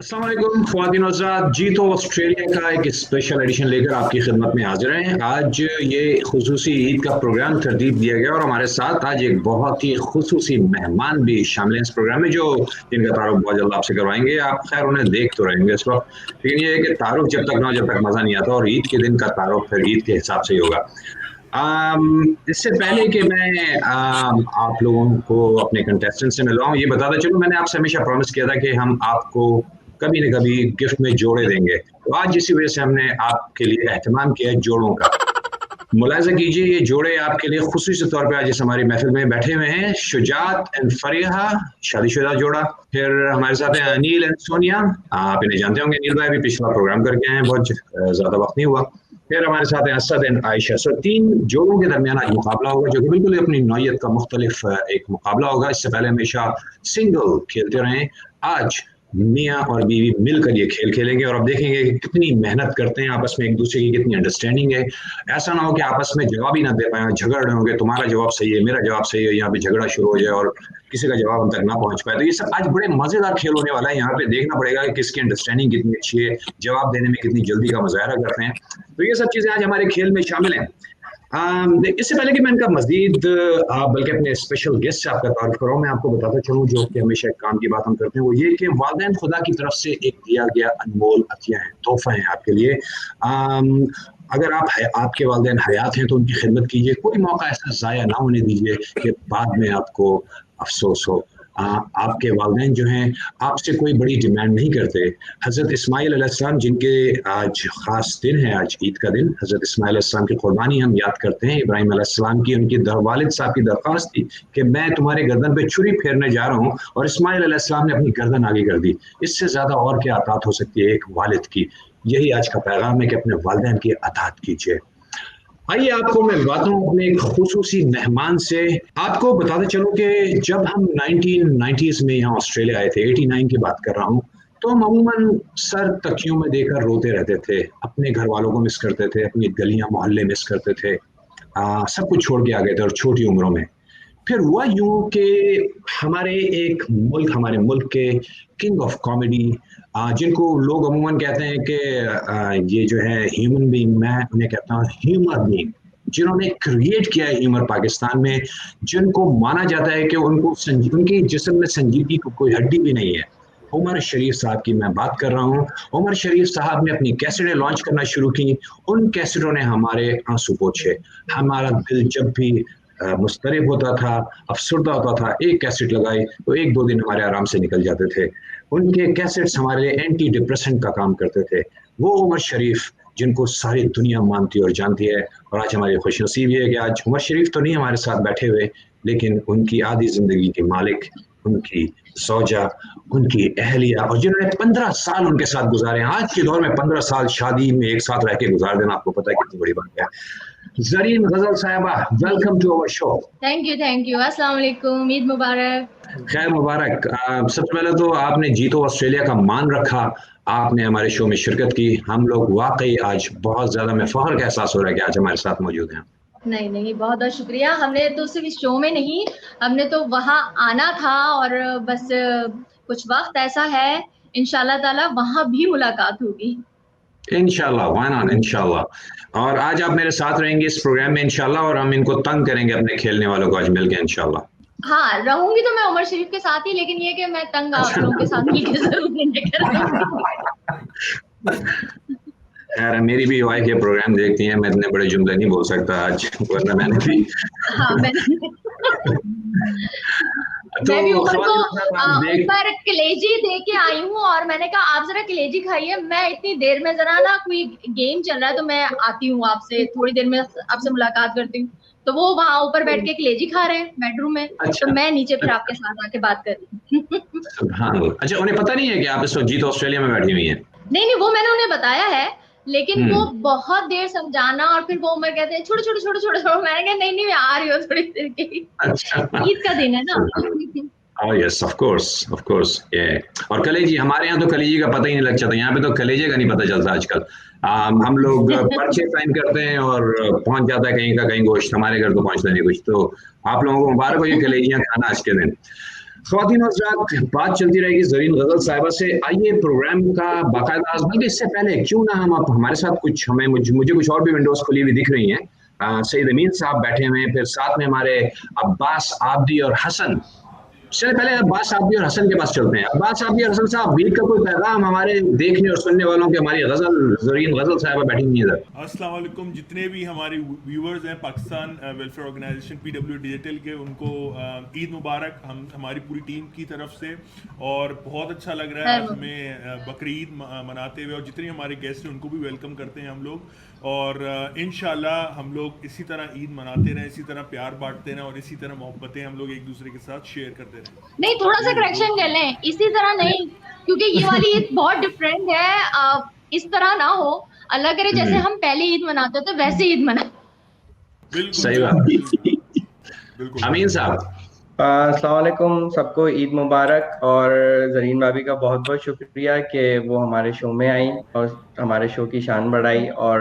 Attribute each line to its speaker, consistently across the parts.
Speaker 1: अस्सलाम वालेकुम ख्वातीन और हज़रात, जी तो ऑस्ट्रेलिया का एक स्पेशल एडिशन लेकर आपकी खिदमत में हाजिर हैं। आज ये खुसूसी ईद का प्रोग्राम तरतीब दिया गया और हमारे साथ आज एक बहुत ही खुसूसी मेहमान भी शामिल हैं इस प्रोग्राम में, जो जिनका तारुफ बहुत जल्द आपसे करवाएंगे। आप खैर उन्हें देख तो रहेंगे इस वक्त, लेकिन ये है कि तारुफ जब तक ना हो, जब तक मज़ा नहीं आता, और ईद के दिन का तारुफ फिर ईद के हिसाब से ही होगा। इससे पहले कि मैं आप लोगों को अपने कंटेस्टेंट से मिलवाऊं, ये बताता चलूं, मैंने आपसे हमेशा प्रॉमिस किया था कि हम आपको कभी न कभी गिफ्ट में जोड़े देंगे। तो आज इसी वजह से हमने आपके लिए एहतमाम किया है जोड़ों का। मुलाहिजा कीजिए, ये जोड़े आपके लिए खुसूसी तौर पे आज इस हमारी महफिल में बैठे हुए हैं। शुजात एंड फरीहा, शादीशुदा जोड़ा। फिर हमारे साथ हैं अनिल एंड सोनिया, आप इन्हें जानते होंगे, अनिल भाई भी पिछला प्रोग्राम करके आए हैं, बहुत ज्यादा वक्त नहीं हुआ। फिर हमारे साथ हैं असद एंड आयशा। सो 3 जोड़ों के दरमियान आज मुकाबला होगा, जो कि बिल्कुल अपनी नौयत का मुख्तलिफ एक मुकाबला होगा। इससे पहले हमेशा सिंगल खेलते रहे, आज मियाँ और बीवी मिलकर ये खेल खेलेंगे और अब देखेंगे कि कितनी मेहनत करते हैं आपस में, एक दूसरे की कितनी अंडरस्टैंडिंग है। ऐसा ना हो कि आपस में जवाब ही ना दे पाए, झगड़ रहे होंगे, तुम्हारा जवाब सही है, मेरा जवाब सही है, यहाँ पे झगड़ा शुरू हो जाए और किसी का जवाब हम तक ना पहुंच पाए। तो ये सब आज बड़े मजेदार खेल होने वाला है। यहाँ पे देखना पड़ेगा कि किसकी अंडरस्टैंडिंग कितनी अच्छी है, जवाब देने में कितनी जल्दी का मुजाहरा करते हैं। तो ये सब चीजें आज हमारे खेल में शामिल हैं। इससे पहले कि मैं इनका मजीद बल्कि अपने स्पेशल गेस्ट से आपका तारुफ कराऊं, मैं आपको बताता चलूं, जो कि हमेशा एक काम की बात हम करते हैं, वो ये कि वालिदैन खुदा की तरफ से एक दिया गया अनमोल अतिया है, तोहफा है आपके लिए। अगर आपके वालिदैन हयात हैं तो उनकी खिदमत कीजिए, कोई मौका ऐसा ज़ाया ना होने दीजिए कि बाद में आपको अफसोस हो। आपके वालिदैन जो हैं आपसे कोई बड़ी डिमांड नहीं करते। हज़रत इस्माइल अलैहिस्सलाम, जिनके आज ख़ास दिन है, आज ईद का दिन, हज़रत इस्माइल अलैहिस्सलाम की कुर्बानी हम याद करते हैं। इब्राहीम अलैहिस्सलाम की, उनकी वालिद साहब की दरख्वास्त थी कि मैं तुम्हारे गर्दन पे छुरी फेरने जा रहा हूँ, और इस्माइल अलैहिस्सलाम ने अपनी गर्दन आगे कर दी। इससे ज़्यादा और क्या अतात हो सकती है एक वालिद की। यही आज का पैगाम है कि अपने वालिदैन की अतात कीजिए। आइए आपको मैं बताता हूँ अपने एक खुसूसी मेहमान से। आपको बताते चलूँ कि जब हम 1990s में यहाँ ऑस्ट्रेलिया आए थे, 89 की बात कर रहा हूँ, तो हम अमूमन सर तकियों में देकर रोते रहते थे, अपने घर वालों को मिस करते थे, अपनी गलियां मोहल्ले मिस करते थे, सब कुछ छोड़ के आ गए थे और छोटी उम्रों में। फिर हुआ यूं कि हमारे मुल्क के किंग ऑफ कॉमेडी, जिनको लोग अमूमन कहते हैं कि ये जो है ह्यूमन बीइंग, मैं उन्हें कहता हूँ ह्यूमर बीइंग, जिन्होंने क्रिएट किया है ह्यूमर पाकिस्तान में, जिनको माना जाता है कि उनकी जिस्म में संजीदगी को कोई हड्डी भी नहीं है। उमर शरीफ साहब की मैं बात कर रहा हूँ। उमर शरीफ साहब ने अपनी कैसेटें लॉन्च करना शुरू की। उन कैसेटों ने हमारे आंसू पोंछे। हमारा दिल जब भी मुस्तरिब होता था, अफसरदा होता था, एक कैसेट लगाई तो 1-2 दिन हमारे आराम से निकल जाते थे। उनके कैसेट्स हमारे लिए एंटी डिप्रेसेंट का काम करते थे। वो उमर शरीफ जिनको सारी दुनिया मानती और जानती है, और आज हमारी खुशनसीबी है कि आज उमर शरीफ तो नहीं हमारे साथ बैठे हुए, लेकिन उनकी आधी जिंदगी के मालिक, उनकी सौजा, उनकी अहलिया, और जिन्होंने 15 साल उनके साथ गुजारे। आज के दौर में 15 साल शादी में एक साथ रह के गुजार देना, आपको पता है कितनी बड़ी बात है। Zareen Ghazal Sahiba, welcome to our show.
Speaker 2: Thank you. अस्सलाम वालेकुम, ईद मुबारक।
Speaker 1: खैर मुबारक। सबसे पहले तो आपने जी तो ऑस्ट्रेलिया का मान रखा, आपने हमारे शो में शिरकत की। हम लोग वाकई आज बहुत ज्यादा, में फख्र का एहसास हो रहा है कि आज हमारे साथ मौजूद हैं।
Speaker 2: नहीं, बहुत बहुत शुक्रिया। हमने तो सिर्फ इस शो में नहीं, हमने तो वहां आना था, और बस कुछ वक्त ऐसा है, इंशाल्लाह ताला वहां भी मुलाकात होगी।
Speaker 1: इंशाल्लाह, व्हाई नॉट, इंशाल्लाह। और आज आप मेरे साथ रहेंगे इस प्रोग्राम में इंशाल्लाह, और हम इनको तंग करेंगे अपने खेलने वालों को आज मिलके इंशाल्लाह।
Speaker 2: हाँ, रहूंगी तो मैं उमर शरीफ के साथ ही, लेकिन ये कि मैं तंग आप लोगों के साथ मिलकर जरूर नहीं करूंगी।
Speaker 1: खैर, मेरी भी वाइफ ये प्रोग्राम देखती है, मैं इतने बड़े जुमले नहीं बोल सकता आज, वरना मैंने भी
Speaker 2: हाँ,
Speaker 1: तो
Speaker 2: मैं भी उमर को
Speaker 1: ऊपर
Speaker 2: कलेजी दे के आई हूँ, और मैंने कहा आप जरा कलेजी खाइए, मैं इतनी देर में जरा ना कोई गेम चल रहा है तो मैं आती हूँ, आपसे थोड़ी देर में आपसे मुलाकात करती हूँ। तो वो वहां ऊपर बैठ के कलेजी खा रहे हैं बेडरूम में।
Speaker 1: अच्छा,
Speaker 2: तो मैं नीचे फिर आपके साथ आके बात कर रही हूँ।
Speaker 1: हाँ, अच्छा, उन्हें पता नहीं है कि आप इस वक्त जीत ऑस्ट्रेलिया में बैठी हुई हैं?
Speaker 2: नहीं, वो मैंने उन्हें बताया है, लेकिन वो बहुत देर समझाना, और फिर वो उमर कहते हैं छोड़ो छोड़ो छोड़ो छोड़ो। मैंने कहा नहीं मैं आ रही हूँ थोड़ी देर के लिए।
Speaker 1: अच्छा,
Speaker 2: ईद का दिन है ना।
Speaker 1: Oh yes, of course, yeah. और कलेजी, हमारे यहाँ तो कलेजी का पता ही नहीं लग जाता, यहाँ पे तो कलेजे का नहीं पता चलता आजकल। हम लोग पर्चे साइन करते हैं और पहुंच जाता है कहीं का कहीं गोश्त, हमारे घर तो पहुंचता नहीं कुछ। तो आप लोगों को मुबारक हो ये कलेजियां खाना आज के दिन। ख़वातीन और हज़रात, बात चलती रहेगी ज़रीन गज़ल साहिबा से। आइए प्रोग्राम का बाकायदा, बल्कि इससे पहले क्यों ना हम आप हमारे साथ कुछ मुझे कुछ और भी विंडोज़ खुली हुई दिख रही हैं। सईद अमीन साहब बैठे हुए हैं, फिर साथ में हमारे अब्बास आब्दी और हसन। चलिए पहले अब्बास आब्दी और हसन के पास चलते हैं। अब्बास आब्दी और हसन साहब, ईद का कोई पैगाम हमारे देखने और सुनने वालों के, हमारी ज़रीन गज़ल साहिबा बैठी हुई है इधर।
Speaker 3: अस्सलाम वालेकुम। जितने भी हमारे व्यूवर्स हैं Pakistan welfare organization PW digital के, उनको ईद मुबारक हमारी पूरी टीम की तरफ से। और बहुत अच्छा लग रहा है आज हमें बकरीद मनाते हुए, और जितने हमारे गेस्ट हैं उनको भी वेलकम करते हैं हम लोग। और इंशाल्लाह हम लोग इसी तरह ईद मनाते रहें, इसी तरह प्यार बांटते रहें, और इसी तरह मोहब्बतें हम लोग एक दूसरे के साथ शेयर करते रहें।
Speaker 2: नहीं, थोड़ा सा करेक्शन कर लें, इसी तरह नहीं, क्योंकि ये वाली ईद बहुत डिफरेंट है। इस तरह ना हो, अल्लाह करे जैसे हम पहले ईद मनाते थे वैसे ईद मना।
Speaker 1: सही बात। अमीन साहब,
Speaker 4: अस्सलाम वालेकुम, सबको ईद मुबारक। और ज़रीन भाभी का बहुत बहुत शुक्रिया कि वो हमारे शो में आई और हमारे शो की शान बढ़ाई। और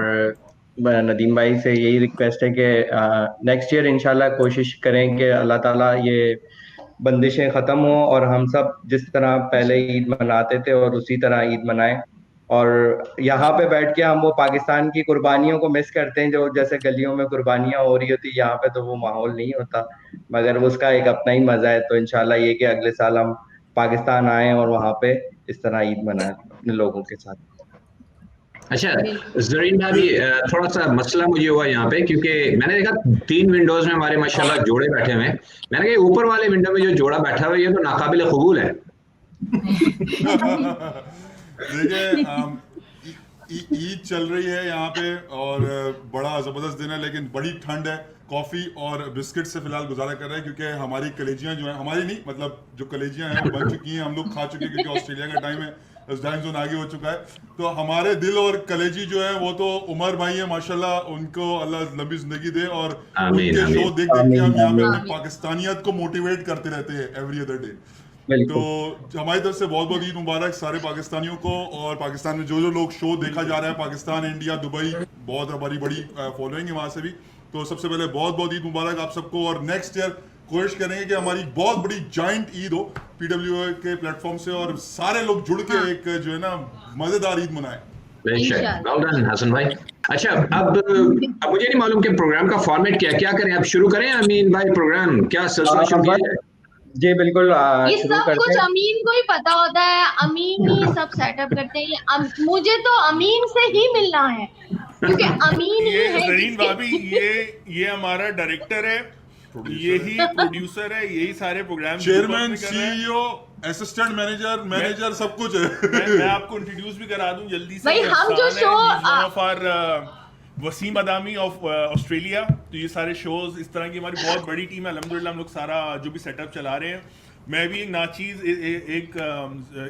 Speaker 4: नदीम भाई से यही रिक्वेस्ट है कि नेक्स्ट ईयर इंशाल्लाह कोशिश करें कि अल्लाह ताला ये बंदिशें ख़त्म हो और हम सब जिस तरह पहले ईद मनाते थे और उसी तरह ईद मनाएं। और यहाँ पे बैठ के हम वो पाकिस्तान की कुर्बानियों को मिस करते हैं, जो जैसे गलियों में कुर्बानियां हो रही होती, यहाँ पे तो वो माहौल नहीं होता, मगर उसका एक अपना ही मजा है। तो इंशाल्लाह ये कि अगले साल हम पाकिस्तान आए और वहाँ पे इस तरह ईद मनाएं अपने लोगों के साथ।
Speaker 1: अच्छा ज़रीन भाभी, थोड़ा सा मसला मुझे हुआ यहाँ पे, क्योंकि मैंने देखा 3 विंडोज में हमारे माशाल्लाह जोड़े बैठे हुए हैं। मैंने कहा ऊपर वाले विंडो में जो जोड़ा बैठा हुआ है ये तो नाकाबिल कबूल है।
Speaker 3: देखिए, ईद चल रही है यहाँ पे और बड़ा ज़बरदस्त दिन है, लेकिन बड़ी ठंड है। कॉफ़ी और बिस्किट से फिलहाल गुजारा कर रहे हैं, क्योंकि हमारी कलेजियाँ जो हैं, हमारी नहीं मतलब जो कलेजियाँ हैं बन चुकी हैं, हम लोग खा चुके हैं, क्योंकि ऑस्ट्रेलिया का टाइम है, टाइम जोन आगे हो चुका है। तो हमारे दिल और कलेजी जो है वो तो उमर भाई है माशाल्लाह, उनको अल्लाह लंबी जिंदगी दे। और उनके शो देख देख के हम यहाँ पे अपनी पाकिस्तानियत को मोटिवेट करते रहते हैं एवरी अदर डे। तो हमारी तरफ से बहुत बहुत ईद मुबारक सारे पाकिस्तानियों को। और पाकिस्तान में जो जो लोग शो देखा जा रहा है, पाकिस्तान, इंडिया, दुबई, बहुत हमारी बड़ी फॉलोइंग है वहाँ से भी। तो सबसे पहले बहुत बहुत ईद मुबारक आप सबको। और नेक्स्ट ईयर कोशिश करेंगे कि हमारी बहुत बड़ी जॉइंट ईद हो PWA के प्लेटफॉर्म से, और सारे लोग जुड़ के एक जो है ना मजेदार ईद मनाएं।
Speaker 1: हसन भाई, अच्छा अब मुझे नहीं मालूम कि प्रोग्राम का फॉर्मेट क्या करें, अब शुरू करें अमीन भाई, प्रोग्राम क्या सिलसिला शुरू किया जाए?
Speaker 4: जी बिल्कुल,
Speaker 2: ये सब कुछ अमीन को ही पता होता है, अमीन ही सब सेटअप करते हैं। मुझे तो अमीन से ही मिलना है, क्योंकि अमीन ही है।
Speaker 3: ज़रीन भाभी, ये हमारा डायरेक्टर है, यही प्रोड्यूसर है, यही सारे program, chairman, CEO, assistant manager सब कुछ है। मैं आपको इंट्रोड्यूस भी करा दूं जल्दी से।
Speaker 2: भाई हम जो
Speaker 3: शो वसीम अदामी ऑफ ऑस्ट्रेलिया। तो ये सारे शोज, इस तरह की हमारी बहुत बड़ी टीम है अल्हम्दुलिल्लाह। हम लोग सारा जो भी सेटअप चला रहे हैं। मैं भी एक नाचीज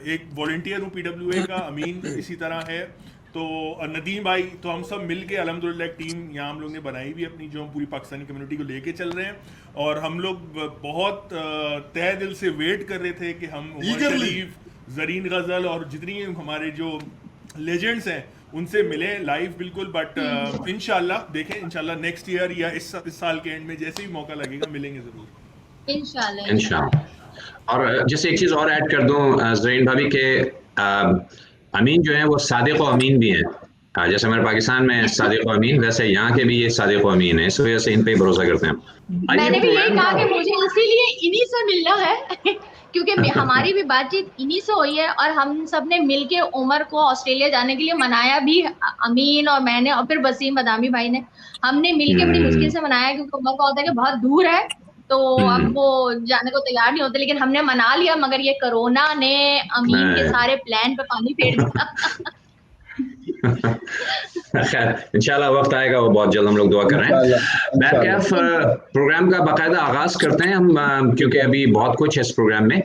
Speaker 3: एक वॉलंटियर हूँ PWA का, अमीन इसी तरह है। तो नदीम भाई, तो हम सब मिल के अल्हम्दुलिल्लाह एक टीम यहाँ हम लोग ने बनाई भी अपनी, जो हम पूरी पाकिस्तानी कम्युनिटी को लेके चल रहे हैं। और हम लोग बहुत तहे दिल से वेट कर रहे थे कि हम उमर शरीफ, ज़रीन गज़ल और जितनी हमारे जो लेजेंड्स हैं उनसे मिले लाइव बिल्कुल। बट इंशाल्लाह देखें, इंशाल्लाह नेक्स्ट ईयर या इस साल के एंड में जैसे भी मौका लगेगा मिलेंगे जरूर
Speaker 1: इंशाल्लाह। और जैसे एक चीज और ऐड कर दूं ज़रीन भाभी के, अमीन जो है वो सादिक व अमीन भी हैं। जैसे हमारे पाकिस्तान में सादिक व अमीन, वैसे यहाँ के भी ये सादिक व अमीन है, इस वजह से इन पे भरोसा करते हैं।
Speaker 2: मैंने भी यही कहा कि मुझे इसीलिए इन्हीं से मिलना है क्योंकि हमारी भी बातचीत इन्हीं से हुई है, और हम सब ने मिलके उमर को ऑस्ट्रेलिया जाने के लिए मनाया भी, अमीन और मैंने और फिर वसीम अदामी भाई ने, हमने मिलके बड़ी मुश्किल से मनाया, क्योंकि उमर को होता है कि बहुत दूर है, तो अब वो जाने को तैयार नहीं होते, लेकिन हमने मना लिया। मगर ये कोरोना ने अमीन के सारे प्लान पे पानी फेर दिया।
Speaker 1: खैर इंशाल्लाह वक्त आएगा, वो बहुत जल्द, हम लोग दुआ कर रहे हैं। बैकएफ प्रोग्राम का बाकायदा आगाज करते हैं हम, क्योंकि अभी बहुत कुछ है इस प्रोग्राम में।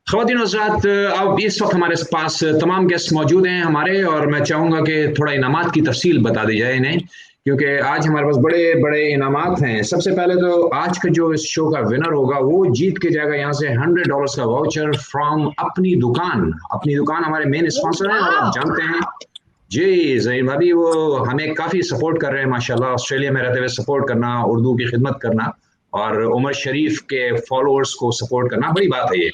Speaker 1: ख़वातीन और हज़रात, अब इस वक्त हमारे पास तमाम गेस्ट मौजूद हैं हमारे, और मैं चाहूँगा कि थोड़ा इनामात की तफसील बता दी जाए इन्हें क्योंकि आज हमारे पास बड़े बड़े इनामात हैं। सबसे पहले तो आज का जो इस शो का विनर होगा वो जीत के जाएगा यहाँ से $100 का वाउचर फ्रॉम अपनी दुकान। अपनी दुकान हमारे मेन स्पॉन्सर हैं और आप जानते हैं जी ज़हीन भाभी वो हमें काफ़ी सपोर्ट कर रहे हैं माशाल्लाह। ऑस्ट्रेलिया में रहते हुए सपोर्ट करना, उर्दू की खिदमत करना और उमर शरीफ के फॉलोअर्स को सपोर्ट करना बड़ी बात है। ये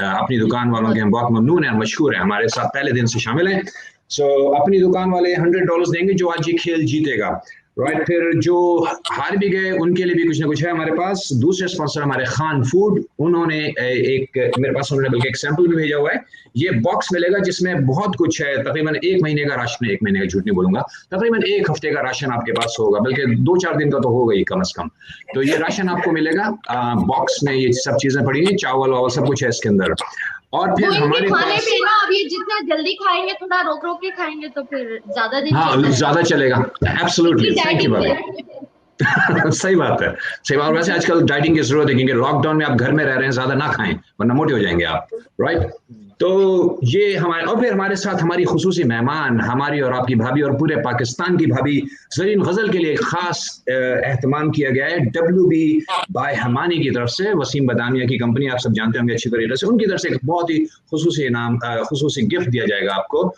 Speaker 1: अपनी दुकान वालों के हम बहुत ममनून हैं, मशहूर हैं, हमारे साथ पहले दिन से शामिल हैं। सो अपनी दुकान वाले $100 देंगे जो आज ये खेल जीतेगा, राइट। फिर जो हार भी गए उनके लिए भी कुछ ना कुछ है हमारे पास। दूसरे स्पॉन्सर हमारे खान फूड, उन्होंने एक मेरे पास उन्होंने बल्कि एक सैंपल भी भेजा हुआ है। ये बॉक्स मिलेगा जिसमें बहुत कुछ है, तकरीबन 1 महीने का राशन, 1 महीने का झूठ नहीं बोलूंगा, तकरीबन 1 हफ्ते का राशन आपके पास होगा, बल्कि 2-4 दिन का तो होगा ही कम से कम। तो ये राशन आपको मिलेगा बॉक्स में, ये सब चीजें पड़ी हैं, चावल वावल सब कुछ है इसके अंदर। और फिर हमारे
Speaker 2: खाने
Speaker 1: पास
Speaker 2: पीना अब ये जितना जल्दी खाएंगे, थोड़ा रोक रोक के खाएंगे तो फिर ज्यादा दिन
Speaker 1: हाँ ज्यादा चलेगा। एब्सोल्युटली, थैंक यू भाभी। सही बात है, सही बात। और वैसे आजकल डाइटिंग की जरूरत है क्योंकि लॉकडाउन में आप घर में रह रहे हैं, ज्यादा ना खाएं वरना मोटे हो जाएंगे आप, राइट। तो ये हमारे, और फिर हमारे साथ हमारी खुसूसी मेहमान, हमारी और आपकी भाभी और पूरे पाकिस्तान की भाभी ज़रीन गजल के लिए खास एहतमाम किया गया है WB बाय हमानी की तरफ से। वसीम बदामिया की कंपनी आप सब जानते होंगे अच्छी तरीके से, उनकी तरफ से एक बहुत ही खुसूसी इनाम, खुसूसी गिफ्ट दिया जाएगा आपको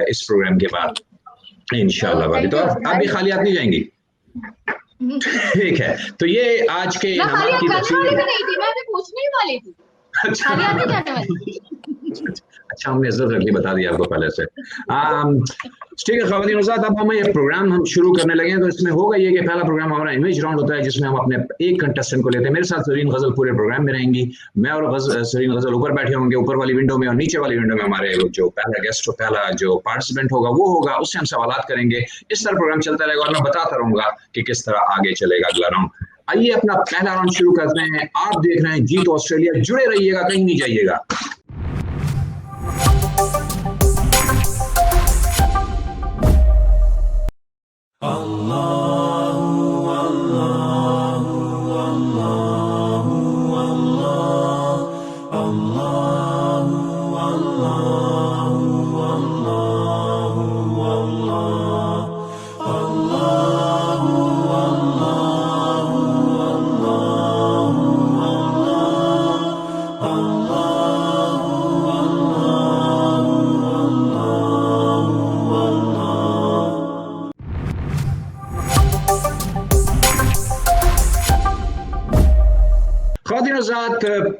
Speaker 1: इस प्रोग्राम के बाद इंशाल्लाह भाभी। तो आप भी खाली हाथ नहीं जाएंगी, ठीक है। तो ये आज के इनामात की तफसील
Speaker 2: मैं पूछने ही वाली थी।
Speaker 1: अच्छा हमने इज्जत रख ली, बता दिया आपको पहले से। ठीक है ख़वातीन और हज़रात, अब हम ये प्रोग्राम हम शुरू करने लगे हैं। तो इसमें होगा ये कि पहला प्रोग्राम हमारा इमेज राउंड होता है जिसमें हम अपने एक कंटेस्टेंट को लेते हैं। मेरे साथ ज़रीन गजल पूरे प्रोग्राम में रहेंगी। मैं और ज़रीन गजल ऊपर बैठे होंगे, ऊपर वाली विंडो में, और नीचे वाली विंडो में हमारे जो पहला गेस्ट, पहला जो पार्टिसिपेंट होगा वो होगा, उससे हम सवालात करेंगे। इस तरह प्रोग्राम चलता रहेगा और मैं बताता रहूंगा कि किस तरह आगे चलेगा अगला राउंड। आइए अपना पहला राउंड शुरू करते हैं। आप देख रहे हैं जीत ऑस्ट्रेलिया, जुड़े रहिएगा, कहीं नहीं जाइएगा।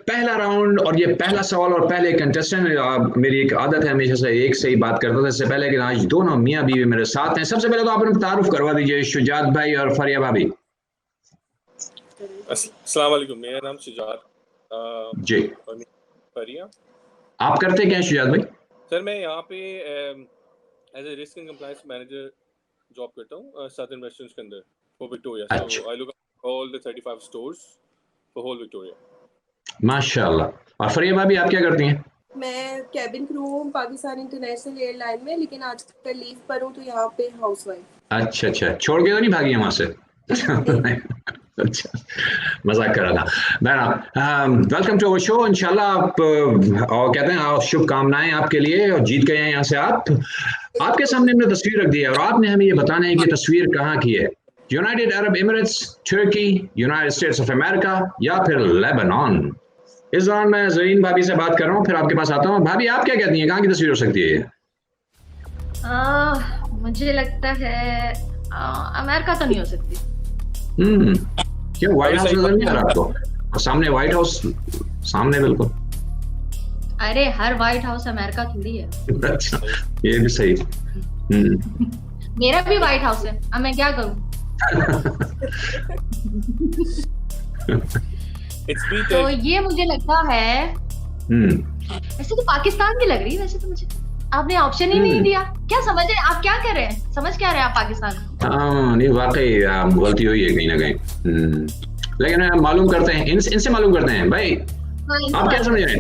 Speaker 1: पहला राउंड और ये पहला सवाल और पहले कंटेस्टेंट। मेरी एक आदत है हमेशा से एक से ही बात करता था इससे पहले, कि आज दोनों मियाँ बीवी मेरे साथ हैं। सबसे पहले तो आप अपना तारुफ करवा दीजिए, शुजात भाई और फरिया भाभी।
Speaker 5: अस्सलाम वालेकुम, मेरा नाम शुजात
Speaker 1: जी।
Speaker 5: फरिया।
Speaker 1: आप करते क्या शुजात भाई?
Speaker 5: सर मैं यहाँ पे as a risk and compliance manager job करता हूँ सदर्न वेस्टर्न्स के अंदर for Victoria. So I look all the 35 stores for whole Victoria.
Speaker 1: माशाल्लाह। और फरिया भाभी आप क्या करती हैं?
Speaker 6: मैं कैबिन क्रू हूँ पाकिस्तान इंटरनेशनल एयरलाइन में, लेकिन आज कल लीव पर हूँ तो यहाँ पे हाउसवाइफ।
Speaker 1: अच्छा, छोड़ के तो नहीं भागी वहां से? अच्छा, मजाक कर रहा था। बहरहाल वेलकम टू अवर शो। इंशाल्लाह आप और कहते हैं शुभकामनाएं आपके लिए, और जीत गए हैं यहाँ से आप। आपके सामने हमने तस्वीर रख दी है और आपने हमें ये बताना है कि तस्वीर कहाँ की है। यूनाइटेड अरब एमिरेट्स, तुर्की, यूनाइटेड स्टेट्स ऑफ अमेरिका या फिर लेबनान। इस दौरान मैं ज़रीन भाभी से बात कर रहा हूँ, फिर आपके पास आता हूँ। भाभी आप क्या कहती हैं, कहाँ की तस्वीर हो सकती है?
Speaker 2: मुझे लगता है अमेरिका तो नहीं हो सकती।
Speaker 1: क्यों? व्हाइट हाउस नजर नहीं आ रहा आपको? और सामने व्हाइट हाउस, सामने बिल्कुल।
Speaker 2: अरे हर व्हाइट हाउस अमेरिका थोड़ी है।
Speaker 1: अच्छा, ये भी सही।
Speaker 2: मेरा भी व्हाइट हाउस है, अब मैं क्या करूँ? तो ये मुझे लगता है वैसे तो पाकिस्तान की लग रही है। वैसे तो मुझे आपने ऑप्शन ही नहीं दिया। क्या समझ रहे हैं आप? क्या कर रहे हैं? समझ क्या रहे हैं आप पाकिस्तान?
Speaker 1: हाँ नहीं, वाकई गलती हुई है कहीं ना कहीं। लेकिन मालूम करते हैं, इनसे मालूम करते हैं। भाई आप क्या समझ रहे हैं?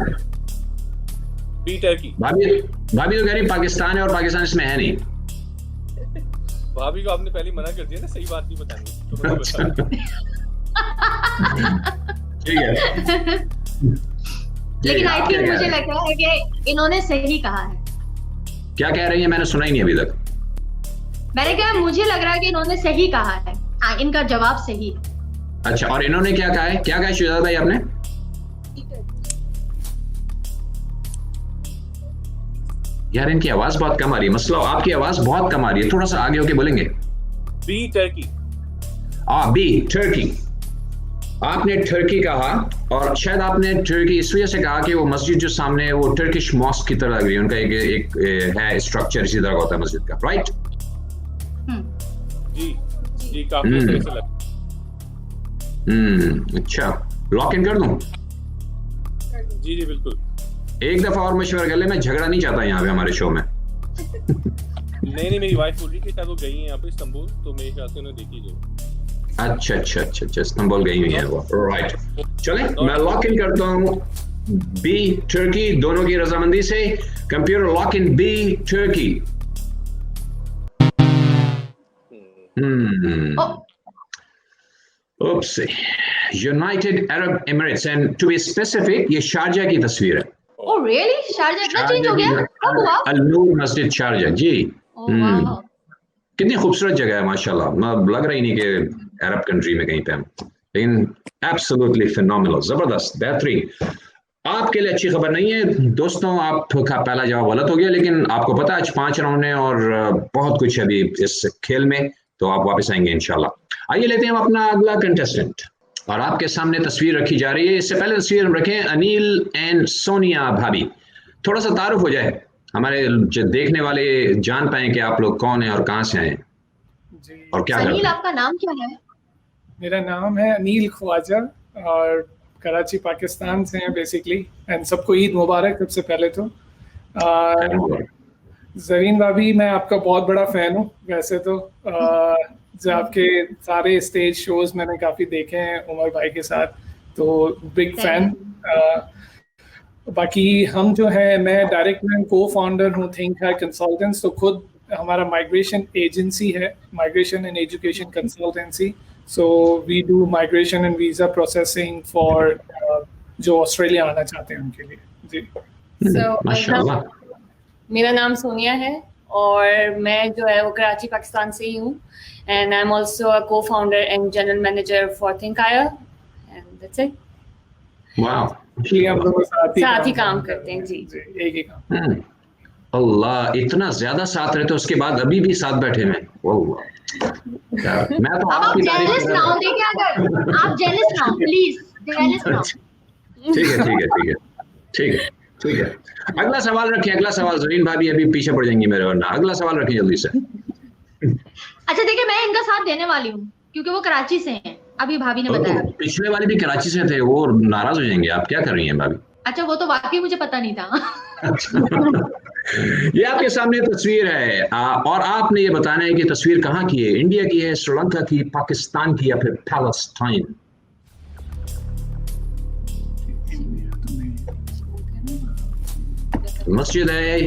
Speaker 1: भाभी तो कह रही पाकिस्तान है और पाकिस्तान इसमें है नहीं।
Speaker 5: भाभी को आपने पहले मना कर दिया ना, सही बात नहीं बतानी।
Speaker 1: ठीक है।
Speaker 2: लेकिन आई थिंक मुझे लगता है कि इन्होंने सही कहा है।
Speaker 1: क्या कह रही है? मैंने सुना ही नहीं अभी तक।
Speaker 2: मैंने कहा मुझे लग रहा है कि इन्होंने सही कहा है। इनका जवाब सही है।
Speaker 1: अच्छा, और इन्होंने क्या कहा है? क्या कहा है शुजात भाई आपने? यार इनकी आवाज बहुत कम आ रही है, मसला आपकी आवाज बहुत कम आ रही है, थोड़ा सा आगे होके बोलेंगे।
Speaker 5: B Turkey.
Speaker 1: B Turkey. आपने टर्की कहा, और शायद आपने टर्की इस वजह से कहा कि वो मस्जिद जो सामने है वो टर्किश मॉस्क की तरह लग रही है, उनका एक है स्ट्रक्चर इसी तरह का होता है मस्जिद का, राइट?
Speaker 5: जी काफी इस तरह से लगा।
Speaker 1: अच्छा, लॉक इन कर दूं?
Speaker 5: जी बिल्कुल।
Speaker 1: एक दफा और मशवरा कर ले, मैं झगड़ा नहीं चाहता यहाँ पे हमारे शो में।
Speaker 5: नहीं, मेरी वाइफ बोल रही कि शायद वो गई है यहाँ पे इस्तांबुल, तो मेरे ख्याल से उन्हें देखी जाए।
Speaker 1: अच्छा, इस्तांबुल गई हुई है वो, राइट। चले, मैं लॉक इन करता हूँ बी टर्की, दोनों की रजामंदी से। Computer lock in B Turkey. Oops. United Arab Emirates, and to be specific, ये शारजा की तस्वीर है।
Speaker 2: Oh really? शारजा इतना चेंज हो गया? कब हुआ?
Speaker 1: अल-नूर मस्जिद शारजा, जी।
Speaker 2: वाह,
Speaker 1: कितनी खूबसूरत जगह है माशाल्लाह, लग रहा ही नहीं कि अरब कंट्री में कहीं पे हम, लेकिन एब्सोल्युटली फिनोमिनल, जबरदस्त, बेहतरीन। आपके लिए अच्छी खबर नहीं है दोस्तों, आपका पहला जवाब गलत हो गया, लेकिन आपको पता है आज 5 राउंड है और बहुत कुछ है अभी इस खेल में, तो आप वापस आएंगे इंशाल्लाह। आइए लेते हैं हम अपना अगला कंटेस्टेंट, और आपके सामने तस्वीर रखी जा रही है। इससे पहले तस्वीर हम रखें अनिल एंड सोनिया भाभी, थोड़ा सा तारुफ हो जाए, हमारे जो देखने वाले जान पाए कि आप लोग कौन हैं और कहाँ से आए हैं और क्या करते
Speaker 2: अनिल
Speaker 1: हैं।
Speaker 2: आपका नाम क्या है?
Speaker 7: मेरा नाम है अनिल ख्वाजा और कराची पाकिस्तान से हैं बेसिकली। एंड सबको ईद मुबारक सबसे पहले तो। जरीन भाभी, मैं आपका बहुत बड़ा फैन हूँ वैसे तो। जो आपके सारे स्टेज शोज मैंने काफ़ी देखे हैं उमर भाई के साथ, तो बिग फैन। बाकी हम जो है, मैं डायरेक्टर को फाउंडर हूँ थिंक है कंसल्टेंट्स, तो खुद हमारा माइग्रेशन एजेंसी है, migration and education consultancy. So we do migration and visa processing for जो ऑस्ट्रेलिया आना चाहते हैं उनके लिए। जी
Speaker 1: माशाल्लाह।
Speaker 8: मेरा नाम सोनिया है और मैं जो है वो कराची पाकिस्तान से ही हूँ, and I am also a co-founder and general manager for Thinkair, and that's it.
Speaker 1: Wow,
Speaker 7: हम लोग
Speaker 8: साथ ही काम करते हैं। जी
Speaker 7: एक ही काम।
Speaker 1: अल्लाह, इतना ज्यादा साथ रहते उसके बाद अभी भी साथ बैठे हैं। मैं तो
Speaker 2: अब आप
Speaker 1: आपकी तारीफ
Speaker 2: जेलस
Speaker 1: कर
Speaker 2: ना
Speaker 1: रहा
Speaker 2: हो,
Speaker 1: हूं।
Speaker 2: देखिए अगर आप जेलस ना हो प्लीज, जेलस ना हो।
Speaker 1: ठीक है। अगला सवाल रखिए, अगला सवाल। जरीन भाभी अभी पीछे पड़ जाएंगी मेरे, वरना अगला सवाल रखिए जल्दी से।
Speaker 2: अच्छा देखिए, मैं इनका साथ देने वाली हूँ क्योंकि वो कराची से हैं, अभी भाभी ने बताया।
Speaker 1: तो पिछले वाले भी कराची से थे, वो नाराज हो जाएंगे। आप क्या कर रही हैं भाभी?
Speaker 2: अच्छा, वो तो वाकई मुझे पता नहीं था।
Speaker 1: ये आपके सामने तस्वीर है, और आपने ये बताना है कि तस्वीर कहाँ की है, इंडिया की है, श्रीलंका की, पाकिस्तान की, या फिर पैलेस्टाइन। मस्जिद है।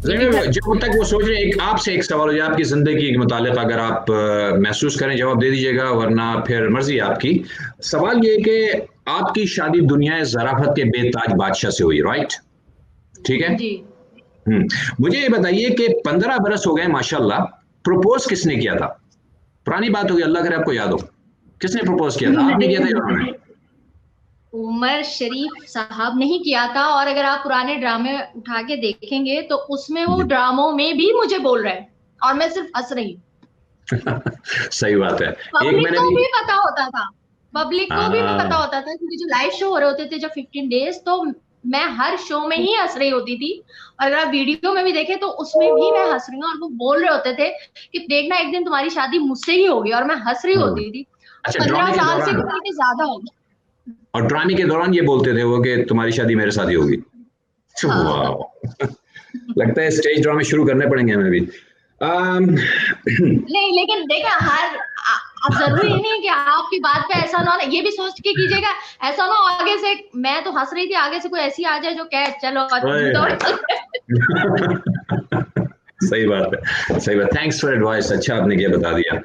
Speaker 1: जब तक वो सोच रहे हैं, आपसे एक सवाल हो जाए आपकी जिंदगी के मुतालिक, अगर आप महसूस करें जवाब दे दीजिएगा, वरना फिर मर्जी आपकी। सवाल ये कि आपकी शादी दुनिया ज़राफत के बेताज बादशाह से हुई, राइट? ठीक है
Speaker 2: जी।
Speaker 1: मुझे ये बताइए कि 15 बरस हो गए माशाल्लाह, प्रपोज किसने किया था? पुरानी बात होगी, अल्लाह करे आपको याद हो। किसने प्रपोज किया था? आपने किया था या उन्होंने?
Speaker 2: उमर शरीफ साहब नहीं किया था, और अगर आप पुराने ड्रामे उठा के देखेंगे तो उसमें वो ड्रामों में भी मुझे बोल रहे हैं और मैं सिर्फ हंस रही हूँ।
Speaker 1: सही बात है।
Speaker 2: पब्लिक को भी पता होता था, पब्लिक को भी पता होता था, क्योंकि जो लाइव शो हो रहे होते थे जब 15 डेज, तो मैं हर शो में ही हंस रही होती थी, और अगर आप वीडियो में भी देखें तो उसमें भी मैं हंस रही हूँ, और वो बोल रहे होते थे कि देखना एक दिन तुम्हारी शादी मुझसे ही होगी, और मैं हंस रही होती थी। 15 साल से भी ज्यादा होगी।
Speaker 1: और ड्रामे के दौरान ये बोलते थे वो कि तुम्हारी शादी मेरे साथ ही होगी। लगता है स्टेज ड्रामे शुरू करने पड़ेंगे हमें भी।
Speaker 2: नहीं, लेकिन देखा अब जरूरी नहीं है कि आपकी बात पे ऐसा ना हो, ये भी सोच के कीजिएगा, ऐसा ना हो आगे से, मैं तो हंस रही थी, आगे से कोई ऐसी आ जाए जो कहे चलो
Speaker 1: सही बात है, सही बात। थैंक्स फॉर एडवाइस, अच्छा आपने क्या बता दिया।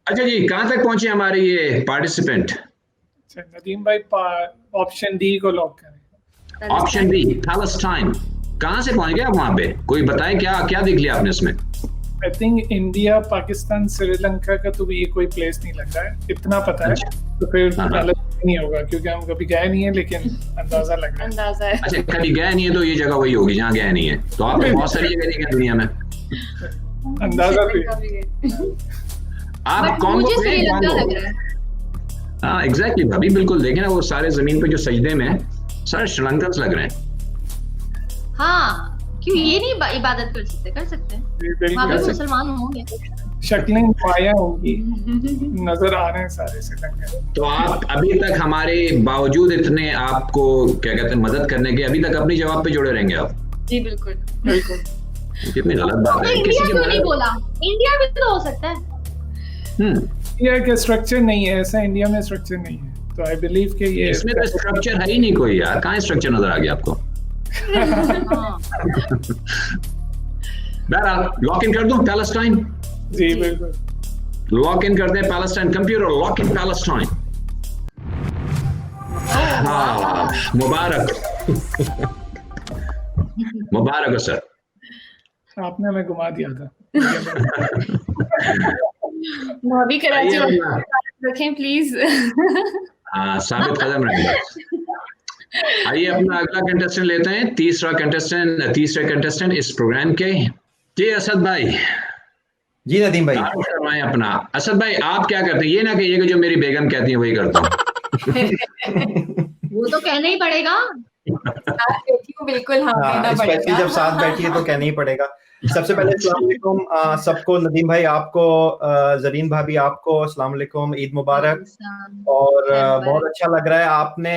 Speaker 1: अच्छा जी, कहाँ तक पहुंचे हमारे ये पार्टिसिपेंट?
Speaker 7: नदीम भाई, ऑप्शन डी को लॉक करें।
Speaker 1: Option D, Palestine. कहाँ से पहुंच गए आप वहां पे? कोई बताए क्या क्या देख लिया आपने इसमें?
Speaker 7: I think India, Pakistan, Sri Lanka का तो ये कोई प्लेस नहीं लग रहा है, इतना पता है। तो फिर गलत नहीं होगा क्योंकि हम कभी गए नहीं है, लेकिन अंदाजा लग रहा है।
Speaker 8: अंदाजा है।
Speaker 1: अच्छा, कभी गए नहीं है तो ये जगह वही होगी जहाँ गए नहीं है। तो आपने बहुत सारी जगह देखी है दुनिया में,
Speaker 7: अंदाजा भी।
Speaker 1: आप कौन
Speaker 2: मुझे श्रीलंका लग रहा है।
Speaker 1: हाँ एग्जैक्टली भाभी, बिल्कुल देखे ना वो सारे जमीन पे जो सजदे में हैं, सारे श्रीलंकन्स लग रहे हैं।
Speaker 2: हाँ, क्यों ये नहीं इबादत कर सकते? कर सकते हैं, वहाँ पे मुसलमान होंगे।
Speaker 7: शक्लें माया होंगी, नजर आ रहे हैं सारे श्रीलंका।
Speaker 1: तो आप अभी तक हमारे बावजूद इतने आपको क्या कहते हैं मदद करने के, अभी तक अपनी जवाब पे जुड़े रहेंगे आप?
Speaker 8: जी बिल्कुल।
Speaker 7: बिल्कुल।
Speaker 1: कितनी गलत बात है।
Speaker 2: इंडिया क्यों नहीं बोला? इंडिया भी तो हो सकता है।
Speaker 7: इंडिया का स्ट्रक्चर नहीं है ऐसा, इंडिया में स्ट्रक्चर नहीं है, तो आई बिलीव कि ये
Speaker 1: इसमें तो स्ट्रक्चर है ही नहीं कोई यार, कहाँ स्ट्रक्चर नजर आ गया आपको? बहरहाल लॉक इन कर दूं पैलेस्टाइन?
Speaker 7: जी बिल्कुल,
Speaker 1: लॉक इन करते हैं पैलेस्टाइन। कंप्यूटर लॉक इन पैलेस्टाइन। हाँ, मुबारक मुबारक हो सर,
Speaker 7: आपने हमें घुमा दिया था।
Speaker 8: भाभी कराची रखें प्लीज।
Speaker 1: हाँ, साबित कदम रहेंगे। आइए अपना अगला कंटेस्टेंट लेते हैं, तीसरे कंटेस्टेंट इस प्रोग्राम के। जी असद भाई।
Speaker 9: जी नदीम भाई।
Speaker 1: करवाएं अपना। असद भाई आप क्या करते हैं? ये ना कहिए कि जो मेरी बेगम कहती है वही करता हूँ।
Speaker 2: वो तो कहना ही पड़ेगा।
Speaker 8: बिल्कुल हाँ,
Speaker 9: स्पेशली जब साथ बैठी है तो कहना ही पड़ेगा। सबसे पहले अस्सलाम वालेकुम सबको, नदीम भाई आपको, जरीन भाभी आपको अस्सलाम वालेकुम, ईद मुबारक। और बहुत अच्छा लग रहा है आपने,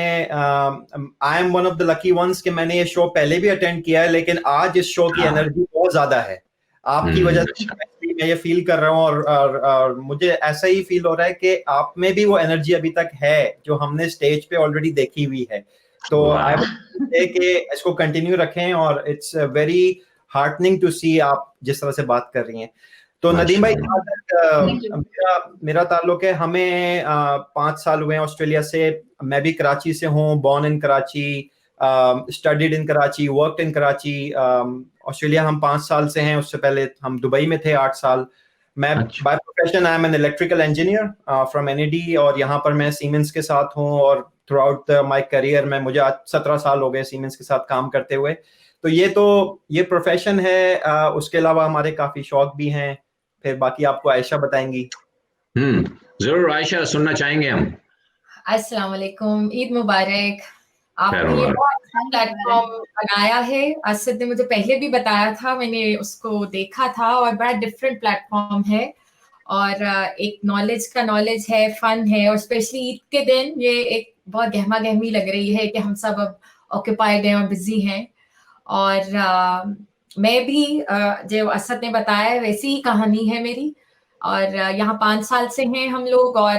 Speaker 9: I am one of the lucky ones कि मैंने ये शो पहले भी अटेंड किया है, लेकिन आज इस शो की एनर्जी बहुत ज्यादा है आपकी वजह से। मैं ये फील कर रहा हूँ और मुझे ऐसा ही फील हो रहा है कि आप में भी वो एनर्जी अभी तक है जो हमने स्टेज पे ऑलरेडी देखी हुई है। तो आई वुड कि इसको कंटिन्यू रखें, और इट्स वेरी हार्टनिंग टू सी आप जिस तरह से बात कर रही हैं। तो नदीम भाई, मेरा ताल्लुक है, हमें 5 साल हुए हैं ऑस्ट्रेलिया से। मैं भी कराची से हूँ, born in Karachi, studied in Karachi, worked in Karachi. Australia हम 5 साल से हैं, उससे पहले हम दुबई में थे 8 साल। मैं by profession I am an electrical engineer from NED, और यहाँ पर मैं सीमेंस के साथ हूँ, और थ्रू आउट माई करियर में मुझे आज 17 साल हो गए सीमेंस के साथ काम करते हुए। तो ये प्रोफेशन है, उसके अलावा हमारे काफी शौक भी हैं। फिर बाकी आपको आयशा बताएंगी।
Speaker 1: जरूर आयशा, सुनना चाहेंगे हम।
Speaker 10: अस्सलाम वालेकुम, ईद मुबारक। आपने ये बहुत अच्छा प्लेटफॉर्म बनाया है। असद ने मुझे पहले भी बताया था, मैंने उसको देखा था, और बड़ा डिफरेंट प्लेटफॉर्म है, और एक नॉलेज है, फन है, और स्पेशली ईद के दिन ये एक बहुत गहमा गहमी लग रही है कि हम सब अब ऑक्यूपाइड हैं और बिजी हैं। और मैं भी जो असद ने बताया वैसी ही कहानी है मेरी, और यहाँ 5 साल से हैं हम लोग, और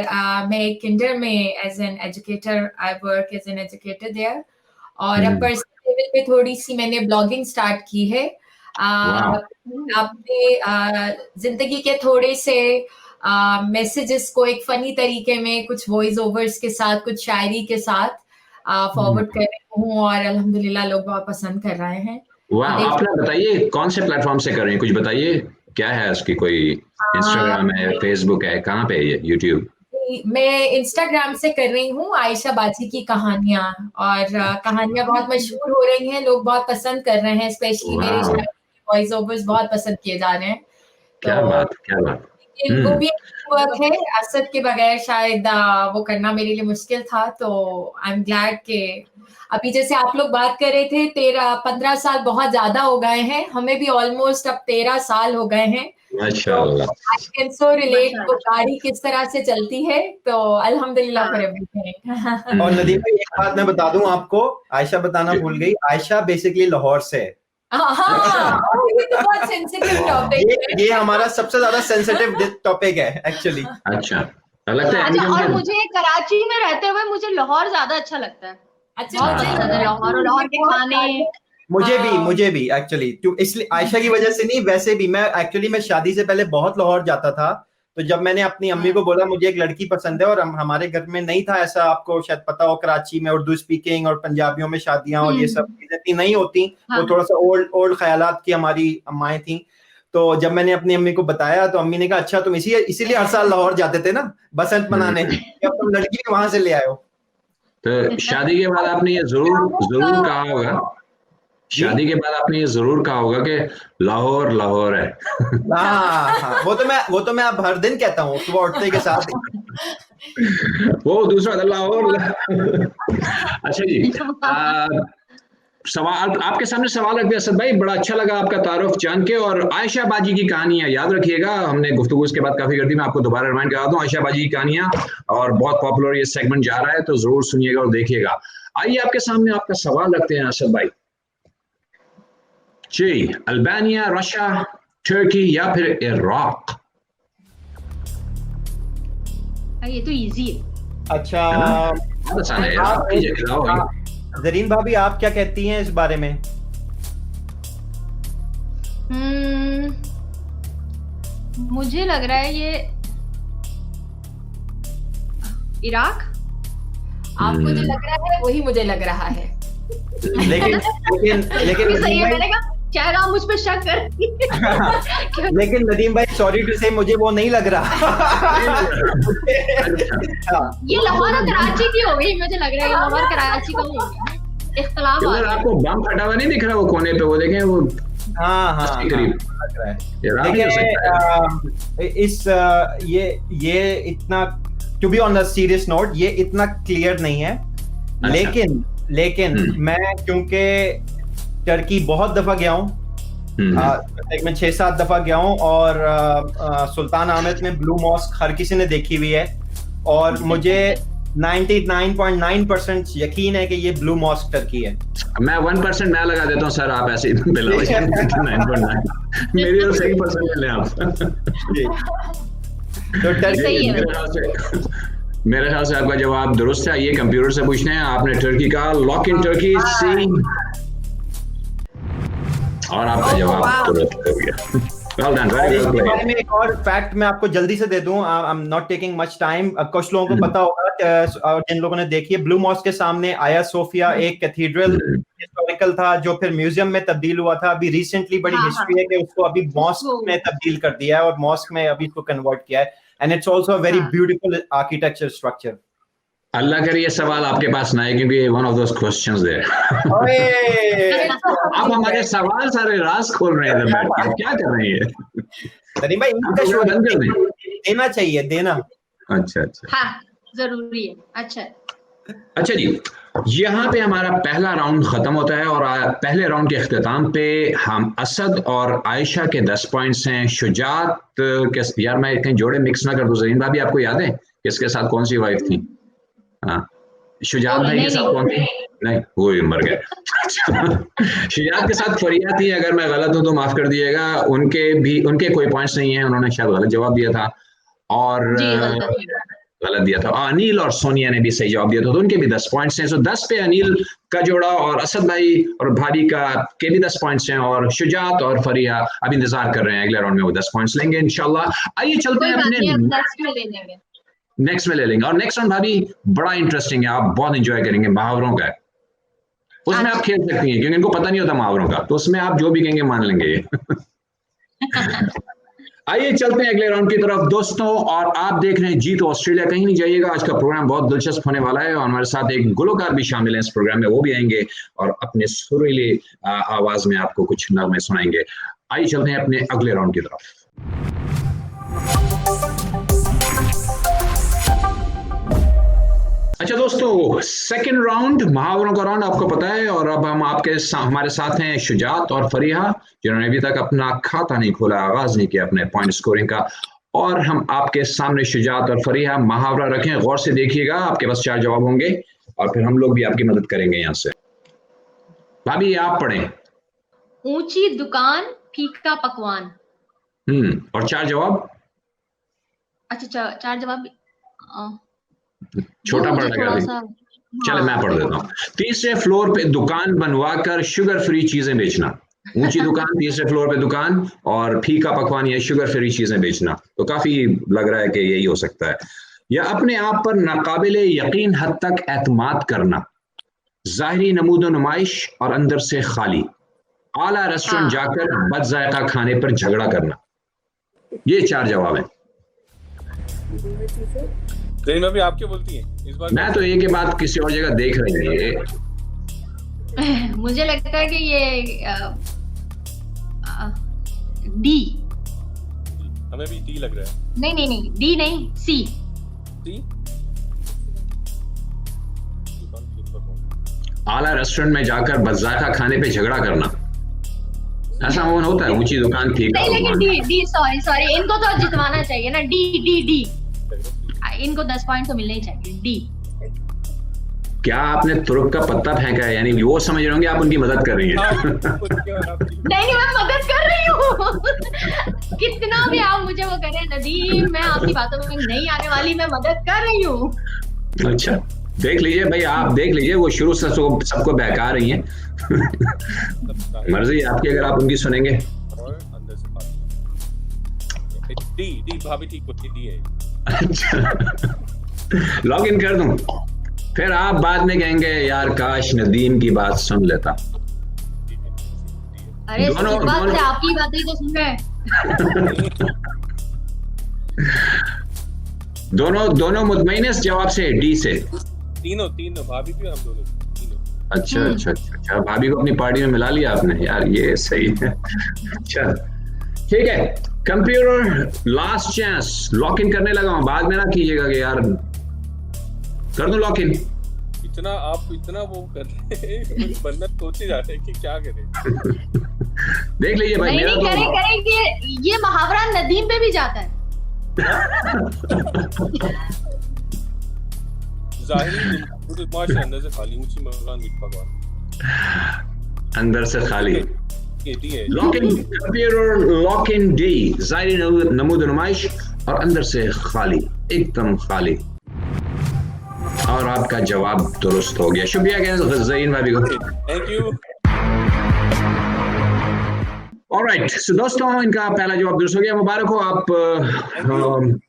Speaker 10: मैं किंडर में as an educator, I work as an educator there, और अब पर्सनल लेवल पे थोड़ी सी मैंने ब्लॉगिंग स्टार्ट की है। अपने जिंदगी के थोड़े से मैसेजेस को एक फनी तरीके में, कुछ वॉइस ओवर्स के साथ, कुछ शायरी के साथ फॉरवर्ड कर रही हूँ, और अल्हम्दुलिल्लाह लोग बहुत पसंद कर रहे हैं।
Speaker 1: वाह, आप बताइए कौन से प्लेटफॉर्म से कर रहे हैं, कुछ बताइए, क्या है उसकी, कोई इंस्टाग्राम है, फेसबुक है, कहाँ पे है ये, यूट्यूब?
Speaker 10: मैं इंस्टाग्राम से कर रही हूँ, आयशा बाजी की कहानियां, और कहानियां बहुत मशहूर हो रही हैं, लोग बहुत पसंद कर रहे हैं, स्पेशली मेरे वॉइस ओवर्स बहुत पसंद किए जा रहे हैं।
Speaker 1: क्या बात, क्या बात।
Speaker 10: वो भी वर्क है, असद के बगैर शायद वो करना मेरे लिए मुश्किल था। तो आई एम ग्लैड के अभी जैसे आप लोग बात कर रहे थे, 13-15 साल बहुत ज्यादा हो गए हैं, हमें भी ऑलमोस्ट अब 13 साल हो गए हैं।
Speaker 1: माशाअल्लाह।
Speaker 10: आई कैन सो रिलेट, वो गाड़ी किस तरह से चलती है, तो अल्हम्दुलिल्लाह फॉर एवरीथिंग।
Speaker 9: और नदीम भाई एक बात मैं बता दूं आपको, आयशा बताना भूल गई, आयशा बेसिकली लाहौर से है।
Speaker 10: ये तो बहुत सेंसिटिव टॉपिक है।
Speaker 9: ये हमारा सबसे ज्यादा सेंसिटिव टॉपिक है एक्चुअली।
Speaker 1: अच्छा, लगता है।
Speaker 2: अच्छा, और मुझे कराची में रहते हुए मुझे लाहौर ज्यादा अच्छा लगता है।
Speaker 10: अच्छा,
Speaker 2: लाहौर और लाहौर के खाने।
Speaker 9: मुझे भी एक्चुअली, इसलिए आयशा की वजह से नहीं, वैसे भी मैं एक्चुअली मैं शादी से पहले बहुत लाहौर जाता था, तो जब मैंने अपनी अम्मी को बोला मुझे एक लड़की पसंद है, और हमारे घर में नहीं था ऐसा, आपको शायद पता हो कराची में उर्दू स्पीकिंग और पंजाबियों में शादियां और ये सब चीजें इतनी नहीं होती, वो थोड़ा सा ओल्ड ख्यालात की हमारी अम्माएं थी। तो जब मैंने अपनी अम्मी को बताया तो अम्मी ने कहा अच्छा तुम इसीलिए हर साल लाहौर जाते थे ना बसंत मनाने, अब तुम लड़की भी वहां से ले आए हो।
Speaker 1: तो शादी के बाद आपने ये जरूर कहा होगा, शादी के बाद आपने ये जरूर कहा होगा कि लाहौर लाहौर है।
Speaker 9: हाँ, वो तो मैं अब हर दिन कहता हूँ सुबह उठते के साथ।
Speaker 1: वो दूसरा था लाहौर। अच्छा जी, सवाल आपके सामने सवाल रख दिया असद भाई, बड़ा अच्छा लगा आपका तारुफ जान के। और आयशा बाजी की कहानियां याद रखिएगा, हमने गुफ्तगू इसके बाद काफी कर दी, मैं आपको दोबारा रिमाइंड करा दूं, आयशा बाजी की कहानियां, और बहुत पॉपुलर ये सेगमेंट जा रहा है, तो जरूर सुनिएगा और देखिएगा। आइए आपके सामने आपका सवाल रखते हैं असद भाई जी, अल्बानिया, रशिया, तुर्की या फिर इराक?
Speaker 2: ये तो इजी है।
Speaker 9: अच्छा,
Speaker 1: बहुत आसान है यार।
Speaker 9: ज़रीन भाभी आप क्या कहती हैं इस बारे में?
Speaker 2: मुझे लग रहा है ये
Speaker 10: इराक। आपको जो लग रहा है वही मुझे लग रहा है।
Speaker 9: लेकिन
Speaker 2: सही है, मैंने कहा शायद आप मुझ पे शक कर।
Speaker 9: लेकिन नदीम भाई सॉरी टू से मुझे वो नहीं लग रहा।
Speaker 2: ये लाहौर और कराची की हो गई, मुझे लग रहा है ये लाहौर कराची का हो गया, इख्तलाफ आ गया।
Speaker 1: आपको बम फटा हुआ नहीं दिख रहा वो कोने पे, वो देखें वो
Speaker 9: हाँ
Speaker 1: करीब
Speaker 9: लग रहा है। इस ये इतना, to be on a serious note, ये इतना क्लियर नहीं है। लेकिन मैं क्योंकि टर्की बहुत दफा गया हूँ, मैं 6-7 दफा गया हूँ, और सुल्तान अहमद में ब्लू मॉस्क हर किसी ने देखी हुई है, और मुझे 99.9% यकीन है कि ये ब्लू मॉस्क टर्की है।
Speaker 1: मैं 1% मैं लगा देता हूँ सर, आप ऐसे ही 99.9 मेरी तो सही परसेंट ले आप।
Speaker 9: तो टर्की
Speaker 1: मेरे ख्याल से आपका जवाब दुरुस्त है। ये कंप्यूटर से पूछते हैं, आपने टर्की का लॉक इन टर्की सी, और आपका जवाब दुरुस्त हो गया। Well done, very well played.
Speaker 9: बारे में एक और फैक्ट मैं आपको जल्दी से दे दूं, I am not taking much time. कुछ लोगों को पता होगा और जिन लोगों ने देखी है, ब्लू मॉस्क के सामने आया सोफिया एक कैथीड्रल हिस्टोरिकल था जो फिर म्यूजियम में तब्दील हुआ था। अभी रिसेंटली बड़ी हिस्ट्री है कि उसको अभी मॉस्क में तब्दील कर दिया है और मॉस्क में अभी इसको कन्वर्ट किया है, and it's also a very beautiful architecture structure.
Speaker 1: अल्लाह करे ये सवाल आपके पास ना है, क्योंकि one of those questions there. आप हमारे सवाल सारे राज खोल रहे हैं, बैठ के क्या कर रहे हैं?
Speaker 9: तरीम भाई इनका शो बंद कर दें, देना चाहिए, देना।
Speaker 1: अच्छा
Speaker 2: हाँ जरूरी है। अच्छा
Speaker 1: जी, यहाँ पे हमारा पहला राउंड खत्म होता है, और पहले राउंड के अख्तिताम पे हम असद और आयशा के 10 पॉइंट्स हैं। शुजात के, यार मैं कहीं जोड़े मिक्स ना कर दूं, ज़रीन भाभी आपको याद है किसके साथ कौन सी वाइफ थी? हाँ, शुजात भाई के साथ कौन थी? नहीं, वो मर गए। शुजात के साथ फरिया थी, अगर मैं गलत हूं तो माफ कर दिएगा। उनके कोई पॉइंट्स नहीं है, उन्होंने शायद गलत जवाब दिया था, और गलत दिया था। अनिल और सोनिया ने भी सही जवाब दिया था, तो उनके भी 10 पॉइंट्स हैं। सो 10 पे अनिल का जोड़ा और असद भाई और भाभी का के भी 10 पॉइंट्स हैं, और शुजात और फरिया अब इंतजार कर रहे हैं, अगले राउंड में वो 10 पॉइंट्स लेंगे इंशाल्लाह। आइए चलते हैं अपने नेक्स्ट में ले लेंगे। और नेक्स्ट राउंड भाभी बड़ा इंटरेस्टिंग है, आप बहुत एंजॉय करेंगे, मुहावरों का है। उसमें आप खेल सकती हैं, क्योंकि इनको पता नहीं होता मुहावरों का, तो उसमें आप जो भी कहेंगे मान लेंगे। आइए चलते हैं अगले राउंड की तरफ दोस्तों, और आप देख रहे हैं जी तो ऑस्ट्रेलिया। कहीं नहीं जाइएगा, आज का प्रोग्राम बहुत दिलचस्प होने वाला है, और हमारे साथ एक गुलकार भी शामिल है इस प्रोग्राम में, वो भी आएंगे और अपने सुरीली आवाज में आपको कुछ नगमे सुनाएंगे। आइए चलते हैं अपने अगले राउंड की तरफ। अच्छा दोस्तों, सेकंड राउंड मुहावरों का राउंड आपको पता है, और अब हम हमारे साथ हैं शुजात और फरीहा, जिन्होंने अभी तक अपना खाता नहीं खोला, आगाज नहीं किया अपने पॉइंट स्कोरिंग का। और हम आपके सामने शुजात और फरीहा मुहावरा रखें, गौर से देखिएगा, आपके पास 4 जवाब होंगे, और फिर हम लोग भी आपकी मदद करेंगे यहाँ से। भाभी आप पढ़ें।
Speaker 2: ऊंची दुकान फीका पकवान।
Speaker 1: और 4 जवाब।
Speaker 2: अच्छा 4 जवाब
Speaker 1: छोटा पड़ लगा, चले मैं पढ़ देता हूँ। 3रे फ्लोर पे दुकान बनवा कर शुगर फ्री चीजें बेचना। ऊंची दुकान, तीसरे फ्लोर पे दुकान, और फीका पकवान या शुगर फ्री चीजें बेचना। तो काफी लग रहा है कि यही हो सकता है। या अपने आप पर नाकाबिले यकीन हद तक एतमाद करना, जाहिरी नमूदो नुमाइश और अंदर से खाली, आला रेस्टोरेंट जाकर बद जायका खाने पर झगड़ा करना। ये 4 जवाब हैं।
Speaker 5: जरीन भाभी आप क्या बोलती हैं इस बार?
Speaker 1: मैं तो एक के बाद किसी और जगह देख रही है।
Speaker 2: मुझे लगता है कि ये डी।
Speaker 5: हमें भी डी लग रहा है।
Speaker 2: नहीं, डी नहीं, सी।
Speaker 5: डी?
Speaker 1: आला रेस्टोरेंट में जाकर बदजायका खाने पे झगड़ा करना, ऐसा अमूमन होता है। ऊंची दुकान ठीक है,
Speaker 2: लेकिन डी सॉरी इनको तो जितवाना चाहिए ना। डी इनको 10 पॉइंट तो मिलने ही चाहिए। डी।
Speaker 1: क्या आपने तुर्क का पत्ता फेंका है? यानी वो समझ रहे होंगे आप उनकी मदद कर रही हैं।
Speaker 2: नहीं, मैं मदद कर रही हूँ। कितना भी आप मुझे वो करें नदीम, मैं आपकी बातों में नहीं आने वाली, मैं मदद कर रही हूँ।
Speaker 1: अच्छा, देख लीजिए भाई, आप देख लीजिए, वो शुरू से सबको बहका रही हैं। मर्जी आपकी, अगर आप उनकी सुनेंगे।
Speaker 5: और अंदर से बात। डी भाभी ठीक होती डी है।
Speaker 1: अच्छा, लॉग इन कर दूं? फिर आप बाद में कहेंगे यार काश नदीम की बात सुन लेता।
Speaker 2: अरे बात से आपकी बातें तो सुन रहे हैं।
Speaker 1: दोनों मुतमईन इस जवाब से, डी से।
Speaker 5: तीनों भाभी भी, हम दोनों तीनों।
Speaker 1: अच्छा, भाभी को अपनी पार्टी में मिला लिया आपने यार, ये सही है। अच्छा ठीक है, computer last chance, lock in करने लगा हूं, बाद में ना कीजिएगा कि यार कर दूं लॉक इन।
Speaker 5: इतना वो कर रहे हैं, बंदा सोच ही जाते हैं कि क्या करें।
Speaker 1: देख लीजिए भाई, मेरा तो
Speaker 2: करें ये मुहावरा नदीम पे भी जाता है।
Speaker 5: जाहिर अंदर से खाली, ऊंची मकान मीठ पकवान
Speaker 1: अंदर से खाली। Lock in computer, lock in D, जाहिर नमूद नुमाइश और अंदर से खाली, एकदम खाली। और आपका जवाब दुरुस्त हो गया। शुक्रिया ज़रीन भाभी को,
Speaker 5: थैंक यू।
Speaker 1: ऑलराइट, सो दोस्तों इनका पहला जवाब दुरुस्त हो गया, मुबारक हो। आप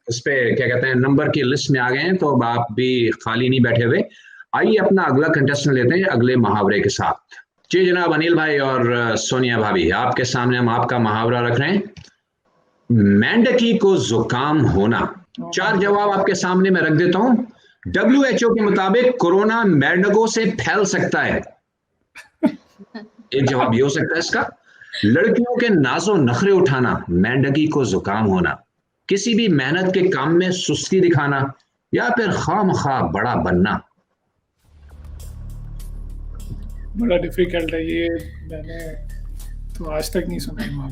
Speaker 1: इस पे क्या कहते हैं नंबर की लिस्ट में आ गए हैं, तो अब आप भी खाली नहीं बैठे हुए। आइए अपना अगला कंटेस्टेंट लेते हैं अगले मुहावरे के साथ। जी जनाब अनिल भाई और सोनिया भाभी, आपके सामने हम आपका मुहावरा रख रहे हैं, मेंढकी को जुकाम होना। 4 जवाब आपके सामने मैं रख देता हूं। WHO के मुताबिक कोरोना मेंढकों से फैल सकता है। एक जवाब ये हो सकता है इसका, लड़कियों के नाजो नखरे उठाना, मेंढकी को जुकाम होना, किसी भी मेहनत के काम में सुस्ती दिखाना, या फिर खामखा बड़ा बनना।
Speaker 7: बड़ा डिफिकल्ट है ये, मैंने तो आज तक नहीं सुना।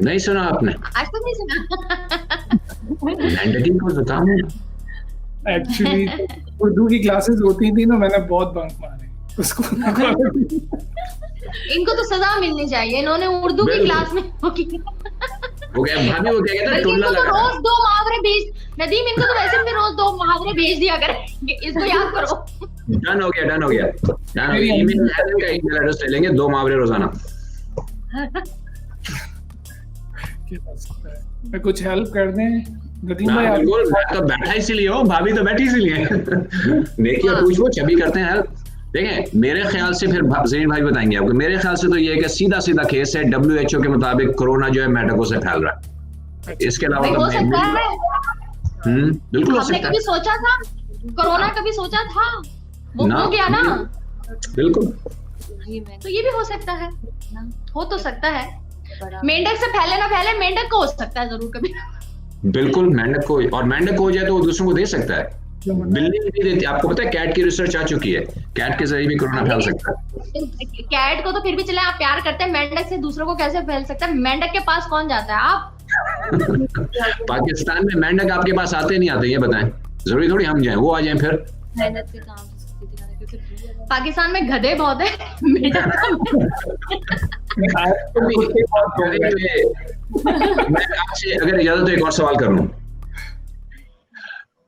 Speaker 1: नहीं सुना आपने?
Speaker 2: आज तक नहीं सुना।
Speaker 1: मेंढकी को जुकाम होना।
Speaker 7: एक्चुअली उर्दू की क्लासेस होती थी ना, मैंने बहुत बंक मारे उसको।
Speaker 2: इनको तो सजा मिलनी चाहिए, इन्होंने उर्दू की क्लास में
Speaker 1: वो क्या भाभी, वो क्या कहते हैं टुल्ला लगा।
Speaker 2: रोज 2 मुहावरे भेज नदीम, इनको तो वैसे भी रोज 2 मुहावरे भेज दिया करें, इसको याद करो।
Speaker 1: डन हो गया। ईमेल एड्रेस ले लेंगे, 2 मुहावरे रोजाना।
Speaker 7: मैं कुछ हेल्प कर दें नदीम भाई?
Speaker 1: बिल्कुल, मैं तो बैठा इसीलिए हूँ, भाभी तो बैठी इसीलिए। नेकी और पूछ वो छवि करते हैं हेल्प। देखें मेरे ख्याल से, फिर ज़रीन भाई बताएंगे आपको, मेरे ख्याल से तो ये है कि सीधा केस है, WHO के मुताबिक कोरोना जो है मेंढकों से फैल रहा है। इसके अलावा
Speaker 2: हो सकता है।
Speaker 1: बिल्कुल हो सकता है।
Speaker 2: कभी सोचा था कोरोना, कभी सोचा था वो हो गया ना।
Speaker 1: बिल्कुल,
Speaker 2: तो ये भी हो सकता है, हो तो सकता है। मेंढक से फैले ना फैले, मेंढक को हो सकता है जरूर कभी।
Speaker 1: बिल्कुल, मेंढक को, और मेंढक हो जाए तो वो दूसरों को दे सकता है। बिल्ली भी देती, आपको पता है कैट की रिसर्च आ चुकी है, कैट के जरिए भी कोरोना फैल सकता है।
Speaker 2: कैट को तो फिर भी चले आप प्यार करते हैं, मेंढक से दूसरों को कैसे फैल सकता है? मेंढक के पास कौन जाता है? आप
Speaker 1: पाकिस्तान में मेंढक आपके पास आते नहीं आते, ये बताएं? जरूरी थोड़ी हम जाएं, वो आ जाएं फिर।
Speaker 2: पाकिस्तान में गधे बहुत है,
Speaker 1: मैं आपसे अगर इजाजत तो एक और सवाल कर लूं।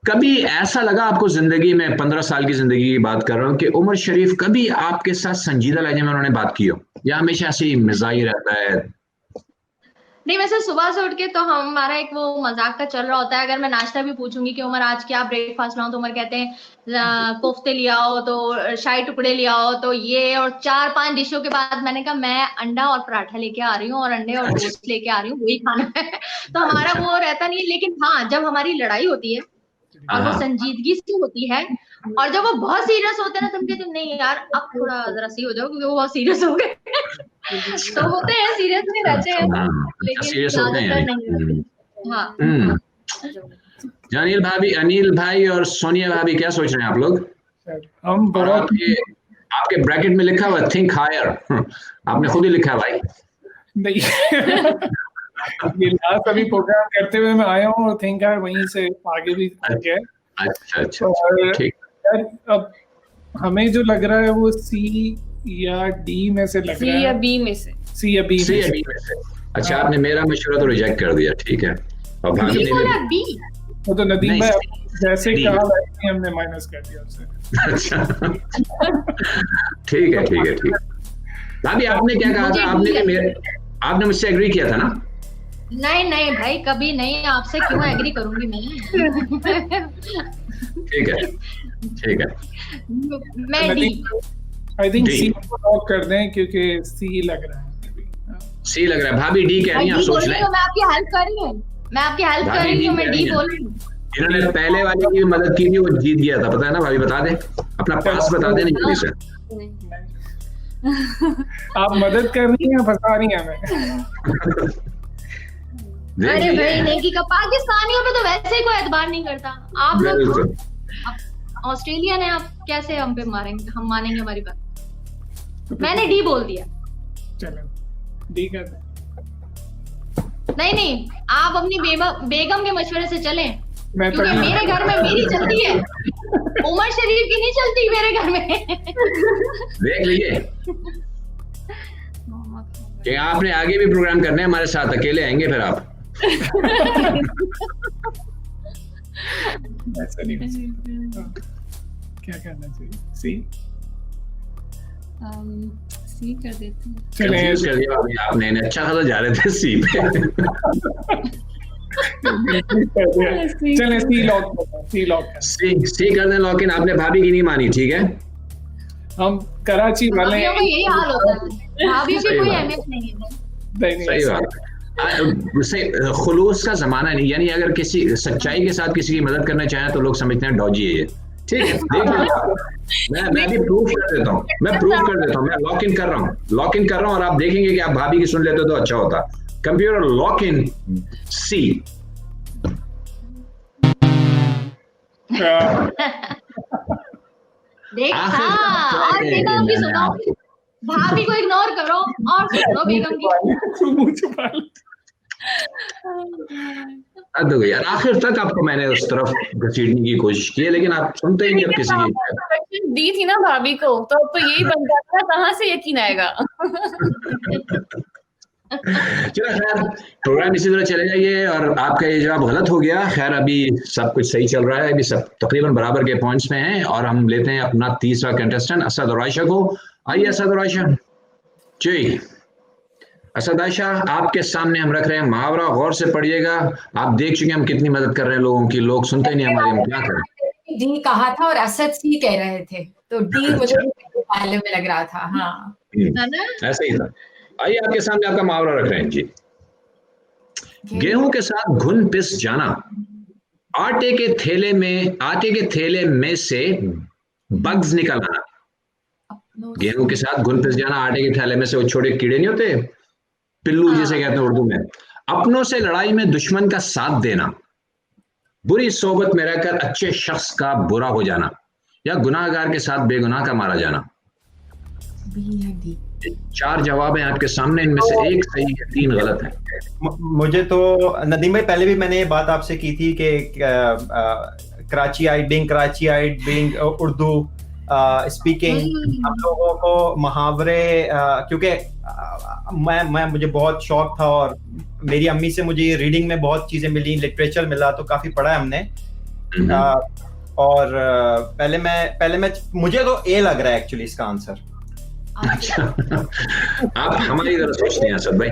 Speaker 1: कभी ऐसा लगा आपको जिंदगी में, 15 साल की जिंदगी की बात कर रहा हूँ, कि उमर शरीफ कभी आपके साथ संजीदा लहजे में उन्होंने बात की हो, या हमेशा ऐसे ही मिजाज रहता है?
Speaker 2: नहीं, वैसे सुबह से उठ के तो हमारा एक वो मजाक का चल रहा होता है। अगर मैं नाश्ता भी पूछूंगी कि उमर आज क्या ब्रेकफास्ट लाऊं, तो उमर कहते हैं कोफ्ते ले आओ, तो शाही टुकड़े ले आओ, तो ये, और 4-5 डिशों के बाद मैंने कहा मैं अंडा और पराठा लेके आ रही हूँ, और अंडे और टोस्ट लेके आ रही हूँ, वही खाना है। तो हमारा वो रहता नहीं है। लेकिन हाँ, जब हमारी लड़ाई होती है और वो संजीदगी से होती है, और जब वो बहुत सीरियस होते हैं ना, तुम कहते नहीं यार अब थोड़ा जरा सी हो जाओ, क्योंकि वो बहुत सीरियस हो गए। तो होते हैं, सीरियस नहीं रहते हैं, लेकिन ज्यादातर नहीं। हाँ।
Speaker 1: अनिल भाई और सोनिया भाभी, क्या सोच रहे हैं आप लोग?
Speaker 7: हम बहुत
Speaker 1: आपके ब्रैकेट में लिखा हुआ थिंक हायर, आपने खुद ही लिखा है भाई?
Speaker 7: नहीं। ये लास्ट अभी प्रोग्राम करते हुए मैं आया हूँ, और थिंक हायर वहीं से आगे भी गया।
Speaker 1: अच्छा, ठीक।
Speaker 7: अब हमें जो लग रहा है वो सी या डी में से लग रहा है।
Speaker 8: सी या बी में से।
Speaker 7: सी या बी में से।
Speaker 1: अच्छा, आपने मेरा मशवरा तो रिजेक्ट कर दिया, ठीक है। और भाभी ने
Speaker 2: बी,
Speaker 7: वो तो नदीम भाई जैसे कहा वैसे ही हमने माइनस कर दिया उससे।
Speaker 1: अच्छा, ठीक है। भाभी आपने क्या कहा था? आपने मुझसे एग्री किया था ना?
Speaker 2: नहीं भाई, कभी नहीं। आपसे क्यों एग्री करूंगी मैं?
Speaker 1: ठीक है।
Speaker 2: मैं डी।
Speaker 7: आई थिंक सी को लॉक कर दें, क्योंकि सी लग रहा है।
Speaker 1: सी लग रहा है। भाभी डी कह रही हैं, आप सोच लें।
Speaker 2: मैं आपकी हेल्प कर रही हूँ, मैं डी बोल रही हूँ।
Speaker 1: इन्होंने पहले वाले की मदद की थी, वो जीत गया था, पता है ना भाभी? बता दे, अपना पास बता दे। नहीं से
Speaker 7: आप मदद कर रही हैं, फंसा रही हैं हमें।
Speaker 2: अरे भाई, नेकी का पाकिस्तानियों पे तो वैसे ही कोई एतबार नहीं करता। आप लोग ऑस्ट्रेलियन है, आप कैसे हम पे मारेंगे? हम मानेंगे हमारी बात? मैंने डी बोल दिया।
Speaker 7: चलो डी कर दें।
Speaker 2: नहीं, आप अपनी बेगम के मशवरे से चलें, क्योंकि मेरे घर में मेरी चलती है, उमर शरीफ की नहीं चलती मेरे घर में।
Speaker 1: देख लीजिए कि आपने आगे भी प्रोग्राम करने हमारे साथ, अकेले आएंगे फिर आप।
Speaker 7: ऐसा नहीं क्या करना चाहिए?
Speaker 8: सी कर देते हैं।
Speaker 1: कंफ्यूज कर दिया आपने, अच्छा खासा जा रहे थे सी पे।
Speaker 7: चलें सी
Speaker 1: कर दें लॉक इन। आपने भाभी की नहीं मानी, ठीक है?
Speaker 7: हम कराची वाले
Speaker 2: यही हाल होता है, भाभी भी कोई अहमियत नहीं है।
Speaker 1: सही बात। खुलूस का जमाना नहीं, यानी अगर किसी सच्चाई के साथ किसी की मदद करना चाहें तो लोग समझते हैं डॉजी है ये, ठीक है? देख मैं अभी प्रूफ कर देता हूँ, मैं लॉक इन कर रहा हूँ, और आप देखेंगे कि आप भाभी की सुन लेते तो अच्छा होता। कंप्यूटर लॉक इन सी।
Speaker 2: बेगम की सुनो, भाभी को इग्नोर करो और सुनो बेगम की।
Speaker 1: तो यार आखिर तक आपको मैंने उस तरफ घसीटने की कोशिश की है, लेकिन आप सुनते ही नहीं अब किसी की।
Speaker 8: दी थी ना भाभी को, तो अब तो यही बन जाता, कहाँ से यकीन आएगा?
Speaker 1: चलो खैर, प्रोग्राम इसी तरह चले जाइए। और आपका ये जवाब गलत हो गया। खैर, अभी सब कुछ सही चल रहा है, अभी सब तकरीबन बराबर के पॉइंट्स में हैं, और हम लेते हैं अपना तीसरा कंटेस्टेंट असद और आयशा को। आइए असद और आयशा जी। असद आयशा, आपके सामने हम रख रहे हैं मुहावरा, गौर से पढ़िएगा। आप देख चुके हैं हम कितनी मदद कर रहे हैं लोगों की, लोग सुनते नहीं हमारी, हम क्या करें?
Speaker 10: डी कहा था और असद सी कह रहे थे, तो डी मुझे पहले में लग रहा था। हाँ,
Speaker 1: ऐसा ही था। आइए आपके सामने आपका मुहावरा रख रहे हैं जी। गेहूं के साथ घुन पिस जाना, आटे के थैले में से बग्स निकल आना। गेहूं के साथ घुन पिस जाना, आटे के थैले में से वो छोटे कीड़े नहीं होते, पिल्लू जिसे कहते हैं उर्दू में। अपनों से लड़ाई में दुश्मन का साथ देना, बुरी सोबत में रहकर अच्छे शख्स का बुरा हो जाना, या गुनाहगार के साथ बेगुनाह का मारा जाना। 4 जवाब हैं आपके सामने, इनमें से एक सही है, 3 गलत है।
Speaker 9: मुझे तो नदीम भाई पहले भी मैंने ये बात आपसे की थी कि कराची बीइंग उर्दू स्पीकिंग, हम लोगों को मुहावरे, क्योंकि मुझे बहुत शौक था और मेरी अम्मी से मुझे रीडिंग में बहुत चीजें मिली, लिटरेचर मिला, तो काफी पढ़ा है हमने। और पहले मैं मुझे तो ए लग रहा है एक्चुअली इसका आंसर।
Speaker 1: अच्छा, आप हमारी तरह सोचते हैं असद भाई।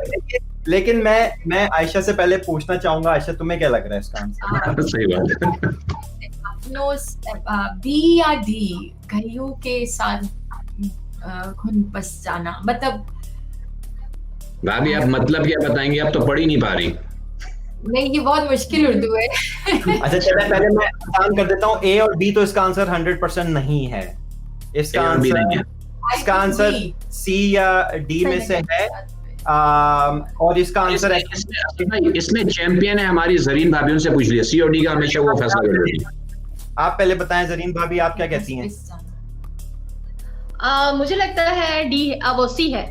Speaker 9: लेकिन मैं आयशा से पहले पूछना चाहूंगा, आयशा तुम्हें क्या लग रहा है इसका आंसर?
Speaker 1: सही बात है।
Speaker 10: बी या डी, कहियों के साथ घुन बस जाना, मतलब
Speaker 1: भाभी आप मतलब क्या बताएंगे, आप तो पढ़ ही नहीं पा रही।
Speaker 10: नहीं, ये बहुत मुश्किल उर्दू है।
Speaker 9: अच्छा चलिए पहले मैं आसान कर देता हूँ, ए और बी तो इसका आंसर 100% नहीं है। इसका आंसर सी या डी में से है। और इसका आंसर
Speaker 1: इसमें चैंपियन है हमारी जरीन भाभी, उनसे पूछ लिया, सी और डी का हमेशा वो फैसला कर देती है।
Speaker 9: आप पहले बताएं जरीन भाभी, आप क्या कहती हैं?
Speaker 2: मुझे लगता है डी, वो सी है।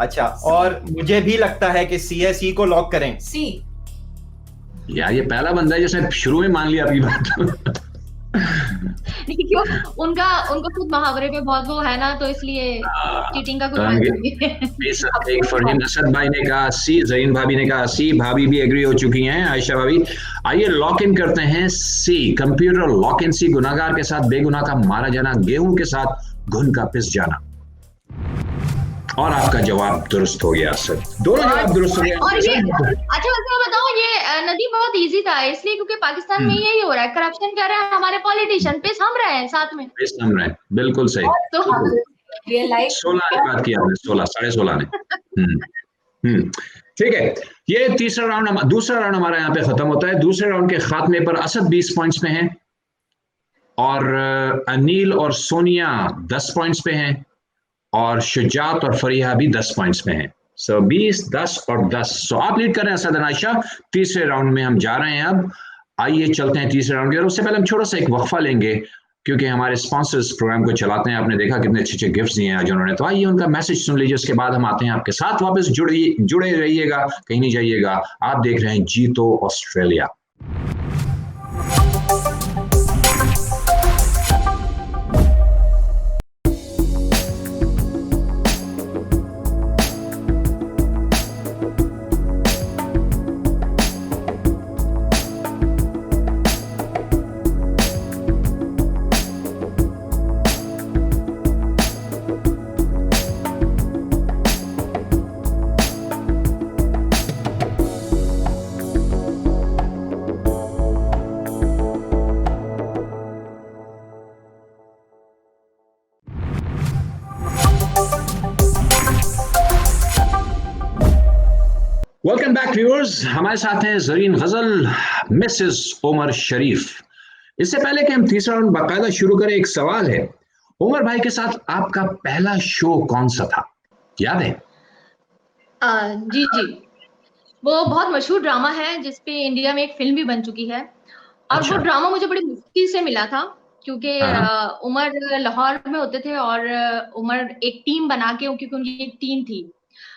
Speaker 9: अच्छा, और मुझे भी लगता है कि सी है। सी को लॉक करें।
Speaker 10: सी।
Speaker 1: यार ये पहला बंदा है जिसने शुरू में मान लिया आपकी बात।
Speaker 2: क्यों उनका खुद मुहावरे पे बहुत वो है ना, तो इसलिए चीटिंग का कोई
Speaker 1: एक फरहीन असद भाई ने कहा सी, जरीन भाभी ने कहा सी, भाभी भी एग्री हो चुकी हैं, आयशा भाभी। आइए लॉक इन करते हैं सी, कंप्यूटर लॉक इन सी, गुनाहगार के साथ बेगुनाह का मारा जाना, गेहूं के साथ घुन का पिस जाना। और आपका जवाब दुरुस्त हो गया असद, दोनों जवाब दुरुस्त हो गया।
Speaker 2: और ये अच्छा मैं बताऊं, ये नदी बहुत इजी था इसलिए क्योंकि पाकिस्तान में यही हो रहा है, करप्शन कर रहे हैं हमारे पॉलिटिशियन, पिस हम रहे हैं साथ में,
Speaker 1: पिस हम रहे हैं, बिल्कुल सही।
Speaker 2: तो
Speaker 1: 16 ने बात किया आपने, 16 16.5 ने। ठीक है, ये तीसरा राउंड, दूसरा राउंड हमारा यहाँ पे खत्म होता है। दूसरे राउंड के खात्मे पर असद 20 पॉइंट्स पे हैं और अनील और सोनिया 10 पॉइंट्स पे हैं और शुजात और फरीहा भी 10 पॉइंट्स पे हैं। सो 20, 10 और 10। सो आप लीड कर रहे हैं असद आयशा। तीसरे राउंड में हम जा रहे हैं अब। आइए चलते हैं तीसरे राउंड के, और उससे पहले हम छोटा सा एक वक्फा लेंगे क्योंकि हमारे स्पॉन्सर्स प्रोग्राम को चलाते हैं। आपने देखा कितने अच्छे अच्छे गिफ्ट्स दिए हैं आज उन्होंने, तो आइए उनका मैसेज सुन लीजिए, उसके बाद हम आते हैं आपके साथ वापस। जुड़े रहिएगा, कहीं नहीं जाइएगा। आप देख रहे हैं जीतो ऑस्ट्रेलिया। वेलकम बैक व्यूअर्स, हमारे साथ हैं जरीन गजल, मिसेस उमर शरीफ। इससे पहले कि हम तीसरा राउंड बाकायदा शुरू करें, एक सवाल है, उमर भाई के साथ आपका पहला शो कौन सा था, याद है?
Speaker 2: जी वो बहुत मशहूर ड्रामा है जिसपे इंडिया में एक फिल्म भी बन चुकी है। और
Speaker 1: अच्छा।
Speaker 2: वो ड्रामा मुझे बड़ी मुश्किल से मिला था क्योंकि उमर लाहौर में होते थे और उमर एक टीम बना के, क्योंकि उनकी एक टीम थी,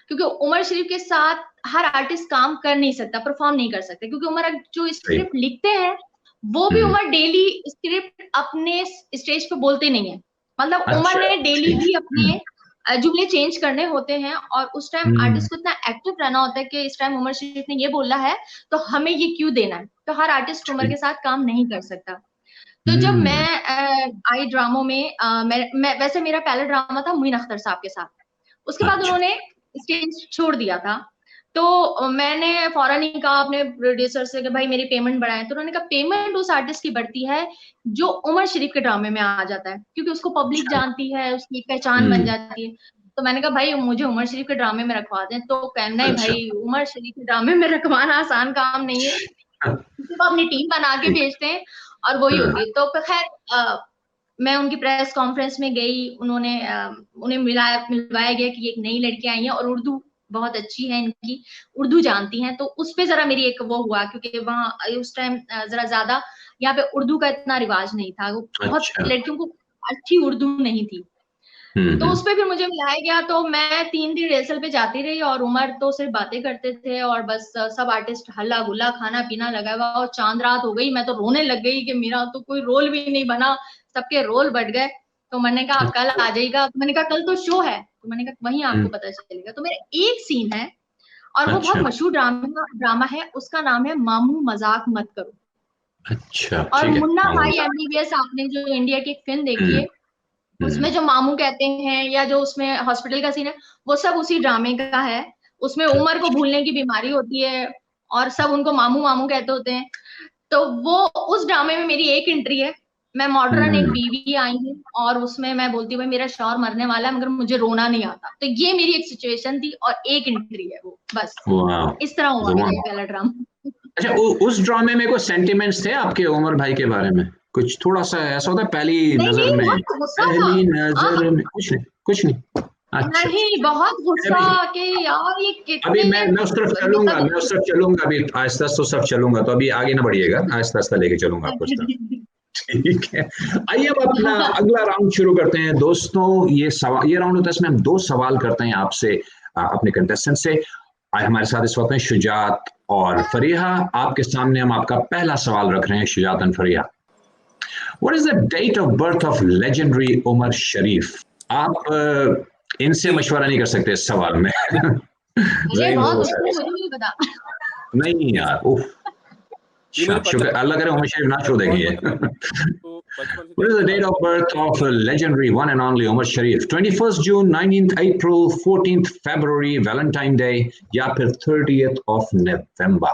Speaker 2: क्योंकि उमर शरीफ के साथ हर आर्टिस्ट काम कर नहीं सकता, परफॉर्म नहीं कर सकता, क्योंकि उमर जो स्क्रिप्ट लिखते हैं वो भी उमर डेली स्क्रिप्ट अपने स्टेज पे बोलते नहीं है, मतलब उमर ने डेली ही अपने जुमले चेंज करने होते हैं और उस टाइम आर्टिस्ट को इतना एक्टिव रहना होता है कि इस टाइम उमर शरीफ ने ये बोला है तो हमें ये क्यों देना है, तो हर आर्टिस्ट उमर के साथ काम नहीं कर सकता। तो जब मैं आई ड्रामों में, मैं वैसे मेरा पहला ड्रामा था मुइन अख्तर साहब के साथ, उसके बाद उन्होंने स्टेज छोड़ दिया था, तो मैंने फौरन ही कहा अपने प्रोड्यूसर से कि भाई मेरी पेमेंट बढ़ाएं, तो उन्होंने कहा पेमेंट उस आर्टिस्ट की बढ़ती है जो उमर शरीफ के ड्रामे में आ जाता है, क्योंकि उसको पब्लिक जानती है, उसकी एक पहचान बन जाती है। तो मैंने कहा भाई मुझे उमर शरीफ के ड्रामे में रखवा दें, तो कहना है भाई उमर शरीफ के ड्रामे में रखवाना आसान काम नहीं है, सिर्फ अपनी टीम बना के भेजते हैं और वही होती है। तो खैर मैं उनकी प्रेस कॉन्फ्रेंस में गई, उन्हें मिलवाया गया कि एक नई लड़की आई है और उर्दू बहुत अच्छी है, इनकी उर्दू जानती हैं, तो उस पे जरा मेरी एक वो हुआ, क्योंकि वहाँ उस टाइम जरा ज्यादा यहाँ पे उर्दू का इतना रिवाज नहीं था, बहुत लड़कियों को अच्छी उर्दू नहीं थी, तो उस पे फिर मुझे मिलाया गया। तो मैं 3 दिन रिहर्सल पे जाती रही और उमर तो सिर्फ बातें करते थे और बस सब आर्टिस्ट हल्ला गुल्ला खाना पीना लगा हुआ, और चांद रात हो गई, मैं तो रोने लग गई कि मेरा तो कोई रोल भी नहीं बना, सबके रोल बढ़ गए। तो मैंने कहा आप कल आ जाइएगा, तो मैंने कहा कल तो शो है, तो मैंने कहा वहीं आपको पता चलेगा। तो मेरा एक सीन है और वो बहुत मशहूर ड्रामा है, उसका नाम है मामू मजाक मत करो।
Speaker 1: अच्छा
Speaker 2: और
Speaker 1: ठीक है।
Speaker 2: मुन्ना
Speaker 1: मामू।
Speaker 2: भाई MBBS आपने जो इंडिया की एक फिल्म देखी है, उसमें
Speaker 1: हम्म,
Speaker 2: जो मामू कहते हैं या जो उसमें हॉस्पिटल का सीन है, वो सब उसी ड्रामे का है। उसमें उमर को भूलने की बीमारी होती है और सब उनको मामू मामू कहते होते हैं। तो वो उस ड्रामे में मेरी एक एंट्री है। मैं मॉडर्न एक बीवी आई हूँ और उसमें मैं बोलती हूँ भाई मेरा शौहर मरने वाला है मगर मुझे रोना नहीं आता। तो ये मेरी एक सिचुएशन थी और एक एंट्री है वो, बस
Speaker 1: वाह।
Speaker 2: इस तरह हुआ मेरा ये
Speaker 1: वाह।
Speaker 2: पहला ड्रामा।
Speaker 1: अच्छा उस ड्रामे में कोई सेंटिमेंट्स थे आपके उमर भाई के बारे में? कुछ थोड़ा सा ऐसा होता है पहली
Speaker 2: नहीं
Speaker 1: नजर
Speaker 2: नहीं,
Speaker 1: में,
Speaker 2: बहुत गुस्सा था।
Speaker 1: पहली नजर में कुछ नहीं, कुछ नहीं। अच्छा
Speaker 2: नहीं, बहुत गुस्सा कि यार ये
Speaker 1: अभी
Speaker 2: कितने
Speaker 1: मैं उस तरफ चलूंगा,
Speaker 2: मतलब
Speaker 1: मैं उस तरफ चलूंगा, अभी आहिस्ता आहिस्ता सब चलूंगा, तो अभी आगे ना बढ़िएगा, आहिस्ता आहिस्ता लेके चलूंगा आपको उस तरफ। ठीक है, आइए अब अपना अगला राउंड शुरू करते हैं दोस्तों। ये राउंड होता है, इसमें हम 2 सवाल करते हैं आपसे, अपने कंटेस्टेंट से। हमारे साथ इस वक्त में शुजात और फरीहा। आपके सामने हम आपका पहला सवाल रख रहे हैं, Shujaat and Fariha. What is the date of birth of legendary Umer Sharif? आप इनसे मशवरा नहीं कर सकते इस सवाल में।
Speaker 2: ये बहुत मुश्किल, मुझे नहीं पता।
Speaker 1: नहीं यार, उफ। शुक्र, अल्लाह करे उमर शरीफ ना छोड़ देंगे ये। What is the date of birth of legendary one and only Umar Sharif? 21st June, 19th April, 14th February, Valentine Day, या फिर 30th of November?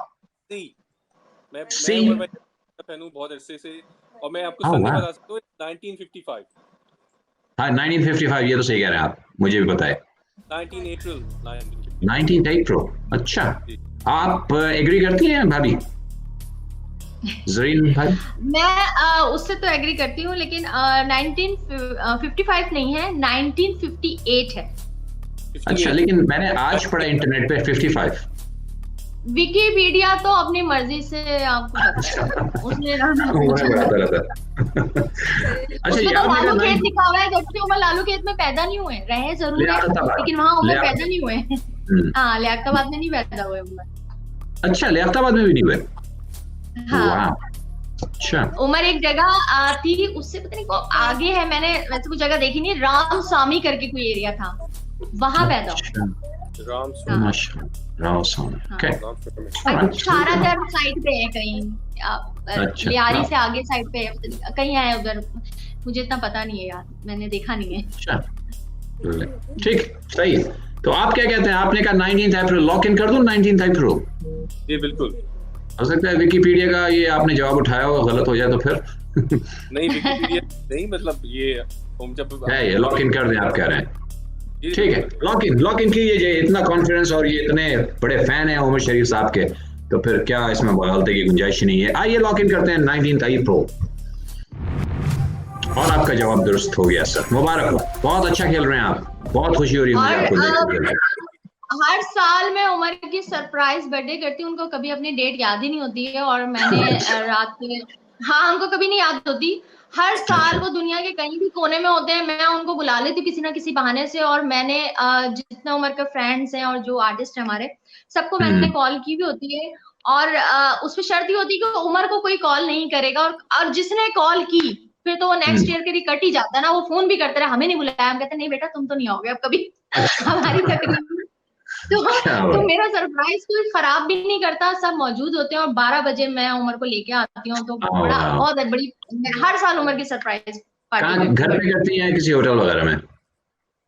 Speaker 5: मैं
Speaker 1: See?
Speaker 5: उमर भाई का फैन हूं बहुत अरसे से, और मैं आपको संडे बता सकता हूं 1955।
Speaker 1: हाँ 1955, ये तो सही कह रहे हैं आप, मुझे भी पता है।
Speaker 5: 19 अप्रैल
Speaker 1: 19th April, अच्छा। आप एग्री करती हैं भाभी? जरीन भाई?
Speaker 2: मैं उससे तो एग्री करती हूँ, लेकिन 1955 नहीं है, 1958 है।
Speaker 1: अच्छा, लेकिन मैंने आज पढ़ा इंटरनेट पे 55।
Speaker 2: विकिपीडिया तो अपनी मर्जी से आपको पता है, उसने
Speaker 1: अच्छा,
Speaker 2: उसमें तो लालू खेत लिखा हुआ है, जबकि उमर लालू खेत में पैदा नहीं हुए, रहे जरूर है लेकिन वहाँ उमर पैदा नहीं हुए। हाँ, लियाकताबाद में नहीं पैदा हुए उमर।
Speaker 1: अच्छा, लियाकताबाद में भी नहीं हुए?
Speaker 2: हाँ।
Speaker 1: अच्छा,
Speaker 2: उमर एक जगह थी, उससे पता नहीं को आगे है, मैंने वैसे कुछ जगह देखी नहीं, राम स्वामी करके कोई एरिया था, वहां पैदा हुआ।
Speaker 1: राम स्वामी, ओके।
Speaker 2: 18 साइड पे है कहीं, लियारी से आगे साइड पे कहीं है उधर, मुझे इतना पता नहीं है यार, मैंने देखा नहीं है।
Speaker 1: अच्छा, ठीक, सही। तो आप क्या कहते हैं? आपने कहा 19th अप्रैल, लॉक इन कर दूं 19th अप्रैल?
Speaker 5: जी बिल्कुल।
Speaker 1: हो सकता है विकिपीडिया का ये आपने जवाब उठाया हो, गलत हो जाए तो फिर?
Speaker 5: नहीं, विकिपीडिया नहीं, मतलब ये हम जब
Speaker 1: है, ये लॉक इन कर दें आप कह रहे हैं? ठीक है, लॉक इन कीजिए। इतना कॉन्फिडेंस और ये इतने बड़े फैन हैं उमर शरीफ साहब के, तो फिर क्या इसमें बगालते की गुंजाइश नहीं है। आइए लॉक इन करते हैं 19th अप्रैल, और आपका जवाब दुरुस्त हो गया सर, मुबारक हो, बहुत अच्छा खेल रहे हैं आप, बहुत खुशी हो रही है मुझे आपको देखकर।
Speaker 2: हर साल मैं उमर की सरप्राइज बर्थडे करती हूँ, उनको कभी अपनी डेट याद ही नहीं होती है, और मैंने रात में, हाँ उनको कभी नहीं याद होती, हर साल वो दुनिया के कहीं भी कोने में होते हैं, मैं उनको बुला लेती हूँ किसी ना किसी बहाने से। और मैंने जितने उमर के फ्रेंड्स हैं और जो आर्टिस्ट हैं हमारे, सबको मैंने कॉल की भी होती है, और उसमें शर्त ही होती है कि उमर को कोई कॉल नहीं करेगा, और जिसने कॉल की फिर तो वो नेक्स्ट ईयर के लिए कट ही जाता है ना, वो फोन भी करते रहे, हमें नहीं बुलाया, हम कहते नहीं बेटा तुम तो नहीं आओगे अब कभी हमारी तकरीब में। तो मेरा सरप्राइज कोई खराब भी नहीं करता, सब मौजूद होते हैं, और 12 बजे मैं उमर को लेके आती हूँ, तो बड़ा बहुत बड़ी, हर साल उमर की सरप्राइज पार्टी।
Speaker 1: घर पे करती हैं किसी होटल वगैरह में?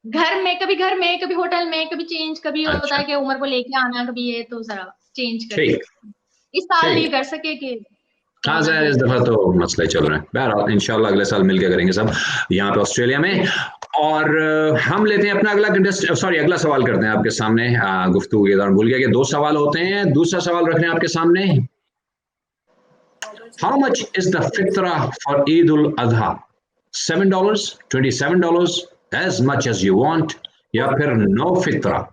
Speaker 2: घर में, कभी होटल में, कभी चेंज, कभी होता है कि उमर को लेके आना, कभी ये, तो जरा चेंज कर, इस साल नहीं कर सके कि
Speaker 1: हाँ ज़ाहिर, इस दफा तो मसले चल रहे हैं, बहरहाल इंशाल्लाह अगले साल मिलकर करेंगे सब यहाँ पे ऑस्ट्रेलिया में। और हम लेते हैं अपना अगला सवाल करते हैं आपके सामने। गुफ्तगू के दौरान भूल गया कि 2 सवाल होते हैं, दूसरा सवाल रख रहे हैं आपके सामने। हाउ मच इज द फित्रा for Eid ul Azha? $7, $27, as much as you want, या फिर नो फित्रा?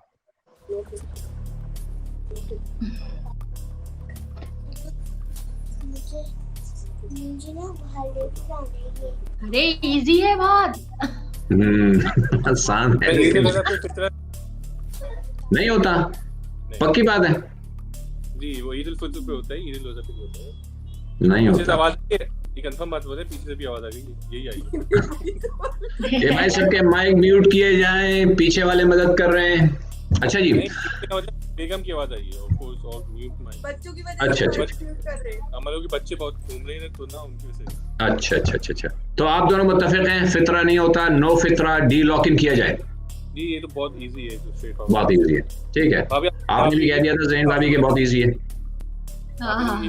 Speaker 2: अरे इजी है बहुत।
Speaker 1: आसान है, नहीं होता, पक्की बात है
Speaker 5: जी, वो ईद उल फित्र पे होता है, ईद उल अज़हा पे होता है,
Speaker 1: नहीं होता।
Speaker 5: आवाज ये कंफर्म बात बोल रहे, पीछे से भी आवाज आ गई, यही आई।
Speaker 1: ये भाई सबके माइक म्यूट किए जाएं, पीछे वाले मदद कर रहे हैं। अच्छा जी,
Speaker 5: बेगम की आवाज आई है ऑफ कोर्स और म्यूट माइक।
Speaker 6: बच्चों की वजह
Speaker 1: अच्छा,
Speaker 6: से
Speaker 1: अच्छा,
Speaker 6: confuse कर रहे हैं।
Speaker 5: हम लोग के बच्चे बहुत घूम रहे हैं तो ना उनकी वजह से।
Speaker 1: अच्छा अच्छा अच्छा अच्छा, तो आप दोनों मुत्तफिक हैं फितरा नहीं होता, नो फितरा डी लॉक इन किया जाए?
Speaker 5: जी ये तो बहुत इजी है, तो स्ट्रेट
Speaker 1: बहुत इजी है, ठीक है। आपने भी कह दिया था ज़ैन भाभी के बहुत इजी है।
Speaker 2: हाँ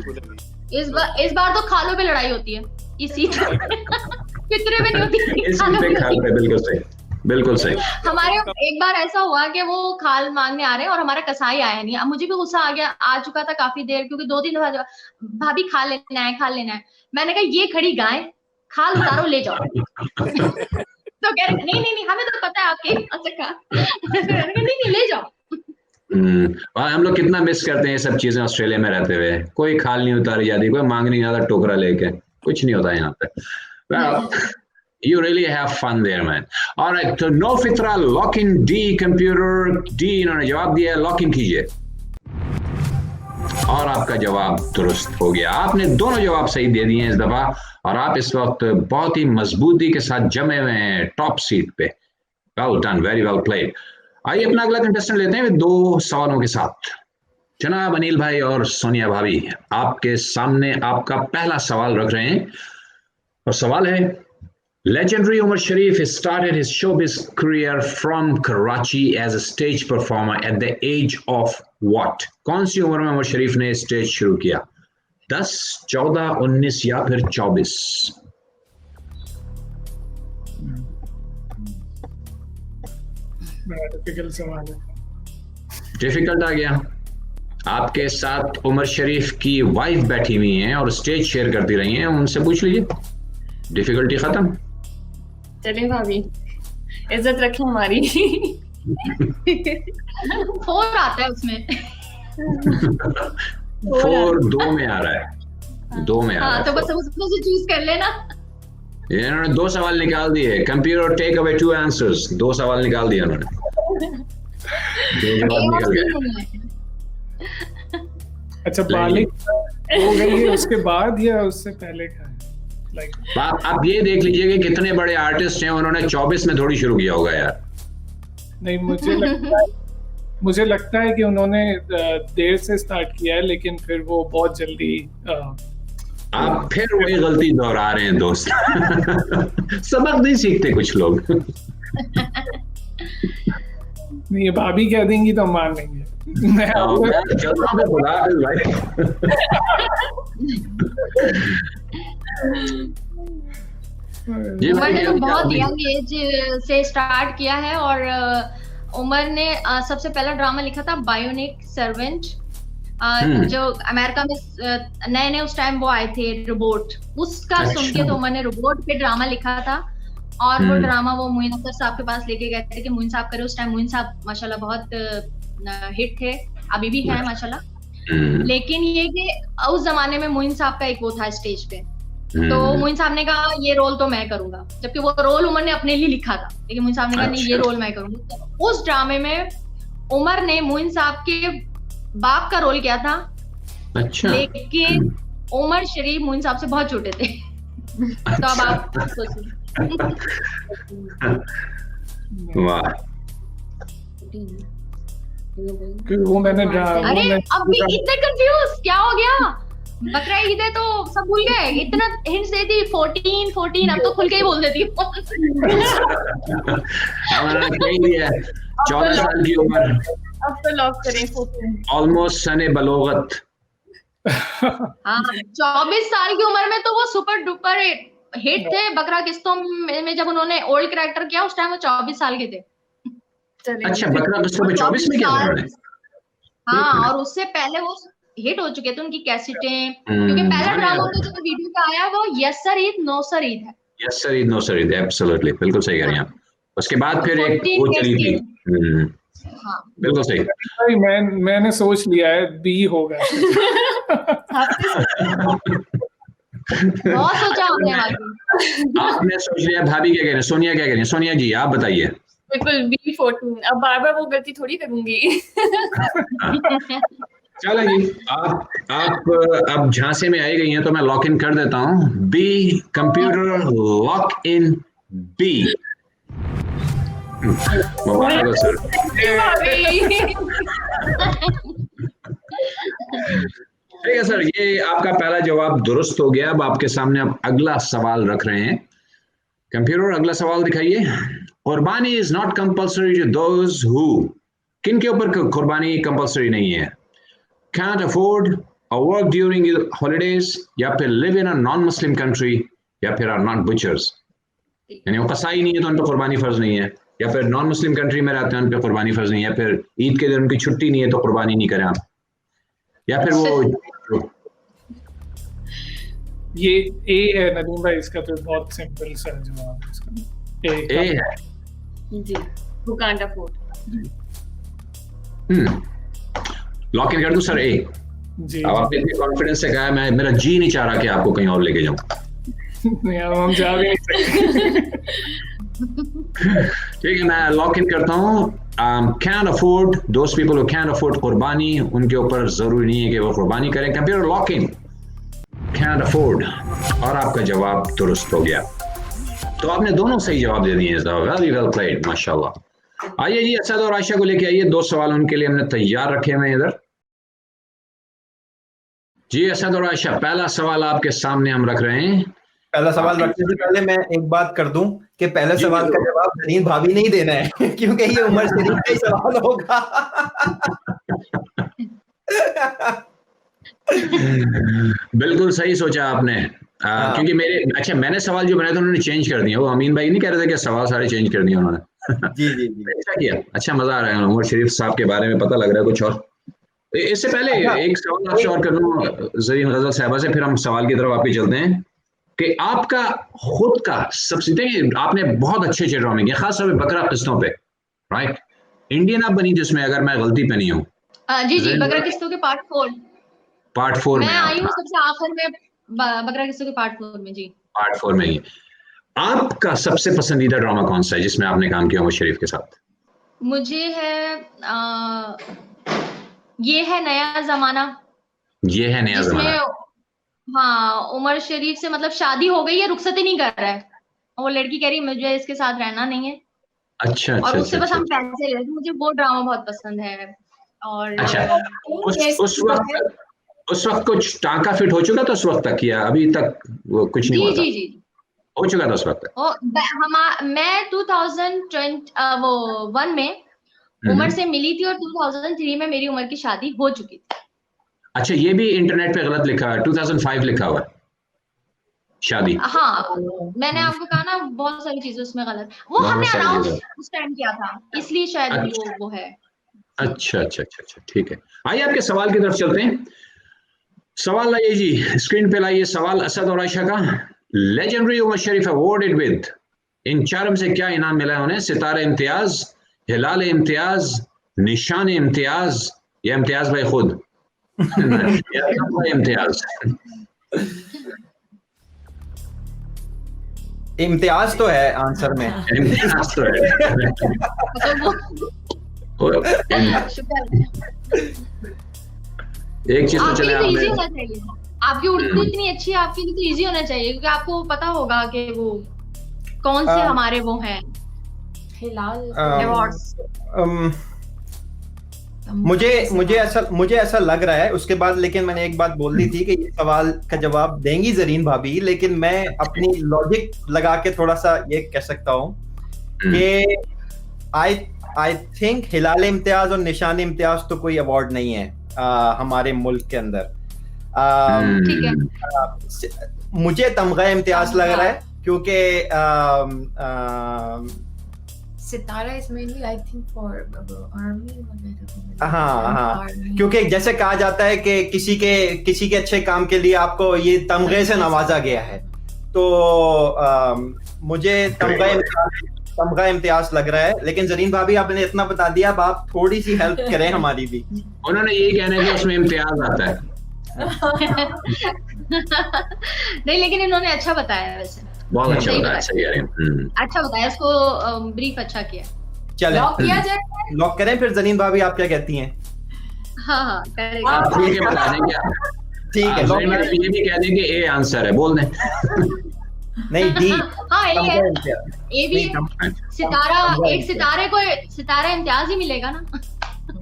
Speaker 2: इस बार तो खालों पे लड़ाई होती है, इसी फितरे में नहीं होती,
Speaker 1: इस
Speaker 2: खालों
Speaker 1: पे
Speaker 2: पे
Speaker 1: खाल पे, बिल्कुल सही, बिल्कुल सही।
Speaker 2: हमारे एक बार ऐसा हुआ कि वो खाल मांगने आ रहे हैं और हमारा कसाई आया नहीं। अब मुझे भी गुस्सा आ चुका था काफी देर, क्योंकि 2-3 दफा भाभी खा लेना है खा लेना है। मैंने कहा ये खड़ी गाय खाल उतारो ले जाओ तो कह रहे नहीं हमें तो पता है आपके यहाँ से खा नहीं ले जाओ।
Speaker 1: और हम लोग कितना मिस करते हैं ये सब चीजें ऑस्ट्रेलिया में रहते हुए। कोई खाल नहीं उतारी जाती, कोई मांग नहीं आता टोकरा लेके, कुछ नहीं होता यहाँ पे। well, you really have fun there man. All right, तो नो फितरा lock in D computer D इन्होंने जवाब दिया, लॉक इन कीजिए और आपका जवाब दुरुस्त हो गया। आपने दोनों जवाब सही दे दिए इस दफा और आप इस वक्त बहुत ही मजबूती के साथ जमे हुए हैं टॉप सीट पे। Well done, very well played. आइए अपना अगला कंटेस्टेंट लेते हैं 2 सवालों के साथ। जनाब अनिल भाई और सोनिया भाभी, आपके सामने आपका पहला सवाल रख रहे हैं और सवाल है, legendary Umar Sharif started his showbiz career from Karachi as a stage performer at the age of what? कौन सी उम्र में उमर शरीफ ने स्टेज शुरू किया? 10, 14, 19 या फिर 24?
Speaker 7: बड़ा डिफिकल्ट सवाल है।
Speaker 1: डिफिकल्ट आ गया। आपके साथ उमर शरीफ की वाइफ बैठी हुई हैं और स्टेज शेयर करती रही हैं, उनसे पूछ लीजिए, डिफिकल्टी खत्म।
Speaker 8: चलिए भाभी इज्जत रखें हमारी।
Speaker 2: 4 आता है उसमें
Speaker 1: 4 2 में आ रहा है, 2 में आ रहा
Speaker 2: हाँ
Speaker 1: है।
Speaker 2: तो बस उसमें से चूज कर लेना।
Speaker 1: इन्होंने 2 सवाल निकाल दिए। Computer take away 2 answers. 2 सवाल निकाल दिए उन्होंने, 2 जवाब निकल गए।
Speaker 7: अच्छा बालिग हो गई है उसके बाद या उससे पहले का है?
Speaker 1: आप ये देख लीजिए कि कितने बड़े आर्टिस्ट हैं, उन्होंने 24 में थोड़ी शुरू किया होगा यार।
Speaker 7: नहीं मुझे लगता है कि उन्होंने देर से स्टार्ट किया है, लेकिन फिर वो बहुत जल्दी
Speaker 1: आप फिर वही गलती दोहरा रहे हैं दोस्त। सबक नहीं सीखते कुछ लोग।
Speaker 7: नहीं ये भाभी कह देंगी तो हम मान लेंगे। मैं
Speaker 2: उमर ने तो बहुत यंग एज से स्टार्ट किया है और उमर ने सबसे पहला ड्रामा लिखा था बायोनिक सर्वेंट, जो अमेरिका में नए नए उस टाइम वो आए थे रोबोट, उसका सुन के तो उमर ने रोबोट पे ड्रामा लिखा था और वो ड्रामा वो मोइन अख्तर साहब के पास लेके गए थे कि मोइन साहब करे। उस टाइम मोइन साहब माशाल्लाह बहुत हिट थे, अभी भी है माशाल्लाह। लेकिन ये कि उस जमाने में मोइन साहब का एक वो था स्टेज पे, तो मोइन साहब ने कहा ये रोल तो मैं करूंगा, जबकि वो रोल उमर ने अपने लिए लिखा था, लेकिन मोइन साहब ने कहा नहीं ये रोल मैं करूंगा। तो उस ड्रामे में उमर ने मोइन साहब के बाप का रोल किया था। अच्छा। लेकिन उमर शरीफ मोइन साहब से बहुत छोटे थे। तो अब आप सोचिए।
Speaker 1: वाह,
Speaker 7: वो मैंने
Speaker 2: अरे अब भी इतने कंफ्यूज क्या हो गया? बकरा ईद है तो सब भूल गए, इतना हिंट्स दे दी 14 अब तो खुल के ही बोल देती हूँ।
Speaker 1: 14 साल की उम्र,
Speaker 8: अब तो लॉक करें
Speaker 1: ऑलमोस्ट सने बलोगत।
Speaker 2: हाँ 24 साल की उम्र में तो वो सुपर डुपर हिट थे। बकरा किस्तों में जब उन्होंने ओल्ड कैरेक्टर किया उस टाइम वो 24 साल के थे।
Speaker 1: अच्छा, बकरा किस्तों में 24 में क्या था उन्होंने?
Speaker 2: हाँ, और उससे पहले वो हिट हो चुके थे उनकी कैसेटें, क्योंकि पहला ड्रामा में जो वीडियो पे आया वो yes sir Eid no sir Eid है।
Speaker 1: Yes sir Eid no sir Eid, absolutely, बिल्कुल सही कह रही हैं आप। उसके बाद फिर एक वो चली थी। हाँ बिल्कुल सही।
Speaker 7: मैंने सोच लिया है बी होगा।
Speaker 2: बहुत सोचा आपने भाभी।
Speaker 1: आपने सोच लिया, भाभी क्या कह रही है, सोनिया क्या कह रही है? सोनिया जी आप बताइए।
Speaker 8: बिल्कुल B14, अब बार बार वो गलती थोड़ी करूंगी।
Speaker 1: चलो जी, आप अब झांसे में आई गई हैं तो मैं लॉक इन कर देता हूँ। B, computer lock in B. मुबारक हो सर। ठीक है सर, ये आपका पहला जवाब दुरुस्त हो गया। अब आपके सामने अब अगला सवाल रख रहे हैं। कंप्यूटर अगला सवाल दिखाइए। कुर्बानी is not compulsory to those who, किन के ऊपर कुर्बानी कंपल्सरी नहीं है? Can't afford or work during holidays, या फिर live in a non-Muslim country, या फिर are not butchers, यानी वो कसाई नहीं है तो उन पर कुर्बानी फर्ज नहीं है, या फिर नॉन मुस्लिम कंट्री में रहते हैं उन पर कुर्बानी फर्ज नहीं है, या फिर ईद के दिन उनकी छुट्टी नहीं है तो कुर्बानी नहीं करें आप, या फिर वो
Speaker 7: ये ए है नदीम भाई, इसका तो बहुत सिंपल सा जवाब है इसका।
Speaker 1: ए है
Speaker 8: जी, who can't afford।
Speaker 1: Lock in कर दूं सर? ए
Speaker 7: जी
Speaker 1: अब आपने इतने कॉन्फिडेंस से कहा, मैं मेरा जी नहीं चाह रहा कि आपको कहीं और लेके जाऊं।
Speaker 7: नहीं, अब हम जा भी नहीं सकते।
Speaker 1: ठीक है, मैं लॉक इन करता हूँ। Can afford, those people who can afford कुर्बानी, उनके ऊपर जरूरी नहीं है कि वो कुर्बानी करें। Computer lock in, can afford, और आपका जवाब दुरुस्त हो गया। तो आपने दोनों सही जवाब दे दिए। वेरी वेल प्लेड, माशाल्लाह। आइए जी, असद और आयशा को लेके आइए, 2 सवाल उनके लिए हमने तैयार रखे हुए हैं इधर। जी असद और आयशा, पहला सवाल आपके सामने हम रख रहे हैं।
Speaker 9: पहला सवाल रखने से पहले मैं एक बात कर दूं कि पहले सवाल का जवाब जरीन भाभी नहीं देना है, क्योंकि ये उमर शरीफ का ही सवाल होगा।
Speaker 1: बिल्कुल सही सोचा आपने। क्योंकि मैंने सवाल जो बनाए थे उन्होंने चेंज कर दिया। वो अमीन भाई नहीं कह रहे थे कि सवाल सारे चेंज कर दिए उन्होंने।
Speaker 9: जी जी जी,
Speaker 1: अच्छा किया, अच्छा मजा आ रहा है। उमर शरीफ साहब के बारे में पता लग रहा है कुछ और। इससे पहले एक सवाल आपसे और कर लूं जरीन गजल साहबा से, फिर हम सवाल की तरफ वापस चलते हैं कि आपका खुद का सबसे, आपने बहुत अच्छे अच्छे ड्रामे किए, खास तौर पे बकरा किस्तों पे, राइट? इंडियन आप बनी जिसमें, अगर मैं गलती पे नहीं हूँ।
Speaker 2: जी जी, बकरा किस्तों के पार्ट 4
Speaker 1: में
Speaker 2: मैं आई हूँ सबसे आखिर में, बकरा किस्तों के पार्ट 4 में। जी,
Speaker 1: पार्ट 4 में ही। आपका सबसे पसंदीदा ड्रामा कौन सा है जिसमें आपने काम किया उमर शरीफ के साथ?
Speaker 2: मुझे है ये है नया जमाना।
Speaker 1: ये है नया जमाना।
Speaker 2: हाँ, उमर शरीफ से मतलब शादी हो गई है, रुखसत ही नहीं कर रहा है, वो लड़की कह रही है मुझे इसके साथ रहना नहीं है।
Speaker 1: अच्छा,
Speaker 2: और उससे बस हम पैसे ले रहे थे। मुझे वो ड्रामा बहुत पसंद है। और
Speaker 1: अच्छा, उस वक्त कुछ टांका फिट हो चुका था उस वक्त तक, या अभी तक वो कुछ नहीं हुआ था?
Speaker 2: जी जी जी,
Speaker 1: हो चुका था उस वक्त तक।
Speaker 2: मैं 2001 में उमर से मिली थी, और 2003 में मेरी उमर की शादी हो चुकी थी।
Speaker 1: अच्छा, ये भी इंटरनेट पे गलत लिखा है, 2005 लिखा हुआ है शादी।
Speaker 2: हाँ, मैंने आपको कहा ना, बहुत सारी चीजें उसमें गलत, वो हमने अनाउंस उस टाइम किया था, इसलिए शायद
Speaker 1: अच्छा,
Speaker 2: वो है।
Speaker 1: अच्छा अच्छा अच्छा अच्छा, ठीक है। आइए आपके सवाल की तरफ चलते हैं। सवाल लाइए जी, स्क्रीन पे लाइए सवाल असद और आयशा का। Legendary Umer Sharif awarded with, इन 4 से क्या इनाम मिला है उन्हें? सितारे इम्तियाज, हिलाल इम्तियाज, निशान इम्तियाज, या इम्तियाज भाई खुद? इम्तियाज
Speaker 9: इम्तियाज तो है आंसर में।
Speaker 1: इम्तियाज तो है। एक चीज
Speaker 2: आपके लिए तो इजी होना चाहिए, आपकी उर्दू इतनी अच्छी है, आपके लिए तो इजी होना चाहिए, क्योंकि आपको पता होगा कि वो कौन से हमारे वो हैं हिलाल अवार्ड्स।
Speaker 9: मुझे ऐसा लग रहा है उसके बाद, लेकिन मैंने एक बात बोल दी थी कि ये सवाल का जवाब देंगी जरीन भाभी, लेकिन मैं अपनी लॉजिक लगा के थोड़ा सा ये कह सकता हूँ कि आई थिंक हिलाल इम्तियाज और निशान इम्तियाज तो कोई अवार्ड नहीं है हमारे मुल्क के अंदर।
Speaker 2: ठीक है,
Speaker 9: मुझे तमगा इम्तियाज लग रहा है, क्योंकि
Speaker 10: Sitara is mainly I think for army वगैरह।
Speaker 9: हाँ, क्योंकि जैसे कहा जाता है कि किसी के अच्छे काम के लिए आपको ये तमगे से नवाजा गया है, तो मुझे तमगा इम्तियाज लग रहा है। लेकिन जरीन भाभी आपने इतना बता दिया, अब आप थोड़ी सी हेल्प करें हमारी भी।
Speaker 1: उन्होंने यही कहना है कि उसमें इम्तियाज आता है।
Speaker 2: नहीं, लेकिन इन्होंने अच्छा बताया, वैसे
Speaker 1: बहुत अच्छा बताया, सही कह रहे हैं,
Speaker 2: अच्छा बताया, इसको ब्रीफ अच्छा किया।
Speaker 9: चलें,
Speaker 10: लॉक किया जाए,
Speaker 9: लॉक करें फिर। जरीन भाभी आप क्या कहती हैं?
Speaker 2: हाँ, करेगा।
Speaker 1: आप खुल के बता देंगे।
Speaker 9: ठीक है, लॉक
Speaker 1: करें। ये भी कह देंगे ए आंसर है, बोल दें।
Speaker 9: नहीं, डी।
Speaker 2: हाँ, ए है, ए भी है। सितारा, एक सितारे को सितारा इम्तियाज ही मिलेगा ना।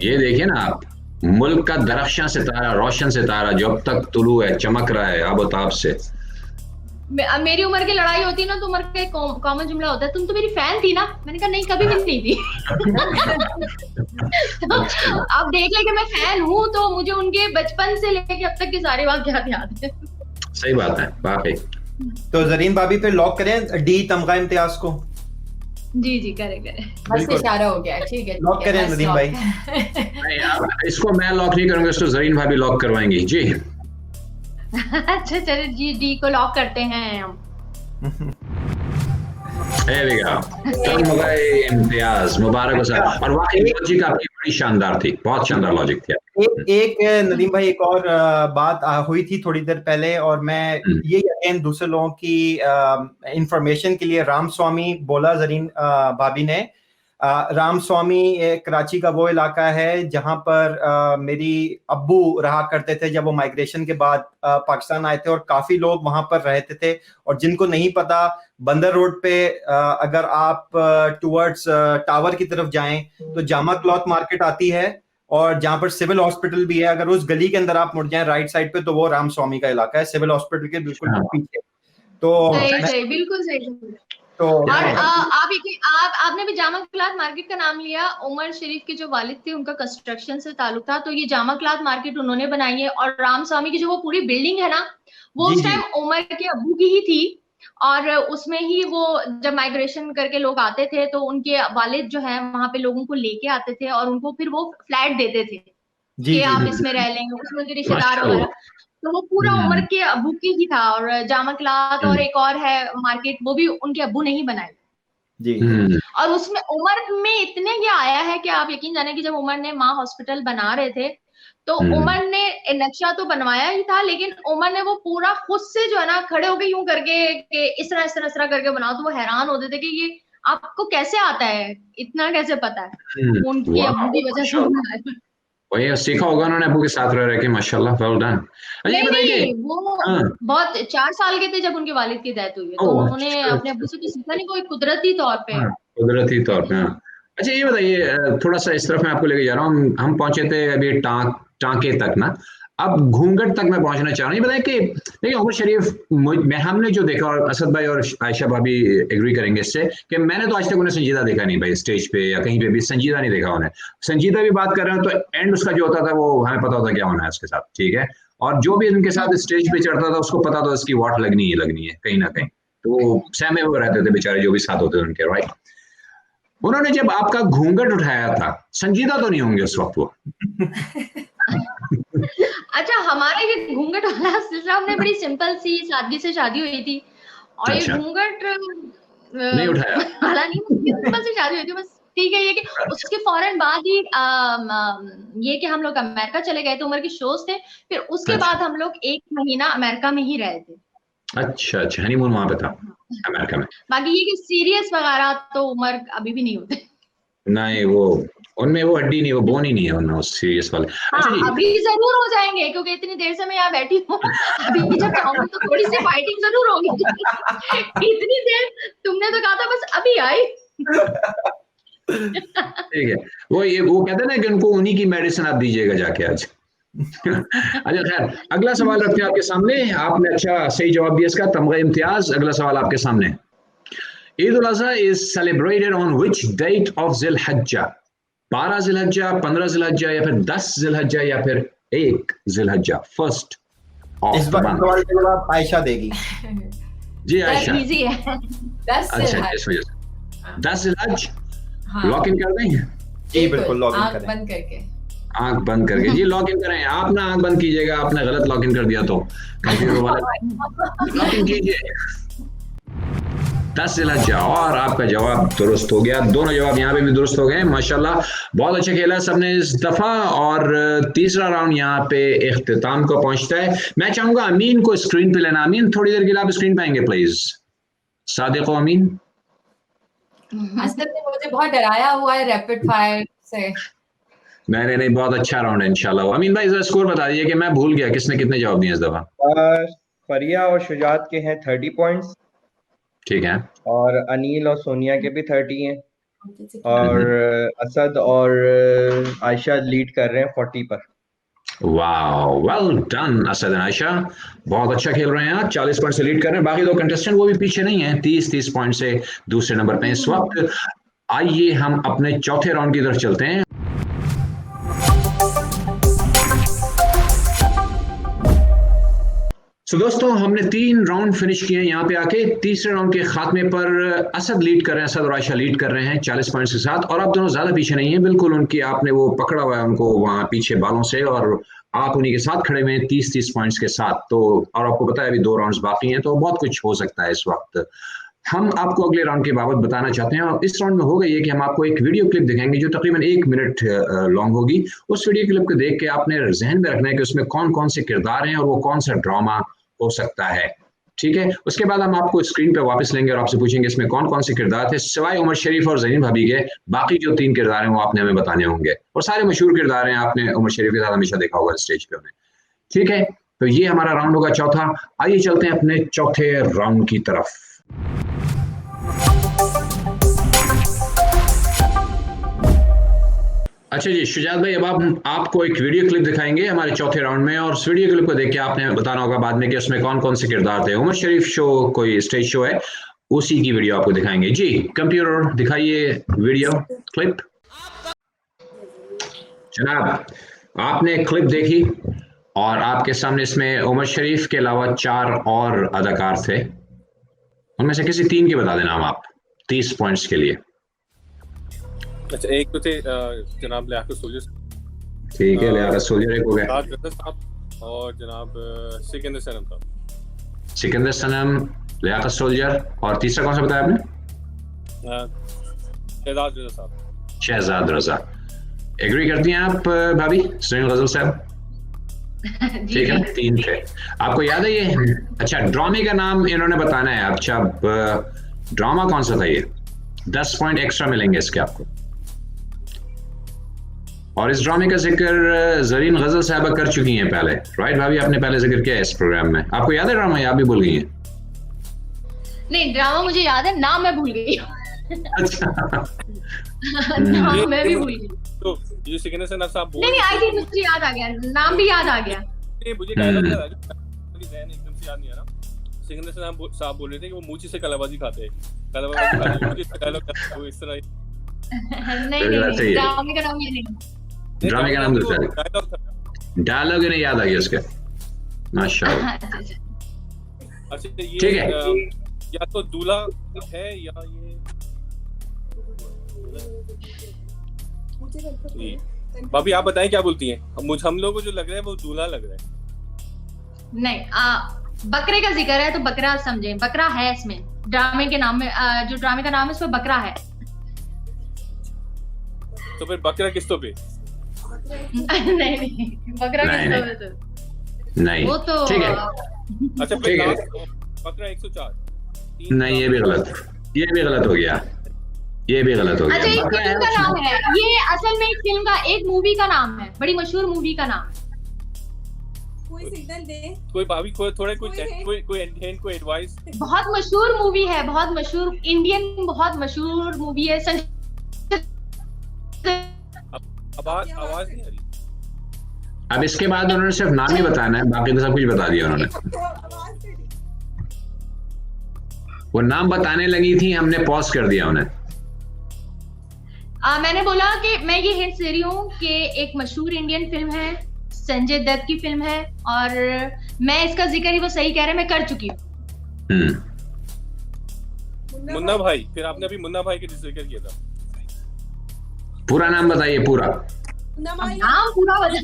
Speaker 1: ये देखिए ना आप, मुल्क का दरख्शां सितारा, रोशन सितारा जो अब तक तुलू है, चमक रहा है आबोताब से।
Speaker 2: मेरी उम्र की लड़ाई होती ना तो उम्र का एक कॉमन जुमला होता है, तुम तो मेरी फैन थी ना। मैंने कहा नहीं, कभी भी नहीं थी। तो अब देख ले कि मैं फैन हूँ, तो मुझे उनके बचपन से लेके अब तक के सारे वाक़यात याद है।
Speaker 1: सही बात है वाकई।
Speaker 9: तो जरीन भाभी पे लॉक करें डी तमगा इम्तियाज को।
Speaker 2: जी जी करें।
Speaker 10: बस इशारा हो गया, ठीक है।
Speaker 9: लॉक करें नदीम भाई।
Speaker 1: नहीं, इसको मैं लॉक नहीं करूंगा, इसको जरीन भाभी लॉक करवाएंगी जी।
Speaker 2: अच्छा चलो जी, डी को लॉक करते हैं हम।
Speaker 1: इम्तियाज मुबारक हो सर। और वाकई लॉजिक आपकी बड़ी शानदार थी, बहुत शानदार लॉजिक थी।
Speaker 9: एक नदीम भाई एक और बात हुई थी थोड़ी देर पहले, और मैं ये अगेन दूसरे लोगों की इंफॉर्मेशन के लिए, राम स्वामी बोला जरीन भाभी ने। राम स्वामी कराची का वो इलाका है जहां पर मेरी अब्बू रहा करते थे जब वो माइग्रेशन के बाद पाकिस्तान आए थे, और काफी लोग वहां पर रहते थे। और जिनको नहीं पता, बंदर रोड पे अगर आप टुवर्ड्स टावर की तरफ जाएं तो जामा क्लॉथ मार्केट आती है, और जहां पर सिविल हॉस्पिटल भी है। अगर उस गली के अंदर आप मुड़ जाएं राइट साइड पे, तो वो राम स्वामी का इलाका है, सिविल हॉस्पिटल के बिल्कुल पीछे। तो
Speaker 2: सही बिल्कुल सही।
Speaker 9: तो
Speaker 2: और आपने भी जामा क्लॉथ मार्केट का नाम लिया। उमर शरीफ के जो वालिद थे उनका कंस्ट्रक्शन से ताल्लुक था, तो ये जामा क्लॉथ मार्केट उन्होंने बनाई है। और राम स्वामी की जो वो पूरी बिल्डिंग है ना, वो उस टाइम उमर के अब्बू की ही थी। और उसमें ही वो जब माइग्रेशन करके लोग आते थे तो उनके वालिद जो है वहां पे लोगों को लेके आते थे, और उनको फिर वो फ्लैट देते थे कि आप इसमें रह लेंगे, उसमें जो रिश्तेदार वगैरह। तो वो पूरा उमर के अब्बू की ही था। और जामा क्लॉथ और एक और है मार्केट, वो भी उनके अब्बू ने ही बनाई
Speaker 9: जी।
Speaker 2: और उसमें उमर में इतने ये आया है कि आप यकीन जाने कि जब उमर ने माँ हॉस्पिटल बना रहे थे तो उमर ने नक्शा तो बनवाया ही था, लेकिन उमर ने वो पूरा खुद से जो है ना खड़े होके यूं करके कि इस तरह करके बनाओ, तो वो हैरान होते थे कि ये आपको कैसे आता है, इतना कैसे पता है। उनकी अब्बू की वजह से
Speaker 1: वही सीखा होगा उन्होंने अब्बू के साथ रह के, माशाल्लाह, वेल डन।
Speaker 2: नहीं, वो बहुत 4 साल के थे जब उनके वालिद की डेथ हुई है, तो उन्होंने अपने अब्बू से कुछ सीखा नहीं, कोई कुदरती तौर पे।
Speaker 1: कुदरती तौर पे। अच्छा ये बताइए, थोड़ा सा इस तरफ मैं आपको लेके जा रहा हूँ। हम पहुंचे थे अभी टांके तक ना, अब घूंघट तक मैं पहुंचना चाह रहा हूँ। ये बताइए कि देखिए उमर शरीफ, हमने जो देखा, और असद भाई और आयशा भाभी एग्री करेंगे इससे, कि मैंने तो आज तक उन्हें संजीदा देखा नहीं भाई, स्टेज पे या कहीं पे भी संजीदा नहीं देखा उन्हें। संजीदा भी बात कर रहे हो तो एंड उसका जो होता था वो हमें पता होता क्या होना है उसके साथ, ठीक है। और जो भी उनके साथ स्टेज पे चढ़ता था उसको पता था उसकी वाट लगनी है कहीं ना कहीं। तो वो सहमे हुए रहते थे बेचारे जो भी साथ होते थे उनके, राइट। उन्होंने जब आपका घूंघट उठाया था, संजीदा तो नहीं होंगे उस वक्त वो?
Speaker 2: अच्छा, हमारा ये घूंघट वाला सिलसिला, हमने बड़ी सिंपल सी सादगी से शादी हुई थी, और ये घूंघट
Speaker 1: नहीं उठाया
Speaker 2: वाला नहीं, सिंपल सी शादी हुई थी बस। ठीक है, ये कि उसके फौरन बाद ही ये कि हम लोग अमेरिका चले गए थे, उमर के शोज थे, फिर उसके बाद हम लोग 1 महीना अमेरिका में ही रहे थे।
Speaker 1: अच्छा, हनीमून वहां पे था अमेरिका में।
Speaker 2: बाकी ये कि सीरियस वगैरह तो उमर अभी भी नहीं होते।
Speaker 1: नहीं, वो उनमें वो हड्डी नहीं, वो बोन ही नहीं है उनमें उस सीरियस वाले।
Speaker 2: अच्छा जी, अभी जरूर हो जाएंगे, क्योंकि इतनी देर से मैं यहाँ बैठी हूँ। अभी जब चाहूंगी तो थोड़ी सी फाइटिंग जरूर होगी। इतनी देर तुमने तो कहा था बस अभी आई।
Speaker 1: ठीक है, वो कहते हैं ना कि उनको उन्हीं की मेडिसिन आप दीजिएगा जाके आज। अच्छा खैर, अगला सवाल रखते हैं आपके सामने। आपने अच्छा सही जवाब दिया इसका, तमगा इम्तियाज। अगला सवाल आपके सामने। Eid ul Azha is celebrated on which date of Zilhajja? 12 Zilhajja, 15 Zilhajja, या फिर 10 ज़िलहज्जा, या फिर 1 ज़िलहज्जा? फर्स्ट
Speaker 9: इस बार सवाल का जवाब आयशा देगी।
Speaker 1: जी आयशा।
Speaker 2: इजी है।
Speaker 10: 10
Speaker 1: अच्छा, इस वजह से 10 ज़िलहज लॉक इन कर देंगे?
Speaker 9: जी बिल्कुल, लॉक इन
Speaker 10: आंख
Speaker 9: करें।
Speaker 10: बंद करके।
Speaker 1: आंख बंद करके जी लॉक इन करें। आप ना आंख बंद कीजिएगा, आपने गलत लॉक इन कर दिया तो कंप्यूटर वाला लॉक इन कीजिए। 10 ज़िलहज्जा, और आपका जवाब दुरुस्त हो गया। दोनों जवाब यहाँ पे भी दुरुस्त हो गए, माशाल्लाह, बहुत अच्छा खेला सबने इस दफा। और तीसरा राउंड यहाँ पे इख्तिताम को पहुंचता है। मैं चाहूंगा अमीन को स्क्रीन पे लेना। अमीन, थोड़ी देर के लिए आप स्क्रीन पे आएंगे प्लीज। सादिक और अमीन।
Speaker 10: असद ने मुझे बहुत डराया हुआ है रैपिड फायर से।
Speaker 1: नहीं, बहुत अच्छा राउंड है इंशाल्लाह। अमीन भाई जरा स्कोर बता दीजिए कि मैं भूल गया किसने कितने जवाब दिए इस दफा।
Speaker 4: फरिया और शुजात के हैं 30 पॉइंट्स,
Speaker 1: ठीक है,
Speaker 4: और अनील और सोनिया के भी 30 हैं, और असद और आयशा लीड कर रहे हैं 40 पर।
Speaker 1: Wow, well done Asad and Ayesha, बहुत अच्छा खेल रहे हैं आप, 40 पॉइंट से लीड कर रहे हैं। बाकी दो कंटेस्टेंट वो भी पीछे नहीं है, 30 पॉइंट से दूसरे नंबर पे इस वक्त। आइए हम अपने चौथे राउंड की तरफ चलते हैं। तो दोस्तों हमने 3 राउंड फिनिश किए हैं। यहाँ पे आके तीसरे राउंड के खात्मे पर असद लीड कर रहे हैं, असद और आयशा लीड कर रहे हैं 40 पॉइंट्स के साथ, और आप दोनों ज्यादा पीछे नहीं है बिल्कुल। उनकी आपने वो पकड़ा हुआ है उनको वहां पीछे बालों से, और आप उन्हीं के साथ खड़े हुए हैं 30 पॉइंट्स के साथ। तो और आपको पता है अभी 2 राउंड्स बाकी हैं, तो बहुत कुछ हो सकता है इस वक्त। हम आपको अगले राउंड के बाबत बताना चाहते हैं, और इस राउंड में होगा ये कि हम आपको एक वीडियो क्लिप दिखाएंगे जो तकरीबन 1 मिनट लॉन्ग होगी। उस वीडियो क्लिप को देख के आपने जहन में रखना है कि उसमें कौन कौन से किरदार हैं और वो कौन सा ड्रामा हो सकता है, ठीक है। उसके बाद हम आपको स्क्रीन पे वापस लेंगे और आपसे पूछेंगे इसमें कौन कौन से किरदार थे, सिवाय उमर शरीफ और ज़रीन भाभी के। बाकी जो 3 किरदार हैं वो आपने हमें बताने होंगे, और सारे मशहूर किरदार हैं, आपने उमर शरीफ के साथ हमेशा देखा होगा स्टेज पे उन्हें, ठीक है। तो ये हमारा राउंड होगा चौथा। आइए चलते हैं अपने चौथे राउंड की तरफ। अच्छा जी शुजात भाई, अब आपको एक वीडियो क्लिप दिखाएंगे हमारे चौथे राउंड में, और उस वीडियो क्लिप को देख के आपने बताना होगा बाद में कि उसमें कौन कौन से किरदार थे। उमर शरीफ शो कोई स्टेज शो है, उसी की वीडियो आपको दिखाएंगे। जी कंप्यूटर दिखाइए वीडियो क्लिप। जनाब आपने क्लिप देखी और आपके सामने इसमें उमर शरीफ के अलावा 4 और अदाकार थे, उनमें से किसी 3 के बता देना हम आप 30 पॉइंट्स के लिए।
Speaker 5: अच्छा, एक तो थे जनाब लियाकत सोल्जर,
Speaker 1: ठीक है, लियाकत सोल्जर एक हो गया,
Speaker 5: और जनाब सिकंदर सनम साहब।
Speaker 1: सिकंदर सनम, लियाकत सोल्जर, और तीसरा कौन सा बताया आपने?
Speaker 5: शहजाद रजा साहब।
Speaker 1: शहजाद रजा। एग्री करती हैं आप भाभी सरीन गजल साहब? ठीक है, 3 थे। आपको याद है ये? अच्छा, ड्रामे का नाम इन्होंने बताना है। अच्छा, ड्रामा कौन सा था ये? 10 पॉइंट एक्स्ट्रा मिलेंगे इसके आपको। और इस ड्रामे का जिक्र जरीन गजल साहबा कर चुकी हैं पहले, राइट भाभी? आपने पहले जिक्र किया है इस प्रोग्राम में। आपको याद है ड्रामा, या आप भी भूल गई हैं?
Speaker 2: नहीं, ड्रामा मुझे याद है, नाम मैं भूल गई।
Speaker 1: अच्छा
Speaker 2: नाम मैं भी भूल गई।
Speaker 5: तो ये सिकंदर सनम साहब बोल,
Speaker 2: नहीं आई थिंक मुझे याद आ गया, नाम भी याद आ गया।
Speaker 5: मुझे डायलॉग याद आ गया, एकदम से याद नहीं आ रहा। सिकंदर सनम साहब बोल रहे थे कि वो मूची से कलाबाजी खाते हैं, कलाबाजी खाते हैं, मुझे डायलॉग वो इस तरह।
Speaker 2: नहीं, ड्रामे का नाम ये नहीं,
Speaker 1: ड्रामे का नाम दूसरा डायलॉग इन्हें याद आ गया उसके, माशाल्लाह।
Speaker 5: अच्छा, ये
Speaker 1: ठीक है,
Speaker 5: या तो दूल्हा है या ये भाभी आप बताएं क्या बोलती हैं? हम लोगों को जो लग रहा है वो दूल्हा लग रहा है।
Speaker 2: नहीं, बकरे का जिक्र है तो बकरा समझें, बकरा है इसमें ड्रामे के नाम में, जो ड्रामे का नाम है उसमें बकरा है।
Speaker 5: तो फिर बकरा किस्तों पे?
Speaker 2: नहीं, बकरा किस्तों पे तो
Speaker 1: नहीं,
Speaker 2: वो तो
Speaker 1: ठीक है।
Speaker 5: अच्छा,
Speaker 1: ठीक है,
Speaker 5: बकरा 104
Speaker 1: नहीं, ये भी गलत, ये भी गलत हो गया, ये भी गलत हो गया।
Speaker 2: अच्छा, एक फिल्म का नाम है ये, असल में एक फिल्म का, एक मूवी का नाम है, बड़ी मशहूर मूवी का नाम।
Speaker 6: कोई सिग्नल दे, कोई
Speaker 5: भाभी कोई थोड़ा कोई हिंट, कोई एडवाइस।
Speaker 2: बहुत मशहूर मूवी है, बहुत मशहूर इंडियन, बहुत मशहूर मूवी है।
Speaker 5: आवाज नहीं आ रही।
Speaker 1: अब इसके बाद उन्होंने सिर्फ नाम ही बताना है, बाकी तो सब कुछ बता दिया उन्होंने। वो नाम बताने लगी थी, हमने पॉज कर दिया उन्हें।
Speaker 2: मैंने बोला कि मैं ये हिंट दे रही हूँ कि एक मशहूर इंडियन फिल्म है, संजय दत्त की फिल्म है, और मैं इसका जिक्र ही, वो सही कह रहे हैं, मैं कर चुकी हूँ।
Speaker 5: मुन्ना भाई, फिर आपने अभी मुन्ना भाई के जिक्र किया था।
Speaker 1: पूरा नाम बताइए, पूरा
Speaker 2: नाम पूरा बता।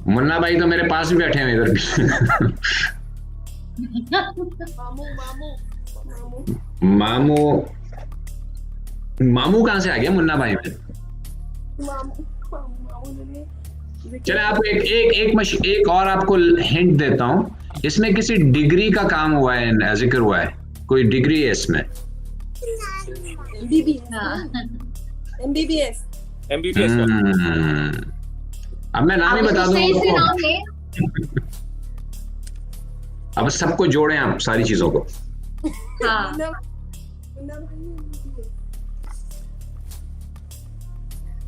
Speaker 1: मुन्ना भाई तो मेरे पास भी बैठे हैं इधर भी। मामू मामू कहाँ से आ गया मुन्ना भाई में? चले आपको एक और आपको हिंट देता हूँ, इसमें किसी डिग्री का काम हुआ है, जिक्र हुआ है, कोई डिग्री है इसमें।
Speaker 6: MBBS।
Speaker 1: अब मैं नाम ही बता दूंगा, अब सबको जोड़े आप सारी चीजों को।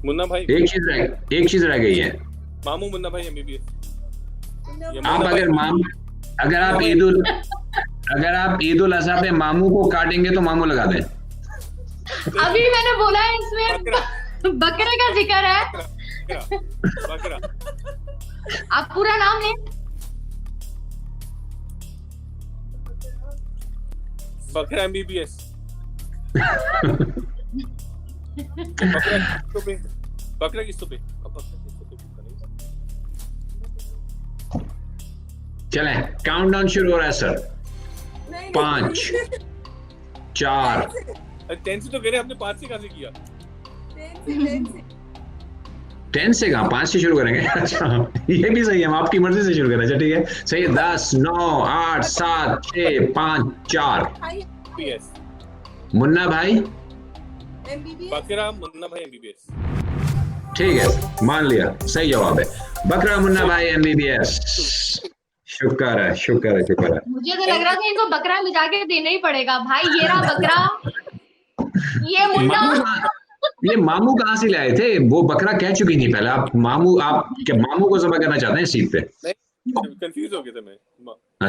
Speaker 5: मुन्ना भाई
Speaker 1: एक चीज रह गई है।
Speaker 5: मामू मुन्ना भाई MBBS।
Speaker 1: आप अगर आप ईद उल अजहा पे मामू को काटेंगे तो मामू लगा दें।
Speaker 2: अभी मैंने बोला है इसमें बकरे का जिक्र है।
Speaker 5: बकरा
Speaker 2: आप पूरा नाम लें।
Speaker 5: बकरा MBBS। बकरा किस्तों पे
Speaker 1: चलें, काउंटडाउन शुरू हो रहा है सर। 5 4
Speaker 5: 10 से तो कह रहे आपने 5 से कैसे किया?
Speaker 1: 10 से कहाँ, 5 से शुरू करेंगे। अच्छा ये भी सही है, हम आपकी मर्जी से शुरू करें। अच्छा ठीक है, सही है। 10 9 8 7 6 5 4। मुन्ना भाई
Speaker 5: बकरा मुन्ना भाई MBBS।
Speaker 1: ठीक है, मान लिया, सही जवाब है। बकरा मुन्ना भाई MBBS। शुक्र है।
Speaker 2: मुझे तो लग रहा था इनको बकरा ले जाके देना ही पड़ेगा भाई। ये रहा बकरा, ये मुन्ना।
Speaker 1: ये मामू कहाँ से लाए थे? वो बकरा कह चुकी थी पहले। आप क्या मामू को ज़बह करना चाहते हैं सीट पे?
Speaker 5: कंफ्यूज हो गया था मैं।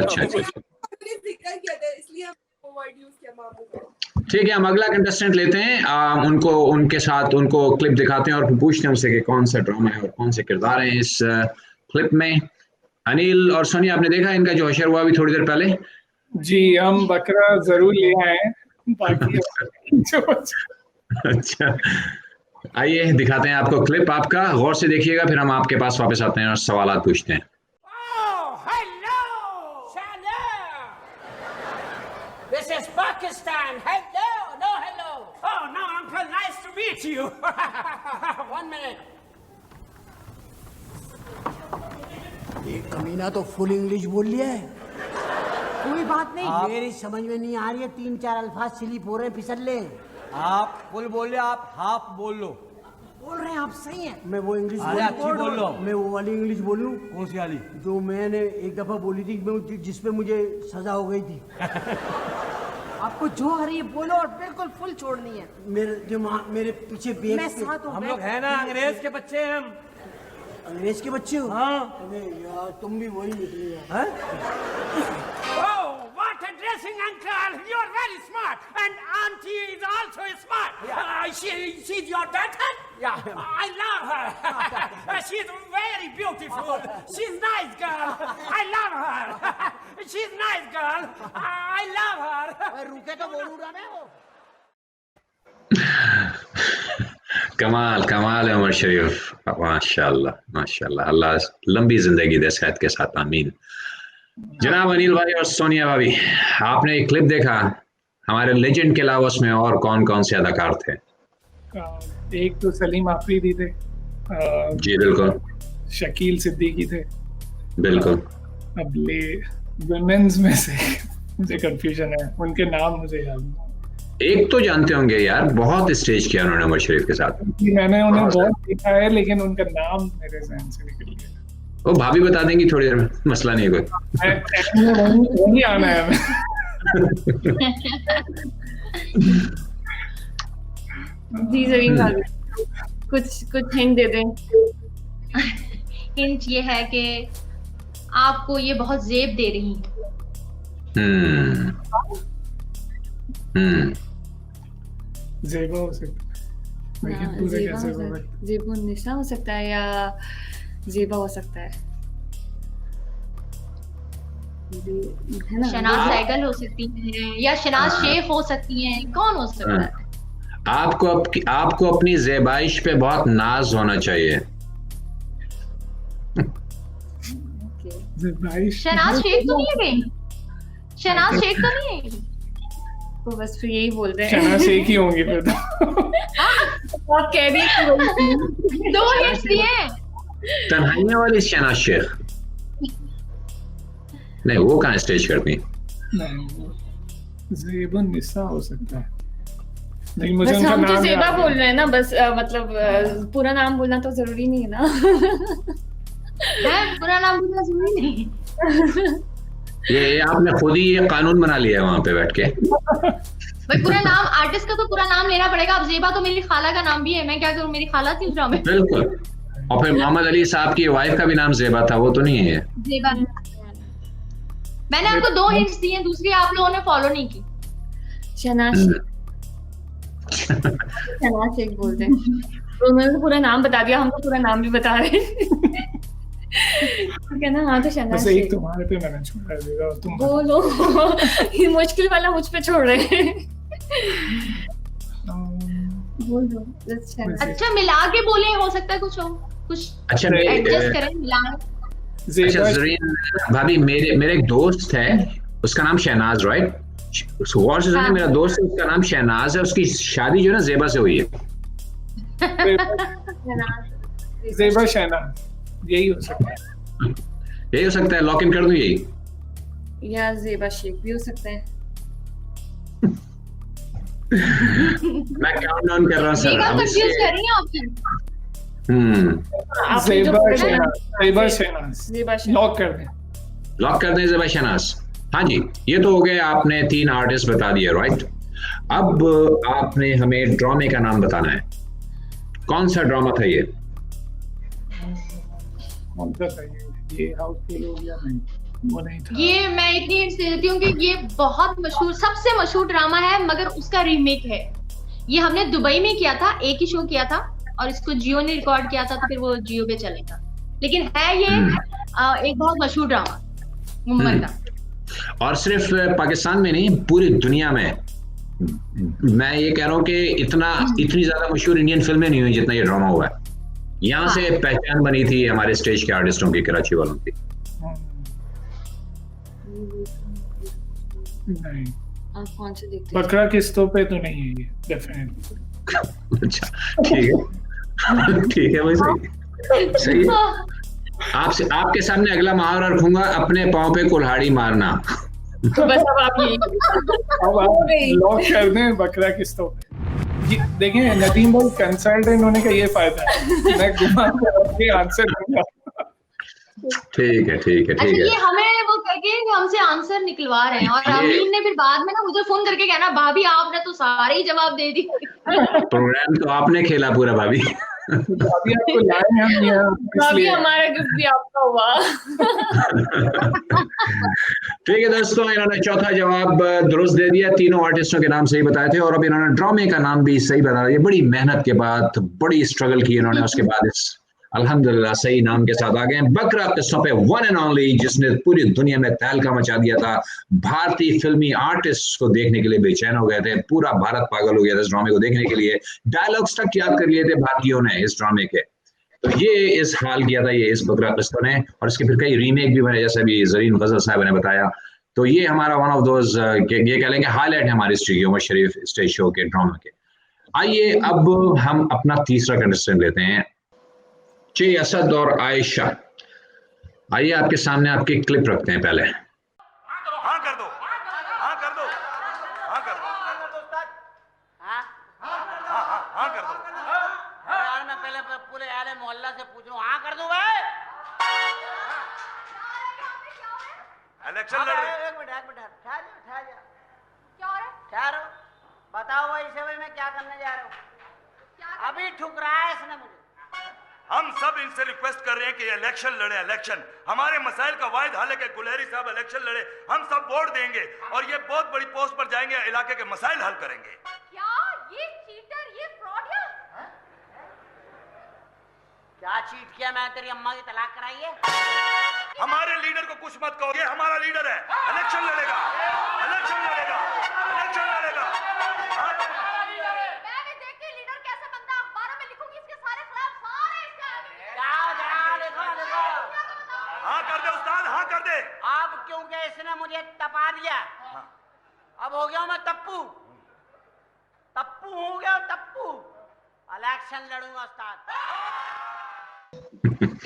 Speaker 1: अच्छा
Speaker 6: इसलिए वर्ड यूज किया मामू का।
Speaker 1: ठीक है, हम अगला कंटेस्टेंट लेते हैं। उनको क्लिप दिखाते हैं और फिर पूछते हैं उनसे कि कौन सा ड्रामा है और कौन से किरदार हैं इस क्लिप में। अनिल और सोनिया, आपने देखा इनका जो हशर हुआ अभी थोड़ी देर पहले?
Speaker 7: जी, हम बकरा जरूर ले आए हैं।
Speaker 1: अच्छा, आइए दिखाते हैं आपको क्लिप। आपका गौर से देखिएगा, फिर हम आपके पास वापस आते हैं और सवालात पूछते हैं।
Speaker 11: This is Pakistan. Hello, no hello. Oh no, uncle, nice to meet you. 1 minute.
Speaker 12: एक कमीना तो फुल इंग्लिश बोल लिया है।
Speaker 11: कोई बात नहीं,
Speaker 12: मेरी समझ में नहीं आ रही है, 3-4 अल्फाज स्लिप हो रहे हैं, फिसल ले।
Speaker 11: आप फुल बोल ले, आप हाफ बोल लो।
Speaker 12: बोल रहे हैं आप, सही है। मैं वो इंग्लिश
Speaker 11: अच्छी बोल लो।
Speaker 12: मैं वो वाली इंग्लिश बोलूं?
Speaker 11: कौन सी वाली?
Speaker 12: जो मैंने एक दफा बोली थी, जिसपे मुझे सजा हो गई थी। आपको जो आ रही है बोलो और बिल्कुल फुल छोड़नी है। मेरे पीछे बेग मैं साथ हूं।
Speaker 11: हम लोग है ना, अंग्रेज के बच्चे हैं हम।
Speaker 12: अंग्रेज के बच्चे हो?
Speaker 11: हाँ।
Speaker 12: अरे यार, तुम भी वही निकले
Speaker 11: यार। Oh, what a dressing, uncle! You're very smart, and auntie is also smart. She's your daughter?
Speaker 12: Yeah.
Speaker 11: I love her. She's very beautiful. She's nice girl. I love her. She's nice girl. I love her.
Speaker 12: रुके तो बोलूं ना मैं वो।
Speaker 1: कमाल है उमर शरीफ, माशाल्लाह। अल्लाह लंबी जिंदगी दे सेहत के साथ, आमीन। जनाब अनिल भाई और सोनिया भाभी, आपने एक क्लिप देखा, हमारे लेजेंड के अलावा उसमें और कौन कौन से अदाकार थे?
Speaker 7: एक तो सलीम आफरीदी थे।
Speaker 1: जी बिल्कुल।
Speaker 7: शकील सिद्दीकी थे।
Speaker 1: बिल्कुल।
Speaker 7: अब वुमेन्स में से मुझे कंफ्यूजन है, उनके नाम मुझे याद नहीं।
Speaker 1: एक तो जानते होंगे यार, बहुत स्टेज किया उन्होंने उमर शरीफ के साथ।
Speaker 7: मैंने उन्हें बहुत देखा है, लेकिन उनका नाम मेरे ज़हन से निकल गया।
Speaker 1: वो भाभी बता देंगी थोड़ी देर में, मसला नहीं है कोई।
Speaker 7: वही आना है।
Speaker 8: जी जरीन भाभी, कुछ हिंट दे दें।
Speaker 2: हिंट ये है कि आपको ये बहुत जेब दे रही है।
Speaker 7: ज़ेबा हो सकता है,
Speaker 8: ज़ेबा निशा हो सकता है, या ज़ेबा हो सकता है,
Speaker 2: शनाज सहगल हो सकती है, या शनाज शेख हो सकती है। कौन हो सकता है?
Speaker 1: आपको अपनी ज़ेबाइश पे बहुत नाज होना चाहिए।
Speaker 2: शनाज शेख तो नहीं है? शनाज शेख तो नहीं है?
Speaker 8: तो बस फिर यही बोल रहे हैं,
Speaker 7: शनाज शेख ही होंगी फिर तो।
Speaker 8: आप कह रही हैं
Speaker 2: 2 हिंट्स दिए।
Speaker 1: तन्हाइयां वाली शनाज शेख नहीं, वो कहाँ स्टेज करती है?
Speaker 7: ज़ेबा निसा हो सकता है, लेकिन मुझे
Speaker 8: बस
Speaker 7: उनका
Speaker 8: हम तो
Speaker 7: नाम
Speaker 8: ज़ेबा
Speaker 7: याद
Speaker 8: बोल रहे हैं ना, बस मतलब पूरा नाम बोलना तो जरूरी नहीं है ना।
Speaker 2: पूरा नाम बोलना जरूरी नहीं।
Speaker 1: ये आपने खुद ही ये कानून बना लिया है वहां पे बैठ के।
Speaker 2: भाई पूरा नाम, आर्टिस्ट का तो पूरा नाम लेना पड़ेगा। अब जेबा तो मेरी खाला का नाम भी है, मैं क्या करूं, मेरी खाला थी उस ड्रामे में।
Speaker 1: बिल्कुल। और फिर मोहम्मद अली साहब की वाइफ का भी नाम जेबा था, वो तो नहीं है?
Speaker 2: जेबा। मैंने आपको 2 हिंट्स दिए, दूसरी आप लोगों ने फॉलो नहीं की।
Speaker 8: शहनाज शेख बोलते हैं। तो उन्होंने तो पूरा नाम बता दिया, हम तो पूरा नाम भी बता रहे हैं। क्या ना, हाँ तो शहनाज
Speaker 7: बस एक
Speaker 8: शेख।
Speaker 7: तुम्हारे पे मैंने छोड़ दिया और तुम
Speaker 8: बोलो। ये मुश्किल वाला मुझ पे छोड़ रहे हैं। बोल दो।
Speaker 2: अच्छा मिला के बोले, हो सकता है कुछ हो, कुछ
Speaker 1: अच्छा
Speaker 2: एडजस्ट करें, मिला।
Speaker 1: अच्छा जरीन भाभी, मेरे एक दोस्त है, उसका नाम शहनाज, राइट? गौर से सुनिए, मेरा दोस्त है, उसका नाम शहनाज है, उसकी शादी जो है ना जेबा से हुई है।
Speaker 7: जेबा शहनाज, यही हो सकता है।
Speaker 1: यही हो सकता है, लॉक इन कर दूं यही?
Speaker 8: या जेबा शेख भी हो सकता है।
Speaker 1: मैं काउंट डाउन कर रहा हूं सर।
Speaker 2: जेबा कंफ्यूज कर रही हैं आपकी।
Speaker 7: जेबा शहनाज लॉक कर दें।
Speaker 1: लॉक कर दें जेबा शहनाज। हाँ जी, ये तो हो गए, आपने 3 आर्टिस्ट बता दिए, राइट? अब आपने हमें ड्रामे का नाम बताना है। कौन सा ड्रामा था ये?
Speaker 7: ये हाउसफुल हो गया? नहीं, वो नहीं था।
Speaker 2: ये मैं इतनी हिंट्स दे देती हूँ कि ये बहुत मशहूर, सबसे मशहूर ड्रामा है, मगर उसका रीमेक है। ये हमने दुबई में किया था, एक ही शो किया था, और इसको जियो ने रिकॉर्ड किया था, तो फिर वो जियो पे चलेगा। लेकिन है ये एक बहुत मशहूर ड्रामा मुंबई का।
Speaker 1: और सिर्फ पाकिस्तान में नहीं, पूरी दुनिया में। मैं ये कह रहा हूँ कि इतनी ज्यादा मशहूर इंडियन फिल्में नहीं हुई जितना ये ड्रामा हुआ है। यहाँ से पहचान बनी थी हमारे स्टेज के आर्टिस्टों की, कराची वालों की।
Speaker 7: नहीं,
Speaker 8: आप कौन से देखते हैं?
Speaker 7: बकरा किस्तों पे तो नहीं है ये, डेफिनेटली।
Speaker 1: अच्छा ठीक है, ठीक है भाई, सही है। आपसे आपके सामने अगला मुहावरा रखूंगा, अपने पाँव पे कुल्हाड़ी मारना।
Speaker 8: बस अब आप यही
Speaker 7: अब आप लॉक कर दें बकरा किस्तों पे। देखिए नदीम भाई कंसल्टेंट होने का ये फायदा है, मैं घुमा के आंसर दूंगा।
Speaker 1: ठीक है, ठीक है,
Speaker 2: अच्छा,
Speaker 1: ठीक है।
Speaker 2: ये हमें वो करके हमसे आंसर निकलवा रहे हैं, और अमीन ने फिर बाद में ना मुझे फोन करके कहना, भाभी आपने तो सारे ही जवाब दे दिए।
Speaker 1: प्रोग्राम तो आपने खेला पूरा भाभी।
Speaker 7: अभी आपको लाए हम यहाँ,
Speaker 8: अभी हमारा गिफ्ट भी आपका हुआ।
Speaker 1: ठीक है दोस्तों, इन्होंने चौथा जवाब दुरुस्त दे दिया, तीनों आर्टिस्टों के नाम सही बताए थे, और अब इन्होंने ड्रामे का नाम भी सही बता दिया। बड़ी मेहनत के बाद, बड़ी स्ट्रगल की इन्होंने, उसके बाद इस अल्हम्दुलिल्लाह सही नाम के साथ आ गए। बकरा किस्तों पे वन एंड ओनली, जिसने पूरी दुनिया में तहलका मचा दिया था। भारतीय फिल्मी आर्टिस्ट को देखने के लिए बेचैन हो गए थे, पूरा भारत पागल हो गया था इस ड्रामे को देखने के लिए। डायलॉग्स तक याद कर लिए थे भारतीयों ने इस ड्रामे के। तो ये इस हाल किया था ये इस बकरा किस्तों ने, और इसके फिर कई रीमेक भी बने, जैसे अभी जरीन गजल साहब ने बताया। तो ये हमारा वन ऑफ दोज ये कह लेंगे हाईलाइट है हमारे स्टेज उमर शरीफ स्टेज शो के ड्रामा के। आइए अब हम अपना तीसरा कंटेस्टेंट लेते हैं, चे असद और आयशा। आइए आपके सामने आपकी क्लिप रखते हैं पहले।
Speaker 11: हाँ कर दो, हाँ कर दो, हाँ कर दो, हाँ कर दो।
Speaker 12: यार मैं पहले पूरे यार मोहल्ला से पूछ रहा हूँ, हाँ कर दूं भाई?
Speaker 11: इलेक्शन लड़ रहे।
Speaker 12: एक मिनट ठहर जा। क्या हो रहा है? ठहरो, बताओ भाई इसे, भाई मैं क्या करने जा रहा हूँ? अभी ठुकराया इसने मुझे।
Speaker 11: हम सब इनसे रिक्वेस्ट कर रहे हैं कि इलेक्शन लड़े, इलेक्शन हमारे मसाइल का वाहिद हल है कि गुलहरी साहब इलेक्शन लड़े। हम सब वोट देंगे और ये बहुत बड़ी पोस्ट पर जाएंगे, इलाके के मसाइल हल करेंगे।
Speaker 2: क्या ये चीटर, ये फ्रॉड है?
Speaker 12: क्या चीट किया? मैं तेरी अम्मा की तलाक कराई है?
Speaker 11: हमारे लीडर को कुछ मत कहो, ये हमारा लीडर है, इलेक्शन लड़ेगा, इलेक्शन लड़ेगा, इलेक्शन लड़ेगा।
Speaker 2: मैंने देख के लीडर कैसे बनता है, अखबारों में लिखूंगी इसके सारे खिलाफ, सारे इसके।
Speaker 12: देखो
Speaker 11: हाँ कर दे उस्ताद, हाँ कर दे।
Speaker 12: अब क्योंकि इसने मुझे तपा दिया, अब हो गया मैं तप्पू हो गया, तप्पू। इलेक्शन लड़ूंगा उस्ताद।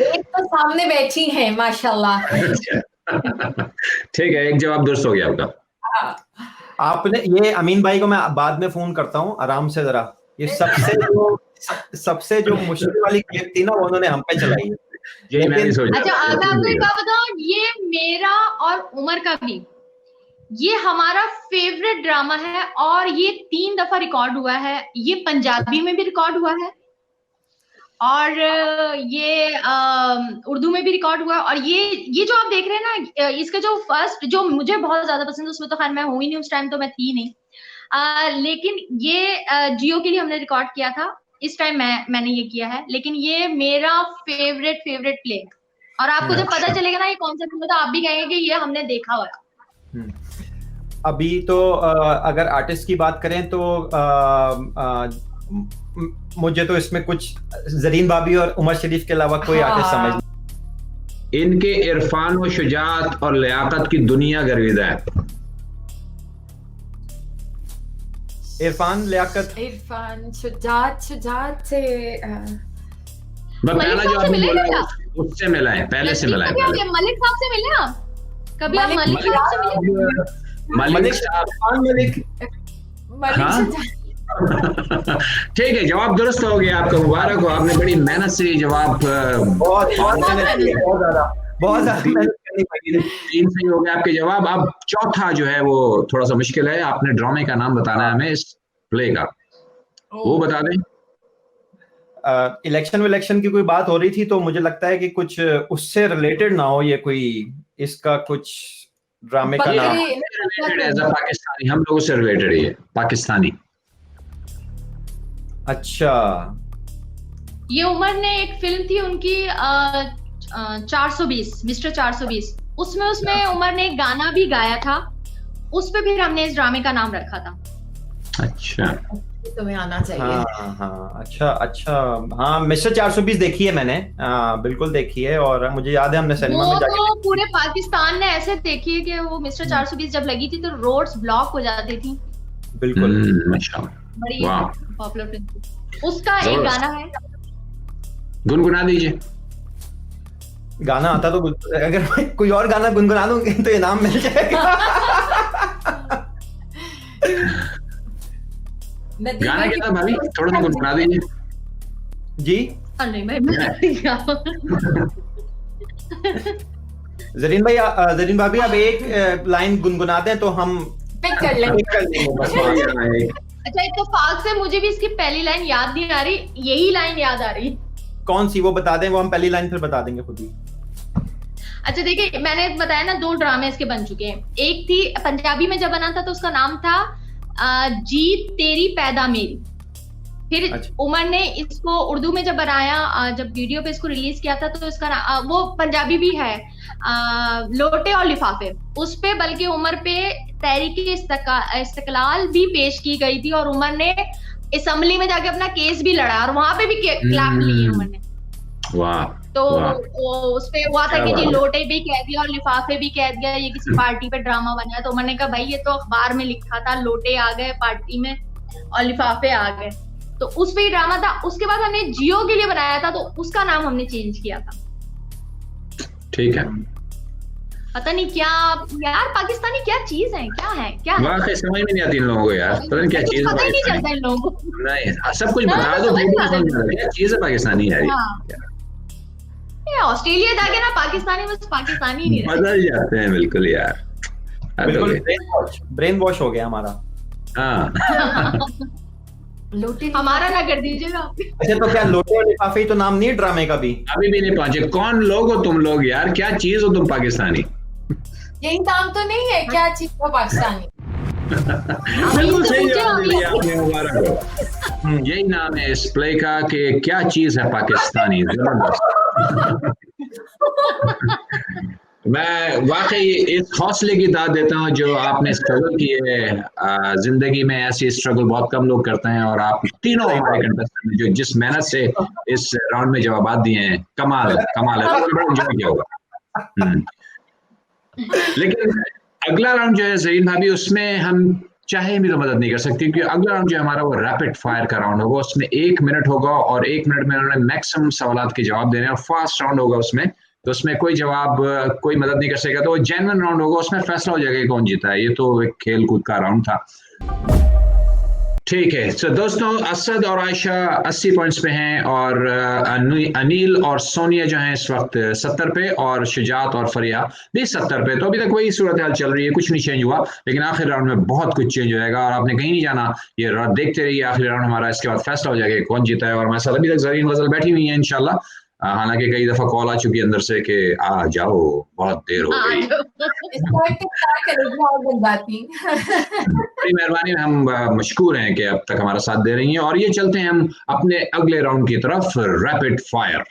Speaker 10: एक तो सामने बैठी है माशाल्लाह।
Speaker 1: ठीक है, एक जवाब दुरुस्त हो गया आपका।
Speaker 9: आपने ये अमीन भाई को मैं बाद में फोन करता हूँ, आराम से जरा। ये सबसे जो मुश्किल वाली क्लिप थी ना, वो उन्होंने हम पे चलाई है।
Speaker 1: यही मैंने सोचा।
Speaker 2: अच्छा मैं आपको एक बात बताऊं, ये मेरा और उमर का भी, ये हमारा फेवरेट ड्रामा है और ये 3 दफा रिकॉर्ड हुआ है। ये पंजाबी में भी रिकॉर्ड हुआ है और ये उर्दू में भी रिकॉर्ड हुआ है। और ये जो आप देख रहे हैं ना, इसका जो फर्स्ट, जो मुझे बहुत ज्यादा पसंद है, उसमें तो खैर मैं हुई नहीं, उस टाइम तो मैं थी नहीं, लेकिन ये जियो के लिए हमने रिकॉर्ड किया था। इस टाइम मैंने ये किया है, लेकिन ये मेरा फेवरेट प्ले है। और आपको जब पता चलेगा ना ये कौन सा फिल्म है, तो आप भी कहेंगे कि ये हमने देखा हुआ है।
Speaker 9: अभी तो अगर आर्टिस्ट की बात करें तो मुझे तो इसमें कुछ जरीन भाभी और उमर शरीफ के अलावा कोई आर्टिस्ट समझ नहीं।
Speaker 1: इनके इरफान व शुजात और लियाकत की दुनिया गर्विदा है।
Speaker 9: इरफान शुजात
Speaker 10: से
Speaker 1: मैं पहला जो आपने बोला उससे मिला है, पहले से मिला है।
Speaker 2: मलिक साहब से मिले आप कभी? आप मलिक साहब से मिले?
Speaker 1: मलिक ठीक है, जवाब दुरुस्त हो गया, आपका मुबारक हो, आपने बड़ी मेहनत से जवाब
Speaker 9: बहुत ज्यादा मेहनत करनी पड़ी।
Speaker 1: 3 सही हो गया आपके जवाब। अब चौथा जो है वो थोड़ा सा मुश्किल है, आपने ड्रामे का नाम बताना है हमें, इस प्ले का, वो बता दें।
Speaker 9: इलेक्शन की कोई बात हो रही थी, तो मुझे लगता है कि कुछ उससे रिलेटेड ना हो, ये कोई इसका कुछ ड्रामे का नाम
Speaker 1: एज अ पाकिस्तानी, हम लोगों से रिलेटेड है, पाकिस्तानी।
Speaker 9: अच्छा,
Speaker 2: ये उमर ने एक फिल्म थी उनकी 420, मिस्टर 420, उसमें उमर ने एक गाना भी गाया था, उस पे फिर हमने इस ड्रामे का नाम रखा था।
Speaker 1: अच्छा,
Speaker 10: तुम्हें आना चाहिए।
Speaker 9: हाँ, अच्छा, हाँ, मिस्टर 420 देखी है मैंने, बिल्कुल देखी है, और मुझे याद है हमने सिनेमा में जाके
Speaker 2: तो पूरे पाकिस्तान ने ऐसे देखी है कि वो मिस्टर 420 जब लगी थी तो रोड्स ब्लॉक हो जाती थी।
Speaker 9: बिल्कुल,
Speaker 2: बड़ी पॉपुलर फिल्म, उसका एक गाना है,
Speaker 1: गुनगुना दीजिए।
Speaker 9: गाना आता तो, अगर कोई और गाना गुनगुना दूंगी तो इनाम मिल जाएगा।
Speaker 1: गाना क्या था भाभी, थोड़ा सा गुनगुना दीजिए
Speaker 9: जी।
Speaker 2: नहीं, मैं
Speaker 9: जरीन भाभी आप एक लाइन गुनगुना दें तो हम
Speaker 10: पिक कर लेंगे।
Speaker 2: अच्छा, इत्तेफाक से मुझे भी इसकी पहली लाइन याद नहीं आ रही, यही लाइन याद आ रही।
Speaker 9: कौन सी, वो बता दें, वो हम पहली लाइन फिर बता देंगे खुद ही।
Speaker 2: अच्छा देखिए, मैंने बताया ना 2 ड्रामे इसके बन चुके हैं। एक थी पंजाबी में जब बना था तो उसका नाम था जीत तेरी पैदा मेरी। फिर उमर ने इसको उर्दू में जब बनाया, जब वीडियो पे इसको रिलीज किया था, तो इसका वो पंजाबी भी है, लोटे और लिफाफे। उस पे बल्कि उमर पे तहरीके इस्तकलाल भी पेश की गई थी और उमर ने असेंबली में जाके अपना केस भी लड़ा और वहां पे भी क्लैप ली उमर ने।
Speaker 1: वाह।
Speaker 2: तो उस पे हुआ था कि जी लोटे भी कह दिया और लिफाफे भी कह दिया, ये किसी पार्टी पे ड्रामा बना है। तो उमर ने कहा भाई ये तो अखबार में लिखा था, लोटे आ गए पार्टी में और लिफाफे आ गए, तो उस पे ही ड्रामा था। उसके बाद हमने जियो के लिए बनाया था तो उसका नाम हमने चेंज किया था।
Speaker 1: ठीक है,
Speaker 2: पता नहीं क्या यार, पाकिस्तानी क्या चीज है, क्या है
Speaker 1: वाकई समझ में नहीं आती इन लोगों को यार, पता नहीं क्या चीज है,
Speaker 2: पता ही नहीं चलता इन लोगों को। नहीं,
Speaker 1: सब कुछ बता दो, क्या चीज है पाकिस्तानी यार।
Speaker 2: ऑस्ट्रेलिया जाके ना पाकिस्तानी बस पाकिस्तानी नहीं
Speaker 1: बदल जाते हैं बिल्कुल यार,
Speaker 9: बिल्कुल ब्रेन वॉश हो गया हमारा।
Speaker 1: हाँ।
Speaker 2: लोटे हमारा ना कर दीजिएगा।
Speaker 9: अच्छा, तो क्या लोटे और लिफाफे तो नाम नहीं है ड्रामे का भी?
Speaker 1: अभी भी नहीं पहुंचे। कौन लोग हो तुम लोग यार, क्या चीज हो तुम पाकिस्तानी?
Speaker 10: यही नाम तो नहीं है, क्या चीज हो पाकिस्तानी?
Speaker 1: बिल्कुल सही जवाब दिया आपने, मुबारक हो। यही नाम है इस प्ले का कि क्या चीज है पाकिस्तानी। मैं वाकई इस हौसले की दाद देता हूँ जो आपने स्ट्रगल की है जिंदगी में। ऐसी स्ट्रगल बहुत कम लोग करते हैं और आप तीनों हमारे कंटेस्टेंट जो जिस मेहनत से इस राउंड में जवाब दिए हैं, कमाल है, बड़ा एंजॉय किया होगा। लेकिन अगला राउंड जो है जरीन भाभी, उसमें हम चाहे भी तो मदद नहीं कर सकती, क्योंकि अगला राउंड जो हमारा वो रैपिड फायर का राउंड होगा। उसमें 1 मिनट होगा और 1 मिनट में उन्होंने मैक्सिमम सवालात के जवाब देने, और फास्ट राउंड होगा उसमें, तो उसमें कोई जवाब कोई मदद नहीं कर सकेगा। तो वो जेन्युइन राउंड होगा, उसमें फैसला हो जाएगा कौन जीता है। ये तो एक खेल कूद का राउंड था। ठीक है। तो दोस्तों, असद और आयशा 80 पॉइंट्स पे हैं और अनिल और सोनिया जो हैं इस वक्त 70 पे और शुजात और फरिया भी 70 पे। तो अभी तक वही सूरत हाल चल रही है, कुछ नहीं चेंज हुआ, लेकिन आखिर राउंड में बहुत कुछ चेंज हो जाएगा और आपने कहीं नहीं जाना। ये देखते रहिए, आखिरी राउंड हमारा, इसके बाद फैसला हो जाएगा कौन जीता है। और हमारे साथ अभी तक ज़रीन गजल बैठी हुई है इंशाल्लाह। हालांकि कई दफा कॉल आ चुकी है अंदर से कि आ जाओ, बहुत देर हो गई। बड़ी मेहरबानी, हम मशकूर हैं कि अब तक हमारा साथ दे रही हैं। और ये चलते हैं हम अपने अगले राउंड की तरफ, रैपिड फायर।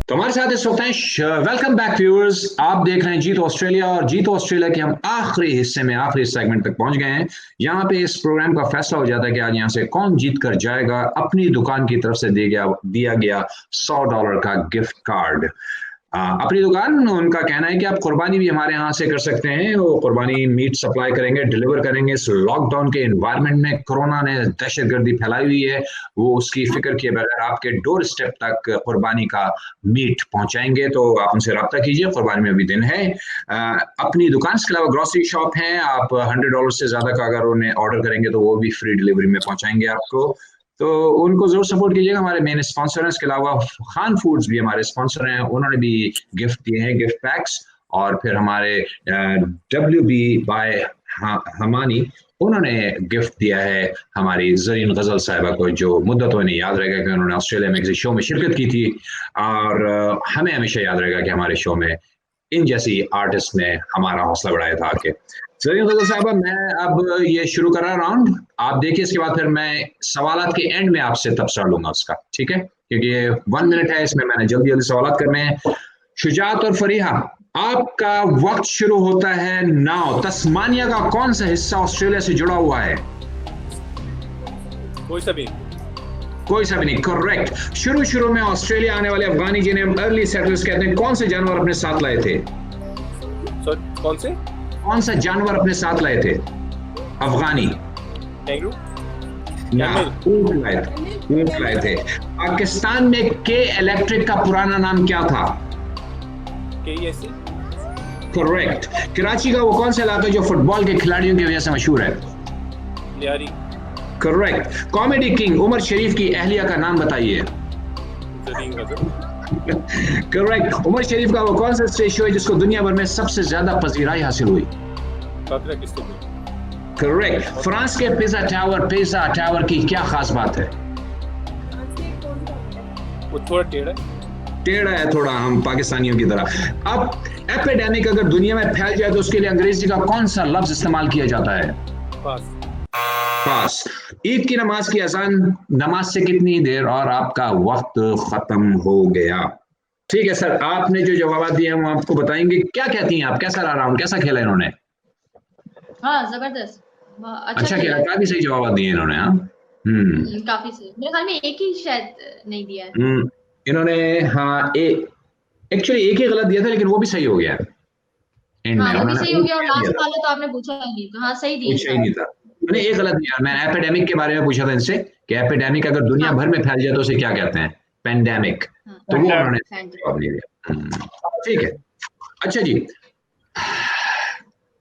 Speaker 1: तो हमारे साथ इस वक्त हैं, वेलकम बैक व्यूअर्स, आप देख रहे हैं जीत ऑस्ट्रेलिया। और जीत ऑस्ट्रेलिया के हम आखिरी हिस्से में, आखिरी सेगमेंट तक पहुंच गए हैं। यहाँ पे इस प्रोग्राम का फैसला हो जाता है कि आज यहाँ से कौन जीत कर जाएगा अपनी दुकान की तरफ से दिया गया $100 का गिफ्ट कार्ड। अपनी दुकान, उनका कहना है कि आप कुर्बानी भी हमारे यहाँ से कर सकते हैं। वो कुर्बानी मीट सप्लाई करेंगे, डिलीवर करेंगे। इस लॉकडाउन के एनवायरनमेंट में कोरोना ने दहशतगर्दी फैलाई हुई है, वो उसकी फिक्र किए बगैर आपके डोर स्टेप तक कुर्बानी का मीट पहुंचाएंगे। तो आप उनसे रब्ता कीजिए, कुर्बानी में भी दिन है। अपनी दुकान के अलावा ग्रोसरी शॉप है, आप $100 से ज्यादा का अगर उन्हें ऑर्डर करेंगे तो वो भी फ्री डिलीवरी में पहुंचाएंगे आपको। तो उनको जरूर सपोर्ट कीजिएगा। हमारे मेन स्पॉन्सर हैं, इसके अलावा खान फूड्स भी हमारे स्पॉन्सर हैं, उन्होंने भी गिफ्ट दिए हैं, गिफ्ट पैक्स। और फिर हमारे WB बाय हमानी, उन्होंने गिफ्ट दिया है हमारी ज़रीन गजल साहिबा को, जो मुद्दतों नहीं याद रहेगा कि उन्होंने ऑस्ट्रेलिया में किसी शो में शिरकत की थी। और हमें हमेशा याद रहेगा कि हमारे शो में इन जैसी आर्टिस्ट ने हमारा हौसला बढ़ाया था आके। ज़रीन गजल साहिबा, मैं अब ये शुरू कर रहा राउंड, आप देखिए। इसके बाद फिर मैं सवालात के एंड में आपसे तबसरा लूंगा उसका, ठीक है? क्योंकि ये 1 मिनट है, इसमें मैंने जल्दी जल्दी सवालात करने हैं। शुजात और फरीहा, आपका वक्त शुरू होता है नाउ। तस्मानिया का कौन सा हिस्सा ऑस्ट्रेलिया से जुड़ा हुआ है?
Speaker 5: कोई सा भी
Speaker 1: नहीं, करेक्ट। शुरू में ऑस्ट्रेलिया आने वाले अफगानी, जिन्हें हम अर्ली सेटलर्स कहते हैं, कौन से जानवर अपने साथ लाए थे? कौन सा जानवर अपने साथ लाए थे अफगानी?
Speaker 5: कैंगरू?
Speaker 1: ऊंट लाए थे। पाकिस्तान में के इलेक्ट्रिक का पुराना नाम क्या था?
Speaker 5: KESC?
Speaker 1: करेक्ट। कराची का वो कौन सा इलाका जो फुटबॉल के खिलाड़ियों की वजह से मशहूर है?
Speaker 5: Lyari?
Speaker 1: Correct. Comedy king Umer Sharif की अहलिया का नाम बताइए। करेक्ट। उमर शरीफ का वो कौन सा स्टेज शो है जिसको दुनिया भर में सबसे ज्यादा पजीराई हासिल हुई? करेक्ट। फ्रांस के पिज़ा टावर की क्या खास बात है?
Speaker 5: वो थोड़ा
Speaker 1: टेढ़ा है थोड़ा, हम पाकिस्तानियों की तरह। अब एपिडेमिक अगर दुनिया में फैल जाए तो उसके लिए अंग्रेजी का कौन सा लफ्ज इस्तेमाल किया जाता है? पास। ईद की नमाज की अजान नमाज से कितनी देर और आपका वक्त खत्म हो गया। ठीक है सर, आपने जो जवाब दिए हम आपको बताएंगे। क्या कहती हैं आप, कैसा रहा राउंड, कैसा खेला इन्होंने?
Speaker 2: हाँ, जबरदस्त,
Speaker 1: अच्छा खेला, काफी सही जवाब दिए इन्होंने। हाँ,
Speaker 2: काफी सही। मेरे ख्याल में एक ही शायद नहीं दिया है
Speaker 1: इन्होंने। हाँ, एक्चुअली एक ही गलत दिया था, लेकिन वो भी सही हो गया एंड में।
Speaker 2: वो भी सही हो गया। और लास्ट वाला तो आपने पूछा नहीं, तो हाँ सही दिया।
Speaker 1: सही नहीं था, मैंने एक गलत दिया। मैं एपिडेमिक के बारे में पूछा था इनसे कि एपिडेमिक अगर दुनिया भर में फैल जाए तो उसे क्या कहते हैं? पेंडेमिक। तो वो उन्होंने जवाब नहीं दिया। ठीक है, अच्छा जी,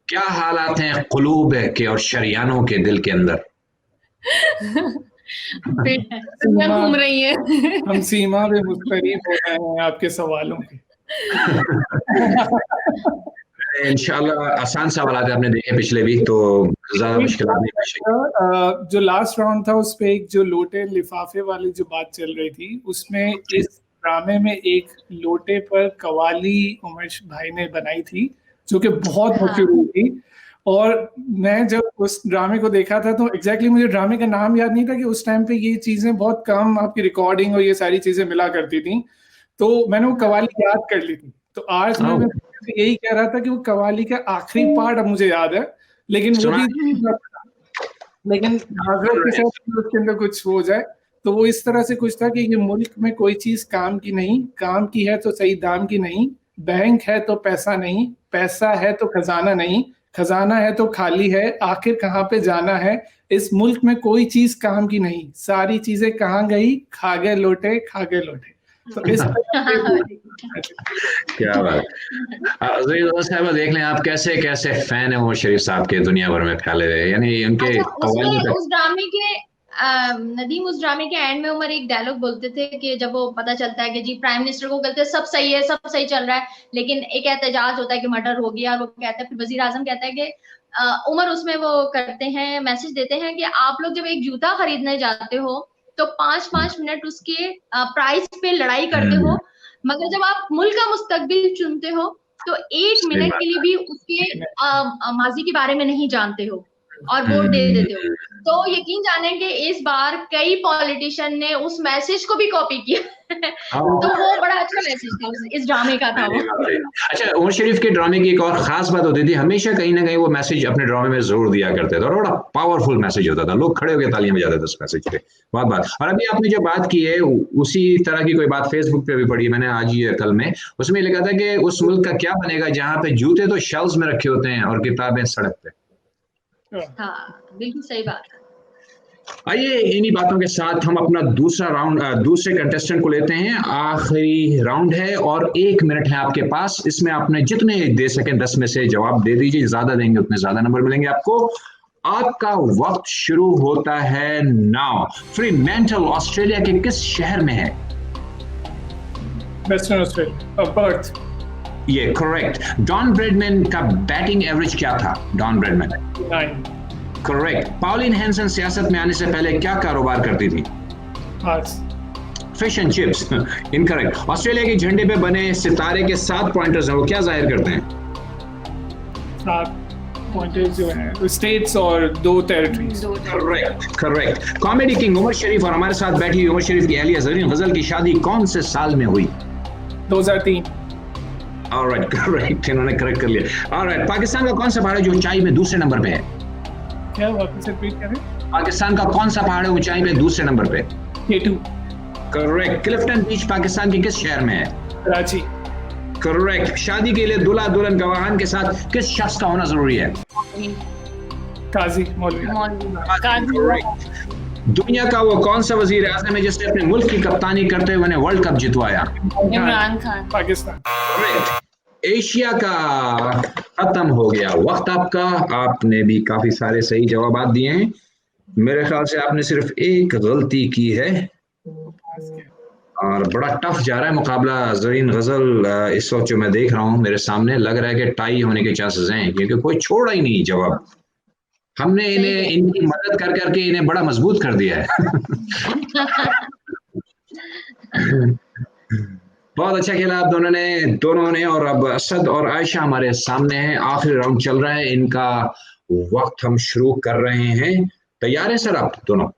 Speaker 1: क्या हालात हैं कुलूब के और शरियानों के दिल के अंदर?
Speaker 8: घूम रही है।
Speaker 7: हम सीमा पे मुस्तरीब हो रहे हैं आपके सवालों के।
Speaker 1: इंशाल्लाह आसान सवाल आपने देखे पिछले वीक, तो ज्यादा मुश्किल नहीं।
Speaker 7: जो लास्ट राउंड था उस पे एक जो लोटे लिफाफे वाली जो बात चल रही थी, उसमें इस ड्रामे में एक लोटे पर कवाली उमेश भाई ने बनाई थी जो कि बहुत मशहूर हुई थी। और मैं जब उस ड्रामे को देखा था तो एग्जैक्टली मुझे ड्रामे का नाम याद नहीं था कि उस टाइम पे ये चीजें बहुत कम आपकी रिकॉर्डिंग और ये सारी चीजें मिला करती थी, तो मैंने वो कवाली याद कर ली थी। तो आज मैं यही कह रहा था कि वो कवाली का आखिरी पार्ट अब मुझे याद है, लेकिन वो भी लेकिन उसके अंदर कुछ हो जाए तो वो इस तरह से कुछ था कि ये मुल्क में कोई चीज काम की नहीं, काम की है तो सही दाम की नहीं, बैंक है तो पैसा नहीं, पैसा है तो खजाना नहीं, खजाना है तो खाली है, आखिर कहाँ पे जाना है, इस मुल्क में कोई चीज काम की नहीं, सारी चीजें कहाँ गई, खा गए लोटे खा गए लोटे। So इस
Speaker 1: क्या बात। साहब देख लें आप कैसे कैसे फैन है वो शरीफ साहब के दुनिया भर में फैले हुए, यानी उनके
Speaker 2: उसमें उस ड्रामे के नदीम उस ड्रामे के एंड में उमर एक डायलॉग बोलते थे कि जब वो पता चलता है कि जी प्राइम मिनिस्टर को कहते हैं सब सही है, सब सही चल रहा है, लेकिन एक एहतजाज होता है कि मर्डर हो गया, और वो कहता है, फिर वजीर आजम कहता है कि उमर उसमें वो करते हैं, मैसेज देते हैं कि आप लोग जब एक जूता खरीदने जाते हो तो 5-5 मिनट उसके प्राइस पे लड़ाई करते हो, मगर जब आप मुल्क का मुस्तकबिल चुनते हो तो 1 मिनट के लिए भी उसके माजी के बारे में नहीं जानते हो और वोट दे देते हो। तो यकीन जाने कि इस बार कई पॉलिटिशियन ने उस मैसेज को भी कॉपी किया तो वो बड़ा अच्छा मैसेज था इस ड्रामे का था वो।
Speaker 1: अच्छा, उमर शरीफ के ड्रामे की एक और खास बात होती थी, हमेशा कहीं ना कहीं वो मैसेज अपने ड्रामे में जोर दिया करते थे और बड़ा पावरफुल मैसेज होता था, लोग खड़े होकर तालियां बजाते थे उस मैसेज पे। बहुत बात। और अभी आपने जो बात की है उसी तरह की कोई बात फेसबुक पे भी पढ़ी मैंने आज ही कल में, उसमें लिखा था कि उस मुल्क का क्या बनेगा जहाँ पे जूते तो शेल्व्स में रखे होते हैं और किताबें सड़क पे।
Speaker 2: हाँ बिल्कुल सही बात है।
Speaker 1: आइए इन्हीं बातों के साथ हम अपना दूसरा राउंड दूसरे कंटेस्टेंट को लेते हैं। आखिरी राउंड है और 1 मिनट है आपके पास, इसमें आपने जितने दे सकें 10 में से जवाब दे दीजिए, ज्यादा देंगे उतने ज्यादा नंबर मिलेंगे आपको। आपका वक्त शुरू होता है नाउ। फ्रीमैंटल ऑस्ट्रेलिया के किस शहर में है?
Speaker 7: Western Australia, Perth.
Speaker 1: ये करेक्ट। डॉन ब्रैडमैन का बैटिंग एवरेज क्या था? Don Bradman
Speaker 7: 9।
Speaker 1: Correct. Pauline Hanson सियासत में आने से पहले क्या कारोबार करती थी? Fish and chips. Incorrect. Australia के झंडे पे बने सितारे के 7 पॉइंटर्स हैं, वो क्या जाहिर करते हैं?
Speaker 7: 7 पॉइंटर्स जो हैं स्टेट्स और 2 territories.
Speaker 1: Correct correct. Comedy king Umer Sharif और हमारे साथ बैठी हुई उमर शरीफ की अहलिया ज़रीन गजल की शादी कौन से साल में हुई?
Speaker 7: 2003।
Speaker 1: ऑलराइट करेक्ट, इन्होंने करेक्ट कर लिया। ऑलराइट। पाकिस्तान का कौन सा पहाड़ है जो ऊंचाई में दूसरे नंबर पे है?
Speaker 7: क्या वापस रिपीट करें?
Speaker 1: पाकिस्तान का कौन सा पहाड़ है ऊंचाई में दूसरे नंबर पे?
Speaker 7: K2।
Speaker 1: करेक्ट। क्लिफ्टन बीच पाकिस्तान के किस शहर में है?
Speaker 7: कराची।
Speaker 1: करेक्ट। शादी के लिए दूल्हा दुल्हन गवाहान के साथ किस शख्स का होना जरूरी है?
Speaker 7: काजी, मौलवी।
Speaker 1: करेक्ट। दुनिया का वो कौन सा वजीर आज़म है जिसने अपने मुल्क की कप्तानी करते हुए वल्ड कप जितवाया?
Speaker 8: इमरान खान।
Speaker 7: पाकिस्तान।
Speaker 1: करेक्ट। एशिया का खत्म हो गया वक्त आपका, आपने भी काफी सारे सही जवाब दिए हैं। मेरे ख्याल से आपने सिर्फ एक गलती की है और बड़ा टफ जा रहा है मुकाबला। ज़रीन गजल इस वक्त जो मैं देख रहा हूँ मेरे सामने लग रहा है कि टाई होने के चांसेस हैं क्योंकि कोई छोड़ा ही नहीं जवाब। हमने इन्हें इनकी मदद कर करके इन्हें बड़ा मजबूत कर दिया है। बहुत अच्छा खेला आप दोनों ने और अब असद और आयशा हमारे सामने हैं। आखिरी राउंड चल रहा है, इनका वक्त हम शुरू कर रहे हैं। तैयार है सर आप दोनों?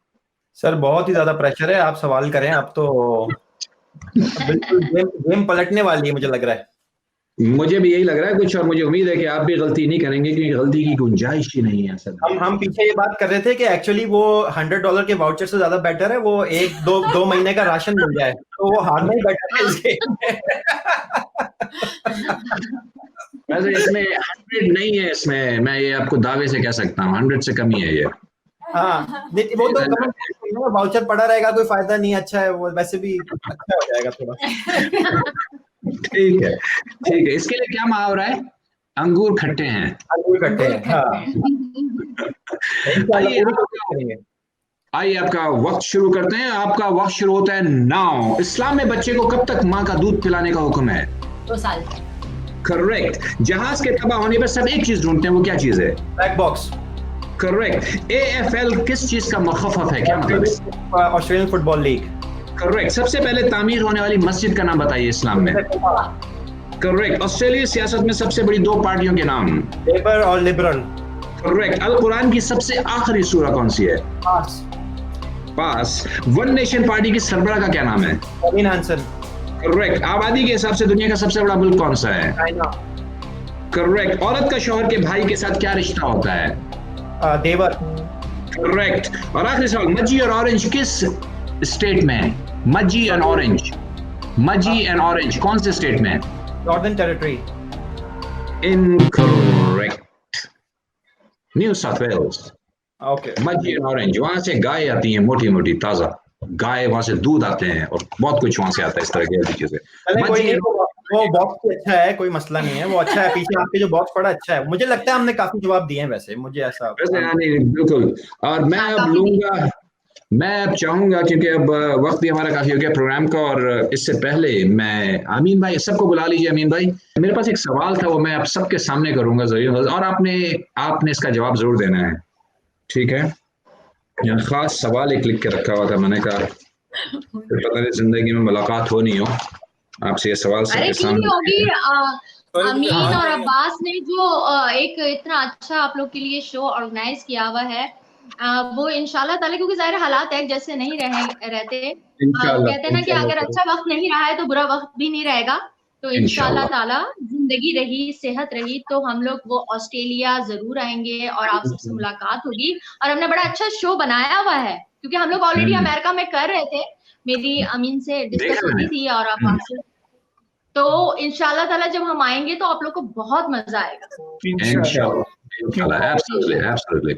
Speaker 9: सर बहुत ही ज्यादा प्रेशर है, आप सवाल करें। आप तो बिल्कुल गेम पलटने वाली है मुझे लग रहा है।
Speaker 1: मुझे भी यही लग रहा है कुछ, और मुझे उम्मीद है कि आप भी गलती नहीं करेंगे क्योंकि गलती की गुंजाइश ही नहीं है सर।
Speaker 9: हम पीछे ये बात कर रहे थे कि एक्चुअली वो $100 के वाउचर से ज्यादा बेटर है वो 1-2 महीने का राशन मिल जाए, तो वो हारना ही बेटर है इस गेम में।
Speaker 1: वैसे इसमें 100 नहीं है, इसमें मैं ये आपको दावे से कह सकता हूँ 100 से कम ही है ये।
Speaker 9: हाँ वो तो वाउचर पड़ा रहेगा, कोई फायदा नहीं। अच्छा है वो, वैसे भी अच्छा हो जाएगा थोड़ा।
Speaker 1: ठीक है ठीक है। इसके लिए क्या मुहावरा है? अंगूर खट्टे हैं।
Speaker 9: अंगूर खट्टे हैं, हाँ।
Speaker 1: आइए आपका वक्त शुरू करते हैं। आपका वक्त शुरू होता है नाउ। इस्लाम में बच्चे को कब तक माँ का दूध पिलाने का हुक्म है?
Speaker 10: 2 साल।
Speaker 1: करेक्ट। जहाज के तबाह होने पर सब एक चीज ढूंढते हैं, वो क्या चीज है?
Speaker 9: Black box.
Speaker 1: करेक्ट। AFL किस चीज का मुखफ़फ़ है, क्या मतलब है?
Speaker 9: Australian football league.
Speaker 1: करेक्ट। सबसे पहले तामीर होने वाली मस्जिद का नाम बताइए इस्लाम में। करेक्ट। ऑस्ट्रेलिया सियासत में सबसे बड़ी 2 पार्टियों के नाम?
Speaker 9: लेबर और लिबरल।
Speaker 1: करेक्ट। अल कुरान की सबसे आखिरी सूरा कौन सी है? पास। वन नेशन पार्टी की सरबराह का क्या नाम है?
Speaker 9: Pauline Hanson.
Speaker 1: करेक्ट। आबादी के हिसाब से दुनिया का सबसे बड़ा मुल्क कौन सा है?
Speaker 9: चाइना।
Speaker 1: करेक्ट। औरत का शौहर के भाई के साथ क्या रिश्ता होता है?
Speaker 9: देवर।
Speaker 1: करेक्ट। और आखिरी सवाल, मजी और ऑरेंज किस स्टेट में है? Mudgee and Orange, Mudgee and Orange कौन से स्टेट में है?
Speaker 9: Northern Territory.
Speaker 1: Incorrect, New South Wales.
Speaker 9: Okay.
Speaker 1: Mudgee and Orange, वहां से गाय आती है मोटी मोटी ताजा। गाय वहां से दूध आते हैं और बहुत कुछ वहां से आता है, इस तरह की चीजें।
Speaker 9: कोई नहीं, वो बॉक्स अच्छा है, कोई मसला नहीं है, वो अच्छा है। पीछे आपके जो बॉक्स पड़ा अच्छा है, मुझे लगता है हमने काफी जवाब दिए हैं वैसे, मुझे ऐसा
Speaker 1: नहीं बिल्कुल। और मैं अब लूंगा, मैं अब चाहूंगा, क्योंकि अब वक्त भी हमारा काफी हो गया प्रोग्राम का, और इससे पहले मैं अमीन भाई, सबको बुला लीजिए। अमीन भाई, मेरे पास एक सवाल था, वो मैं आप सबके सामने करूंगा जरूर, और आपने इसका जवाब जरूर देना है, ठीक है? यहाँ खास सवाल एक लिख के रखा हुआ था, मैंने कहा पता नहीं जिंदगी में मुलाकात हो नहीं हो, आपसे ये सवाल सबके सामने
Speaker 2: होगी। अमीन और अब्बास ने जो एक इतना अच्छा आप लोग के लिए शो ऑर्गेनाइज किया हुआ है, वो इंशाल्लाह ताला, क्योंकि जाहिर हालात एक जैसे नहीं रहते, कहते हैं ना कि अगर अच्छा वक्त नहीं रहा है तो बुरा वक्त भी नहीं रहेगा। तो इंशाल्लाह ताला जिंदगी रही, सेहत रही, तो हम लोग वो ऑस्ट्रेलिया जरूर आएंगे और आप सबसे मुलाकात होगी। और हमने बड़ा अच्छा शो बनाया हुआ है, क्योंकि हम लोग ऑलरेडी अमेरिका में कर रहे थे, मेरी अमीन से डिस्कस होती थी और आप से, तो इंशाल्लाह ताला जब हम आएंगे तो आप लोग को बहुत मजा आएगा
Speaker 1: इंशाल्लाह। एब्सोल्युटली।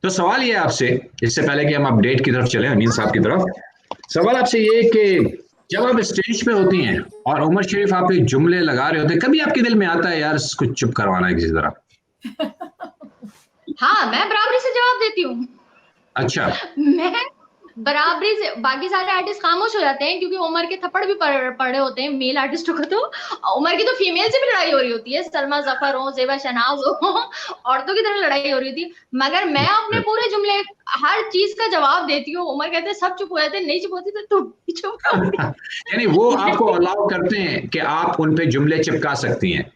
Speaker 1: तो सवाल ये आपसे, इससे पहले कि हम अपडेट की तरफ चले अमीन साहब की तरफ, सवाल आपसे ये कि जब आप स्टेज पे होती हैं और उमर शरीफ आप एक जुमले लगा रहे होते हैं, कभी आपके दिल में आता है यार इसको चुप करवाना है किसी तरह?
Speaker 2: हाँ, मैं बराबरी से जवाब देती हूँ।
Speaker 1: अच्छा।
Speaker 2: मैं बराबरी से, बाकी सारे आर्टिस्ट खामोश हो जाते हैं क्योंकि उमर के थप्पड़ भी पड़े होते हैं मेल आर्टिस्टों को, तो उमर की तो फीमेल से भी लड़ाई हो रही होती है, सलमा जफर हो, ज़ेबा शहनाज हो, औरतों की तरह लड़ाई हो रही थी, मगर मैं अपने पूरे जुमले हर चीज का जवाब देती हूँ। उमर कहते हैं सब चुप हो जाते हैं, नहीं चुप होती तो तुम चुप।
Speaker 1: यानी वो आपको अलाउ करते हैं कि आप उन पे जुमले चिपका सकती हैं?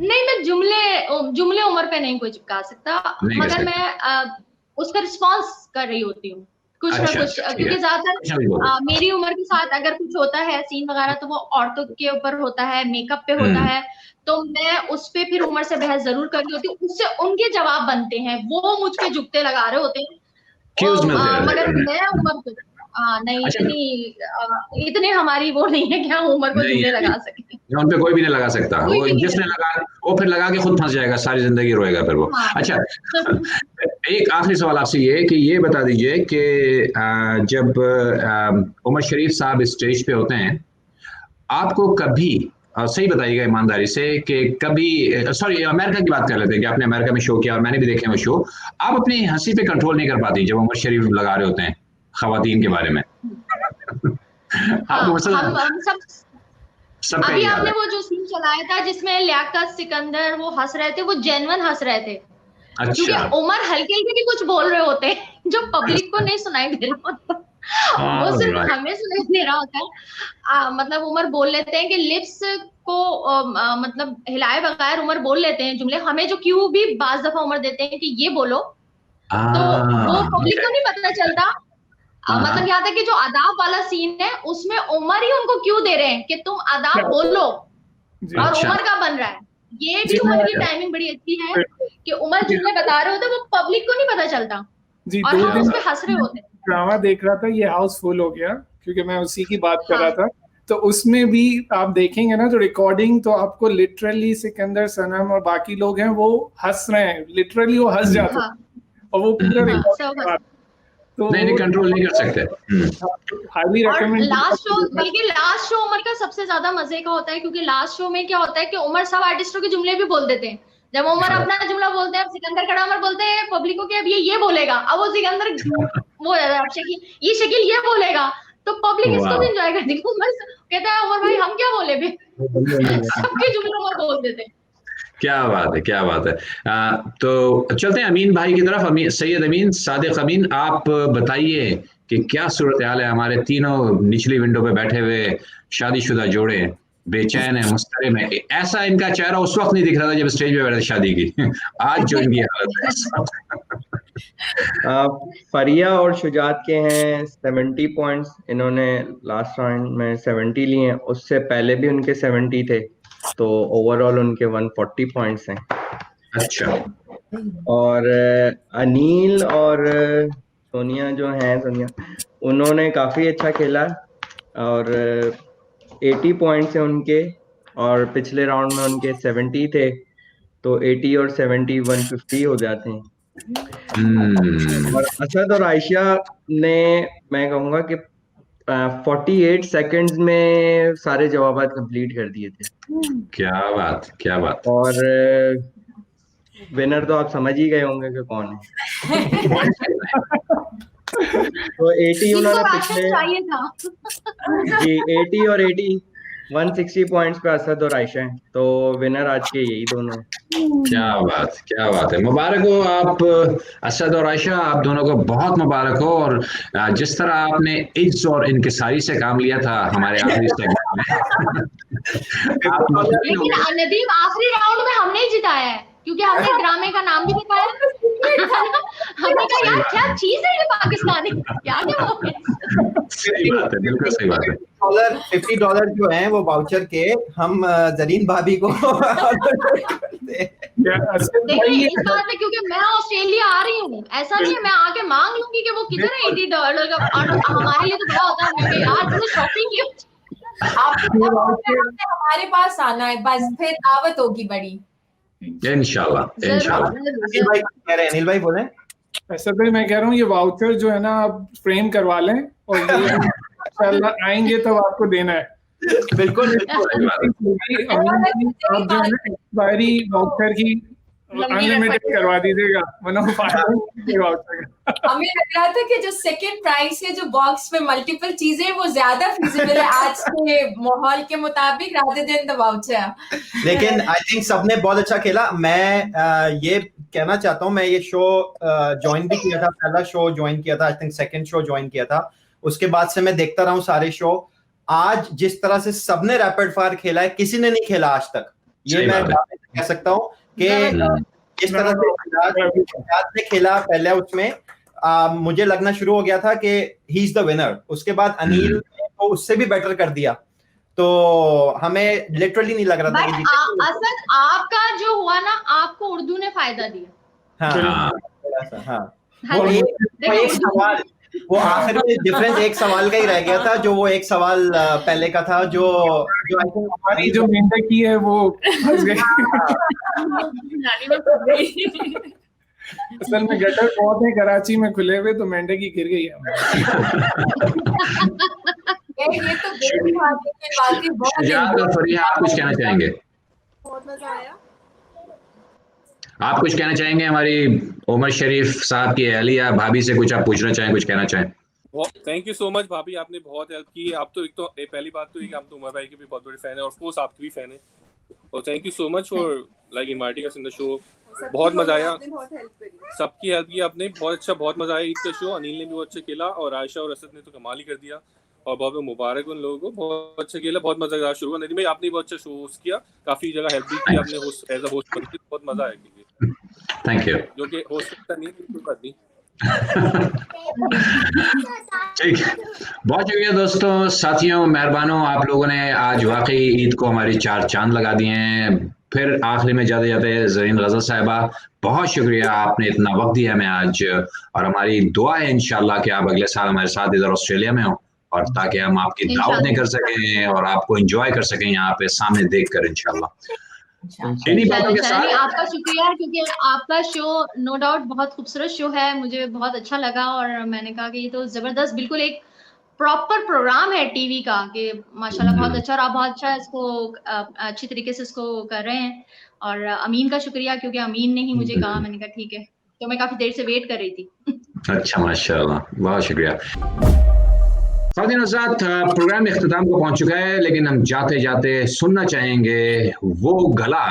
Speaker 2: नहीं, मैं जुमले उमर पे नहीं कोई चिपका सकता, मगर मैं उसका रिस्पॉन्स कर रही होती हूँ कुछ ना कुछ, क्योंकि ज्यादातर मेरी उम्र के साथ अगर कुछ होता है सीन वगैरह तो वो औरतों के ऊपर होता है, मेकअप पे होता है, तो मैं उस पे फिर उमर से बहस जरूर कर रही होती हूँ, उससे उनके जवाब बनते हैं, वो मुझ पे जुगते लगा रहे होते हैं, मगर मैं उमर को नहीं, इतने हमारी वो नहीं है कि हम उमर को जुगते लगा सके।
Speaker 1: उन पे कोई भी नहीं लगा सकता, वो जिसने लगा वो फिर लगा के खुद फंस जाएगा, सारी जिंदगी रोएगा फिर वो। अच्छा, एक आखिरी सवाल आपसे ये कि ये बता दीजिए कि जब उमर शरीफ साहब स्टेज पे होते हैं, आपको कभी, सही बताइएगा ईमानदारी से, कि कभी, सॉरी अमेरिका की बात कर लेते हैं कि आपने अमेरिका में शो किया और मैंने भी देखे वो शो, आप अपनी हंसी पे कंट्रोल नहीं कर पाती जब उमर शरीफ लगा रहे होते हैं खवातीन के बारे में?
Speaker 2: हम सब अभी आपने वो जो सीन चलाया था जिसमें लियाकत सिकंदर वो हंस रहे थे, वो जेन्युइन हंस रहे थे। अच्छा। क्योंकि उमर हल्के हल्के भी कुछ बोल रहे होते हैं जो पब्लिक को नहीं सुनाई दे रहा होता, वो सिर्फ हमें सुनाई दे रहा होता है। मतलब उमर बोल लेते हैं कि लिप्स को मतलब हिलाए बगैर उमर बोल लेते हैं जुमले, हमें जो क्यू भी बाज दफा उमर देते हैं कि ये बोलो, तो वो पब्लिक को नहीं पता चलता। मतलब यहाँ तक कि जो आदाब वाला सीन है उसमें उमर ही उनको क्यों दे रहे हैं कि तुम आदाब बोलो, और उमर का बन रहा है। ये भी उमर की टाइमिंग बड़ी अच्छी है कि उमर जितने बता रहे होते हैं वो पब्लिक को नहीं पता चलता, और हम उस पे हंस रहे होते हैं।
Speaker 7: ड्रामा देख रहा था, ये हाउस फुल हो गया क्योंकि मैं उसी की बात कर रहा था, तो उसमें भी आप देखेंगे ना जो रिकॉर्डिंग, तो आपको लिटरली सिकंदर, सनम और बाकी लोग हैं वो हंस रहे हैं, लिटरली वो हंस जाते हैं, और वो पूरा रिकॉर्डिंग
Speaker 1: तो नहीं कंट्रोल नहीं कर सकते।
Speaker 7: Highly recommend.
Speaker 2: लास्ट शो, बल्कि लास्ट शो उमर का सबसे ज्यादा मजे का होता है, क्योंकि लास्ट शो में क्या होता है कि उमर सब आर्टिस्टों के जुमले भी बोल देते हैं। जब उमर अपना जुमला बोलते हैं, सिकंदर खड़ा उमर बोलते हैं पब्लिक को कि अब ये बोलेगा, अब वो सिकंदर वो शकील ये बोलेगा, तो पब्लिक इसको भी एंजॉय करती है। उमर कहता है उमर भाई हम क्या बोले भी, सबके जुमले उमर बोल देते हैं।
Speaker 1: क्या बात है, क्या बात है। तो चलते हैं अमीन भाई की तरफ। सैयद अमीन, सादिक अमीन, आप बताइए कि क्या सूरत हाल है? हमारे तीनों निचली विंडो पे बैठे हुए शादीशुदा जोड़े बेचैन है, मुस्तरिब है। ऐसा इनका चेहरा उस वक्त नहीं दिख रहा था जब स्टेज पे बैठे शादी की, आज जो इनकी हालत है।
Speaker 4: फरिया और शुजात के हैं 70 पॉइंट्स, इन्होंने लास्ट राउंड में 70 लिए हैं, उससे पहले भी उनके 70 थे, तो ओवरऑल उनके 140 पॉइंट्स हैं। अच्छा। और अनिल और सोनिया जो हैं, सोनिया उन्होंने काफी अच्छा खेला और 80 पॉइंट्स हैं उनके, और पिछले राउंड में उनके 70 थे, तो 80 और 70 150 हो जाते हैं। और असद और आयशा ने, मैं कहूँगा कि 48 सेकंड्स में सारे जवाब कंप्लीट कर दिए थे।
Speaker 1: क्या बात, क्या बात।
Speaker 4: और विनर तो आप समझ ही गए होंगे कि कौन है। तो 80 उन्होंने पिछले
Speaker 2: चाहिए था।
Speaker 4: जी 80 और 80 160 पॉइंट्स पे असद और आयशा हैं, तो विनर आज के यही दोनों हैं।
Speaker 1: क्या बात, क्या बात है। मुबारक हो आप असद और आयशा, आप दोनों को बहुत मुबारक हो। और जिस तरह आपने इज्ज और इनकिसारी से काम लिया था हमारे आखिरी सेगमेंट में आप
Speaker 2: लेकिन नदीम आखिरी राउंड में हमने ही जिताया है, क्योंकि हमने ड्रामे का नाम भी बताया। हमने कहा यार क्या चीज है ये पाकिस्तानी, क्या क्या हो गया।
Speaker 1: सही बात है, बिल्कुल सही बात है।
Speaker 9: $50 जो हैं वो वाउचर के हम जरीन भाभी को
Speaker 2: देखिए इस बात में, क्योंकि मैं ऑस्ट्रेलिया आ रही हूँ, ऐसा नहीं है मैं आके मांग लूंगी कि वो किधर है $80 का। और हमारे लिए तो बड़ा होता है क्योंकि यार तुमने शॉपिंग की।
Speaker 10: हमारे पास आना है, बस फिर दावत होगी बड़ी।
Speaker 1: इंशाल्लाह इंशाल्लाह।
Speaker 9: अनिल भाई बोले।
Speaker 7: ऐसा भाई मैं कह रहा हूँ ये वाउचर जो है ना आप फ्रेम करवा लें और ये इंशाल्लाह आएंगे तब आपको देना है।
Speaker 9: बिल्कुल
Speaker 7: एक्सपायरी वाउचर की अनलिमिटेड करवा दीजिएगा, वरना वाउचर।
Speaker 10: हमें लग रहा था कि जो सेकंड प्राइस है जो बॉक्स में मल्टीपल चीजें वो ज्यादा फिजिबल है आज के माहौल के मुताबिक रादर देन द वाउचर।
Speaker 9: लेकिन आई थिंक सबने बहुत अच्छा खेला। मैं ये कहना चाहता हूँ, मैं ये शो ज्वाइन भी किया था, पहला शो ज्वाइन किया था, I think second show join किया था, उसके बाद से मैं देखता रहा हूँ सारे शो। आज जिस तरह से सबने रैपिड फायर खेला है किसी ने नहीं खेला आज तक, ये मैं कह सकता हूँ कि जिस तरह से ने खेला पहले उसमें मुझे लगना शुरू हो गया था कि ही इज द विनर। उसके बाद अनिल ने तो उससे भी बेटर कर दिया, तो हमें लिटरली नहीं लग रहा था कि
Speaker 2: असद आपका जो हुआ ना, आपको उर्दू ने फायदा दिया।
Speaker 9: हाँ वो एक सवाल, वो आखिर में डिफरेंस एक सवाल का ही रह गया था, जो वो एक सवाल पहले का था जो
Speaker 7: हमारी जो मेंढक की है वो फंस गई। असल में गटर बहुत है कराची में खुले हुए, तो मेंढक ही गिर गई है।
Speaker 10: ये तो
Speaker 1: शुजात और फरीहा, आप कुछ कहना चाहेंगे?
Speaker 6: बहुत मजा आया।
Speaker 1: आप कुछ कहना चाहेंगे? हमारी उमर शरीफ साहब की अहलिया भाभी से कुछ आप पूछना चाहें, कुछ कहना चाहें?
Speaker 5: थैंक यू सो मच भाभी, आपने बहुत हेल्प की। आप तो एक तो पहली बात तो ये कि आप तो उमर भाई के भी बहुत बड़े फैन है, और ऑफ कोर्स आपके भी फैन है, और thank you so much for like inviting us in the show. बहुत मजा आया, सबकी हेल्प की आपने, बहुत अच्छा, बहुत मजा आया ईद का शो। अनिल ने भी बहुत अच्छा खेला और आयशा और असद ने तो कमाल ही कर दिया, और बहुत बहुत मुबारक उन लोगों को, बहुत अच्छा खेला, बहुत मजा शुरू हुआ। नदीम भाई आपने बहुत अच्छा शो होस्ट किया, काफी जगह हेल्प भी की आपने होस्ट एज अ होस्ट करके, बहुत मजा आया।
Speaker 1: Thank you.
Speaker 5: जो कि होस्ट करता नहीं कोई बात नहीं।
Speaker 1: ठीक, बहुत शुक्रिया दोस्तों, साथियों, मेहरबानों, आप लोगों ने आज वाकई ईद को हमारी चार चांद लगा दिए हैं। फिर आखिरी में जाते जाते ज़रीन गज़ल साहिबा, बहुत शुक्रिया, आपने इतना वक्त दिया हमें आज, और हमारी दुआ है इंशाल्लाह कि आप अगले साल हमारे साथ इधर ऑस्ट्रेलिया में हो, और ताकि हम आपकी दावत नहीं कर सकें और आपको एंजॉय कर सकें यहाँ पे सामने देख कर इंशाल्लाह। इन्हीं बातों के साथ
Speaker 2: आपका शुक्रिया, क्योंकि आपका शो नो डाउट बहुत खूबसूरत शो है, मुझे बहुत अच्छा लगा, और मैंने कहा कि ये तो जबरदस्त बिल्कुल एक प्रॉपर प्रोग्राम है टीवी का, कि माशाल्लाह बहुत अच्छा, और आप बहुत अच्छा इसको अच्छी तरीके से इसको कर रहे हैं। और अमीन का शुक्रिया, क्योंकि अमीन ने ही मुझे कहा, मैंने कहा ठीक है, तो मैं काफी देर से वेट कर रही थी।
Speaker 1: अच्छा, माशाल्लाह, बहुत शुक्रिया। साथियों साथ प्रोग्राम इख्तिताम को पहुंच चुका है, लेकिन हम जाते जाते सुनना चाहेंगे वो गला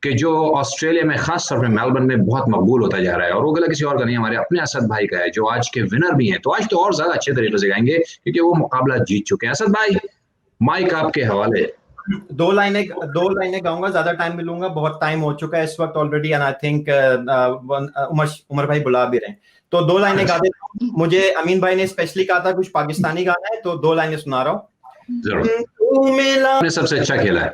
Speaker 1: कि जो ऑस्ट्रेलिया में, खास तौर पे मेलबर्न में बहुत मकबूल होता जा रहा है, और वो गला किसी और का नहीं, हमारे अपने असद भाई का है, जो आज के विनर भी हैं। तो आज तो और ज्यादा अच्छे तरीके से गाएंगे क्योंकि वो मुकाबला जीत चुके हैं। असद भाई, माइक आपके हवाले।
Speaker 9: दो लाइनें गाऊंगा, ज्यादा टाइम भी लूंगा, बहुत टाइम हो चुका है इस वक्त already, and I think Umar भाई बुला भी रहे हैं, तो दो लाइनें गा देता हूं। मुझे अमीन भाई ने स्पेशली कहा था कुछ पाकिस्तानी गाना है, तो दो लाइनें सुना रहा हूँ।
Speaker 1: आपने सबसे अच्छा खेला है,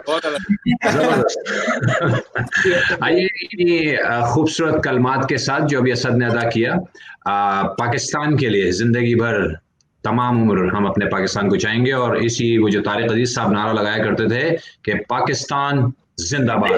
Speaker 1: आइए खूबसूरत कलमात के साथ जो अभी असद ने अदा किया, पाकिस्तान के लिए जिंदगी भर तमाम उम्र हम अपने पाकिस्तान को चाहेंगे, और इसी वो जो तारिक अजीज साहब नारा लगाया करते थे कि पाकिस्तान जिंदाबाद।